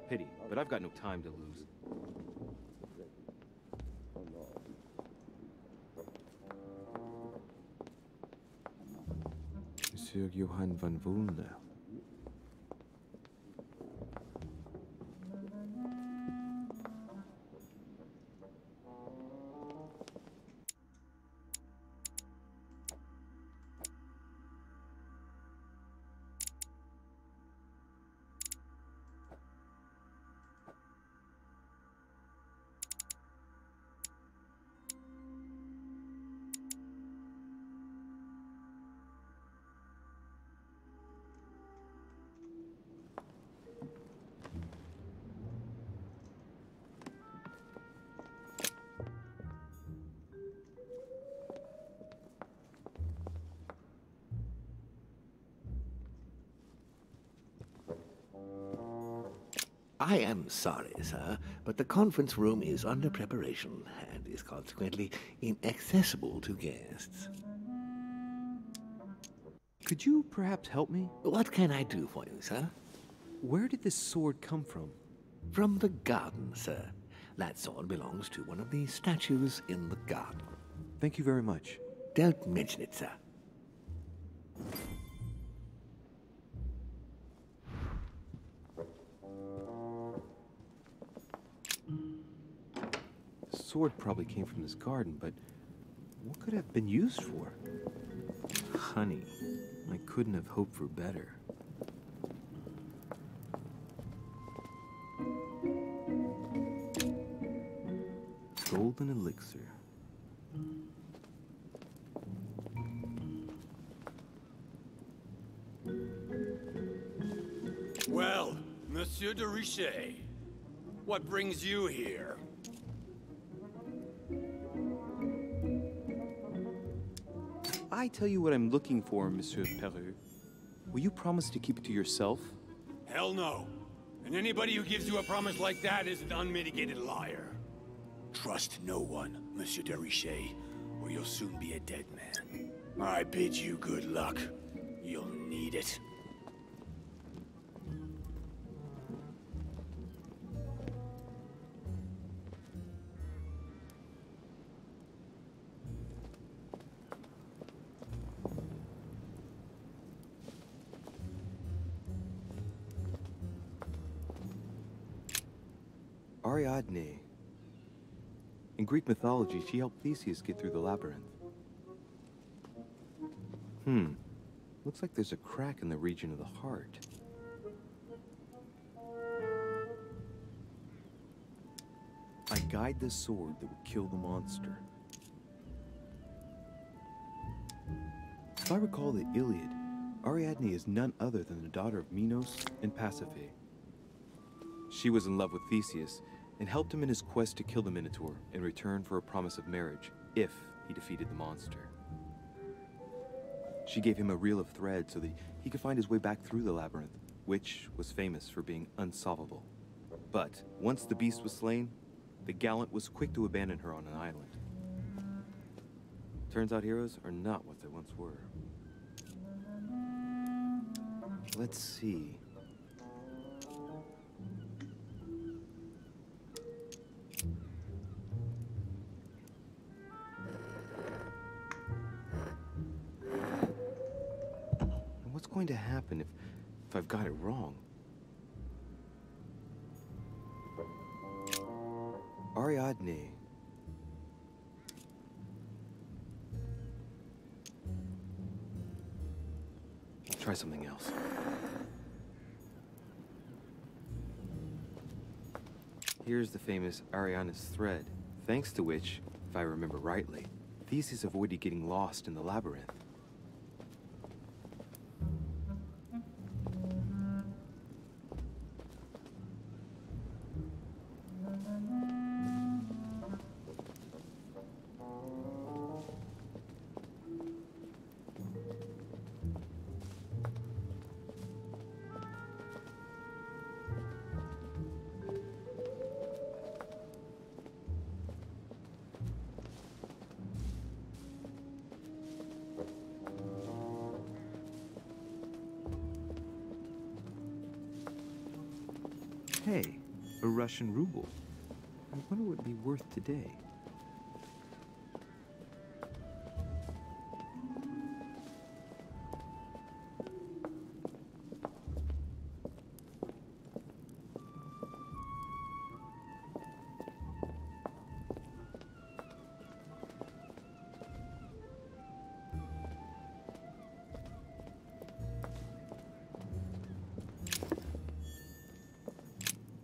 Pity, but I've got no time to lose. Monsieur Johann van Vulner. I am sorry, sir, but the conference room is under preparation and is consequently inaccessible to guests. Could you perhaps help me? What can I do for you, sir? Where did this sword come from? From the garden, sir. That sword belongs to one of the statues in the garden. Thank you very much. Don't mention it, sir. The sword probably came from this garden, but what could it have been used for? Honey, I couldn't have hoped for better. Golden elixir. Well, Monsieur de Richet, what brings you here? I tell you what I'm looking for, Monsieur Peru. Will you promise to keep it to yourself? Hell no. And anybody who gives you a promise like that is an unmitigated liar. Trust no one, Monsieur de Richet, or you'll soon be a dead man. I bid you good luck. You'll need it. Ariadne. In Greek mythology, she helped Theseus get through the labyrinth. Looks like there's a crack in the region of the heart. I guide the sword that would kill the monster. If I recall the Iliad, Ariadne is none other than the daughter of Minos and Pasiphae. She was in love with Theseus and helped him in his quest to kill the Minotaur in return for a promise of marriage if he defeated the monster. She gave him a reel of thread so that he could find his way back through the labyrinth, which was famous for being unsolvable. But once the beast was slain, the gallant was quick to abandon her on an island. Turns out heroes are not what they once were. Let's see. What's going to happen if I've got it wrong? Ariadne. Try something else. Here's the famous Ariadne's thread, thanks to which, if I remember rightly, Theseus avoided getting lost in the labyrinth. Hey, a Russian ruble. I wonder what it'd be worth today.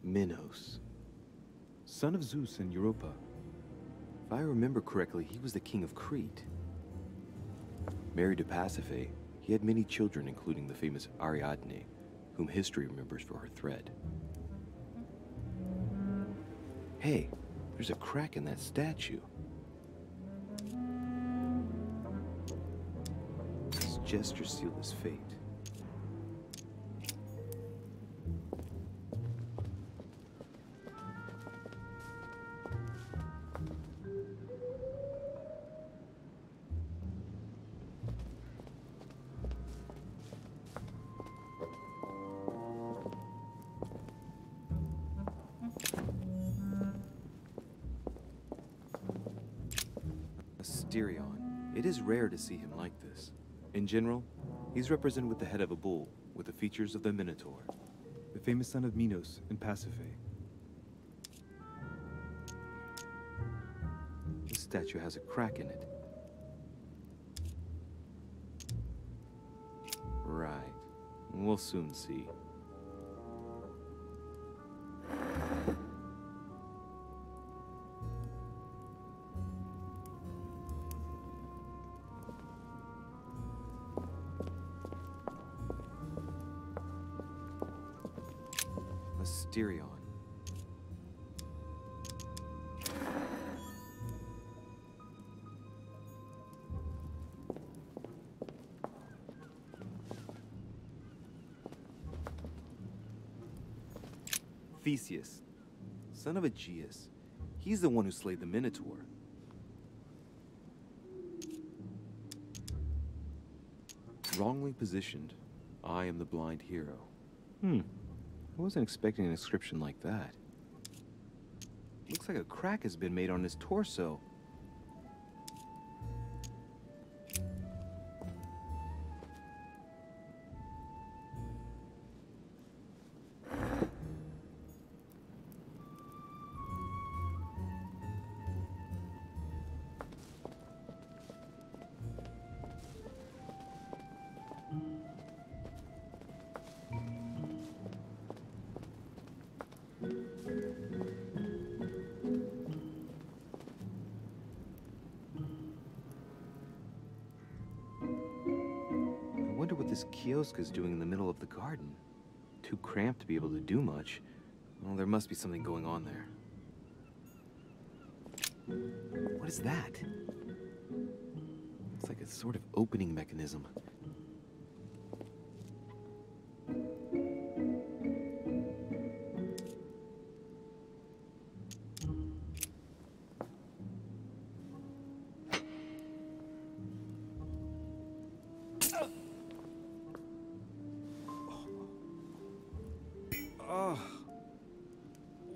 Minos, son of Zeus and Europa. If I remember correctly, he was the king of Crete. Married to Pasiphae, he had many children, including the famous Ariadne, whom history remembers for her thread. Hey, there's a crack in that statue. His gesture sealed his fate. Asterion. It is rare to see him like this. In general, he's represented with the head of a bull, with the features of the Minotaur. The famous son of Minos in Pasiphae. This statue has a crack in it. Right. We'll soon see. Asterion. Theseus, son of Aegeus. He's the one who slayed the Minotaur. Wrongly positioned, I am the blind hero. I wasn't expecting an inscription like that. Looks like a crack has been made on his torso. This kiosk is doing in the middle of the garden. Too cramped to be able to do much. Well, there must be something going on there. What is that? It's like a sort of opening mechanism.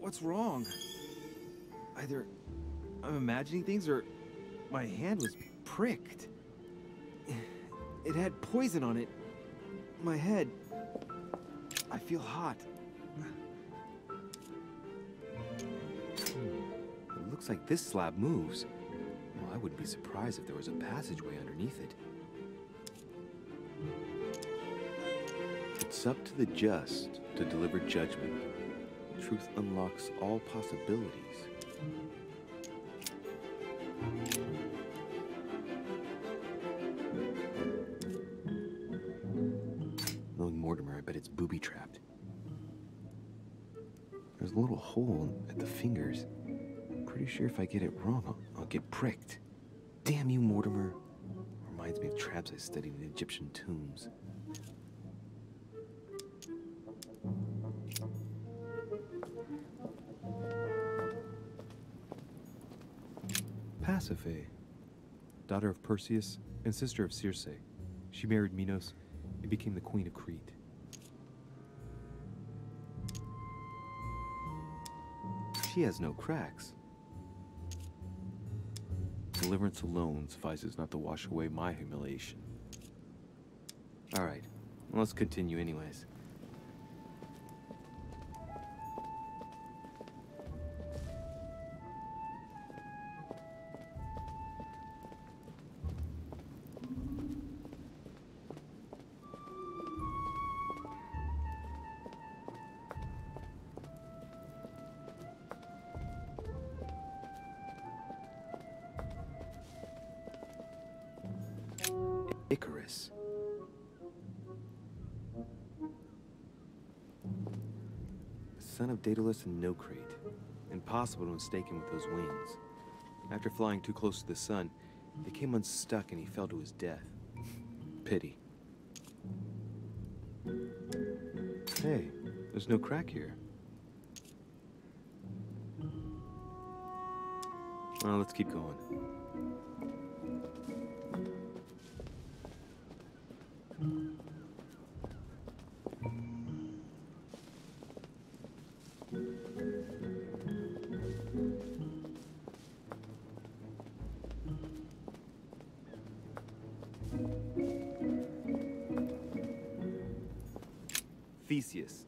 What's wrong? Either I'm imagining things or my hand was pricked. It had poison on it. My head. I feel hot. It looks like this slab moves. Well, I wouldn't be surprised if there was a passageway underneath it. It's up to the just to deliver judgment. Truth unlocks all possibilities. Knowing Mortimer, I bet it's booby-trapped. There's a little hole at the fingers. Pretty sure if I get it wrong, I'll get pricked. Damn you, Mortimer. Reminds me of traps I studied in Egyptian tombs. Pasiphae, daughter of Perseus and sister of Circe. She married Minos and became the queen of Crete. She has no cracks. Deliverance alone suffices not to wash away my humiliation. Alright, well, let's continue anyways. Icarus. Son of Daedalus and Nocrate. Impossible to mistake him with those wings. After flying too close to the sun, they came unstuck and he fell to his death. Pity. Hey, there's no crack here. Well, let's keep going. Theseus.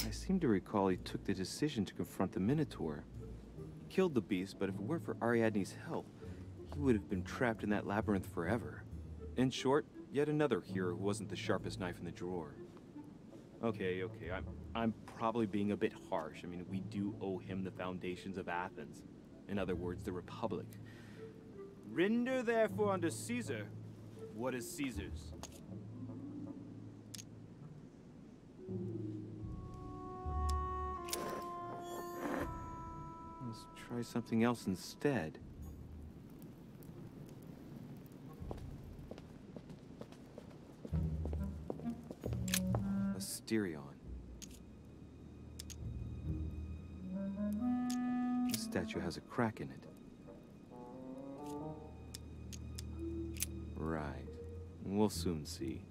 I seem to recall he took the decision to confront the Minotaur. He killed the beast, but if it weren't for Ariadne's help, he would have been trapped in that labyrinth forever. In short, yet another hero who wasn't the sharpest knife in the drawer. Okay, I'm probably being a bit harsh. I mean, we do owe him the foundations of Athens. In other words, the Republic. Render therefore unto Caesar what is Caesar's. Let's try something else instead. Asterion. This statue has a crack in it. Right. We'll soon see.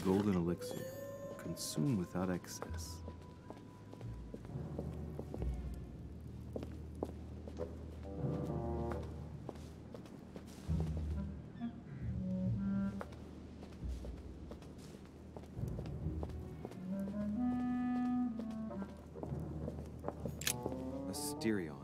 Golden elixir. Consume without excess. Asterion.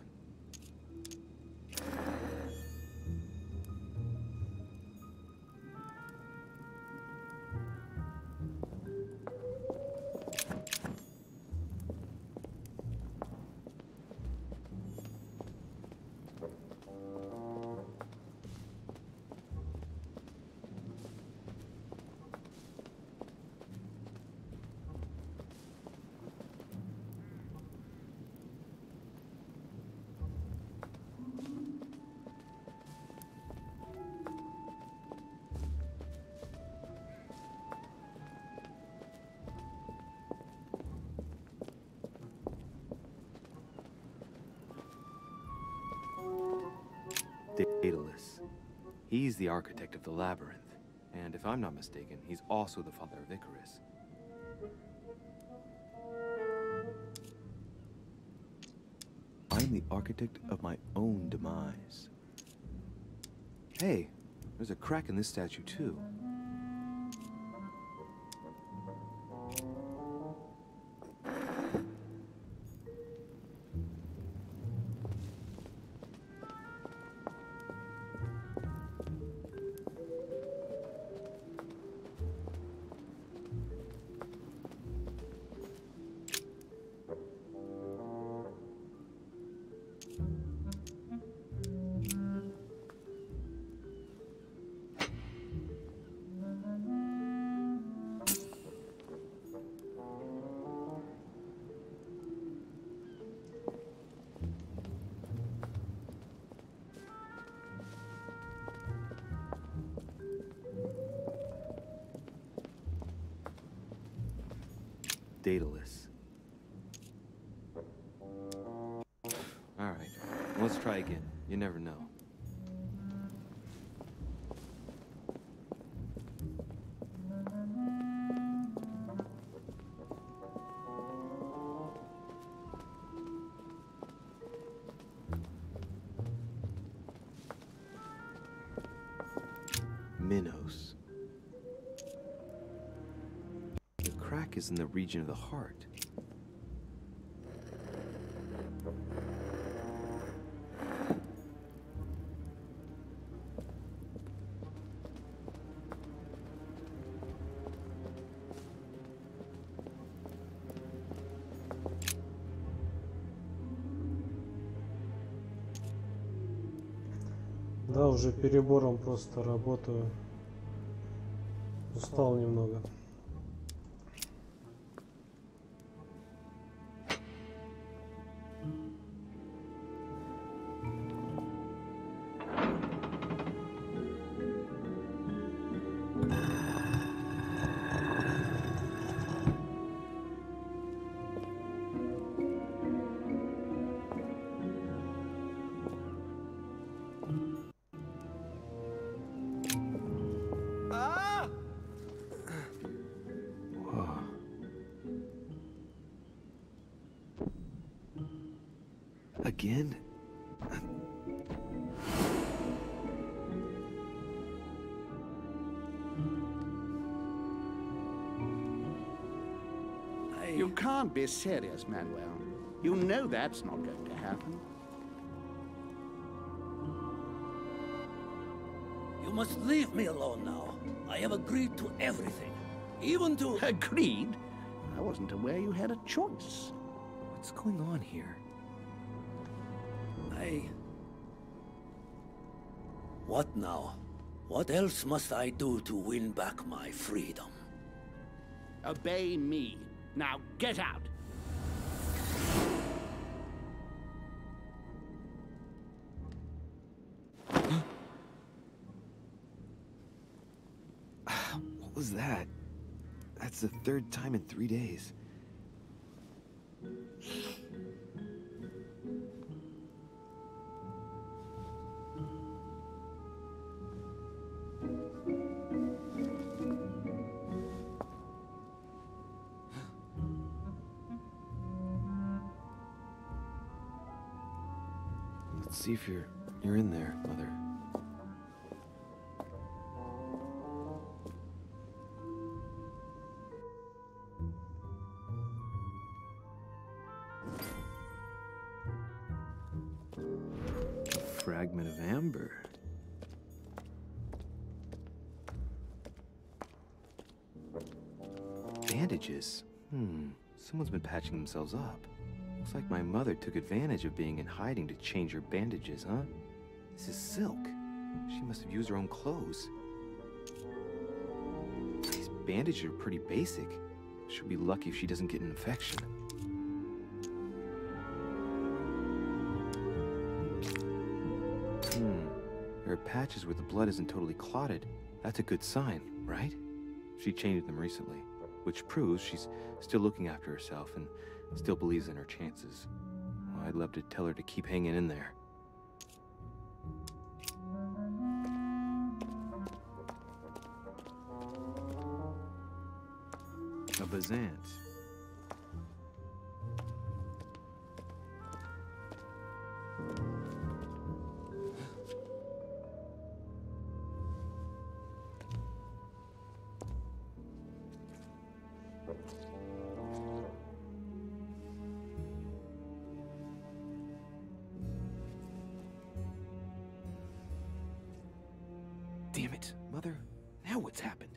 Daedalus. He's the architect of the labyrinth, and if I'm not mistaken, he's also the father of Icarus. I'm the architect of my own demise. Hey, there's a crack in this statue too. Daedalus. Alright, let's try again. You never know. Minos. The crack is in the region of the heart. Да, уже перебором просто работаю. Устал немного. Whoa. Again? You can't be serious, Manuel. You know that's not going to happen. You must leave me alone now. I have agreed to everything. Even to... Agreed? I wasn't aware you had a choice. What's going on here? What now? What else must I do to win back my freedom? Obey me. Now get out! What was that? That's the third time in 3 days. Let's see if you're in there, Mother. A fragment of amber. Bandages. Someone's been patching themselves up. Looks like my mother took advantage of being in hiding to change her bandages, huh? This is silk. She must have used her own clothes. These bandages are pretty basic. She'll be lucky if she doesn't get an infection. There are patches where the blood isn't totally clotted. That's a good sign, right? She changed them recently, which proves she's still looking after herself and still believes in her chances. Well, I'd love to tell her to keep hanging in there. A Bazant. Damn it, Mother. Now what's happened?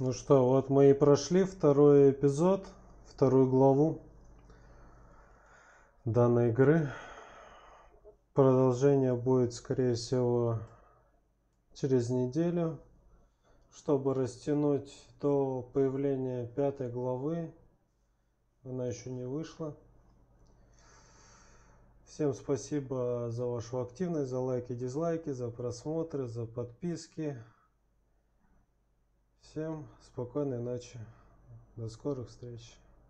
Ну что, вот мы и прошли второй эпизод, вторую главу данной игры. Продолжение будет, скорее всего, через неделю, чтобы растянуть до появления пятой главы. Она еще не вышла. Всем спасибо за вашу активность, за лайки, дизлайки, за просмотры, за подписки. Всем спокойной ночи. До скорых встреч.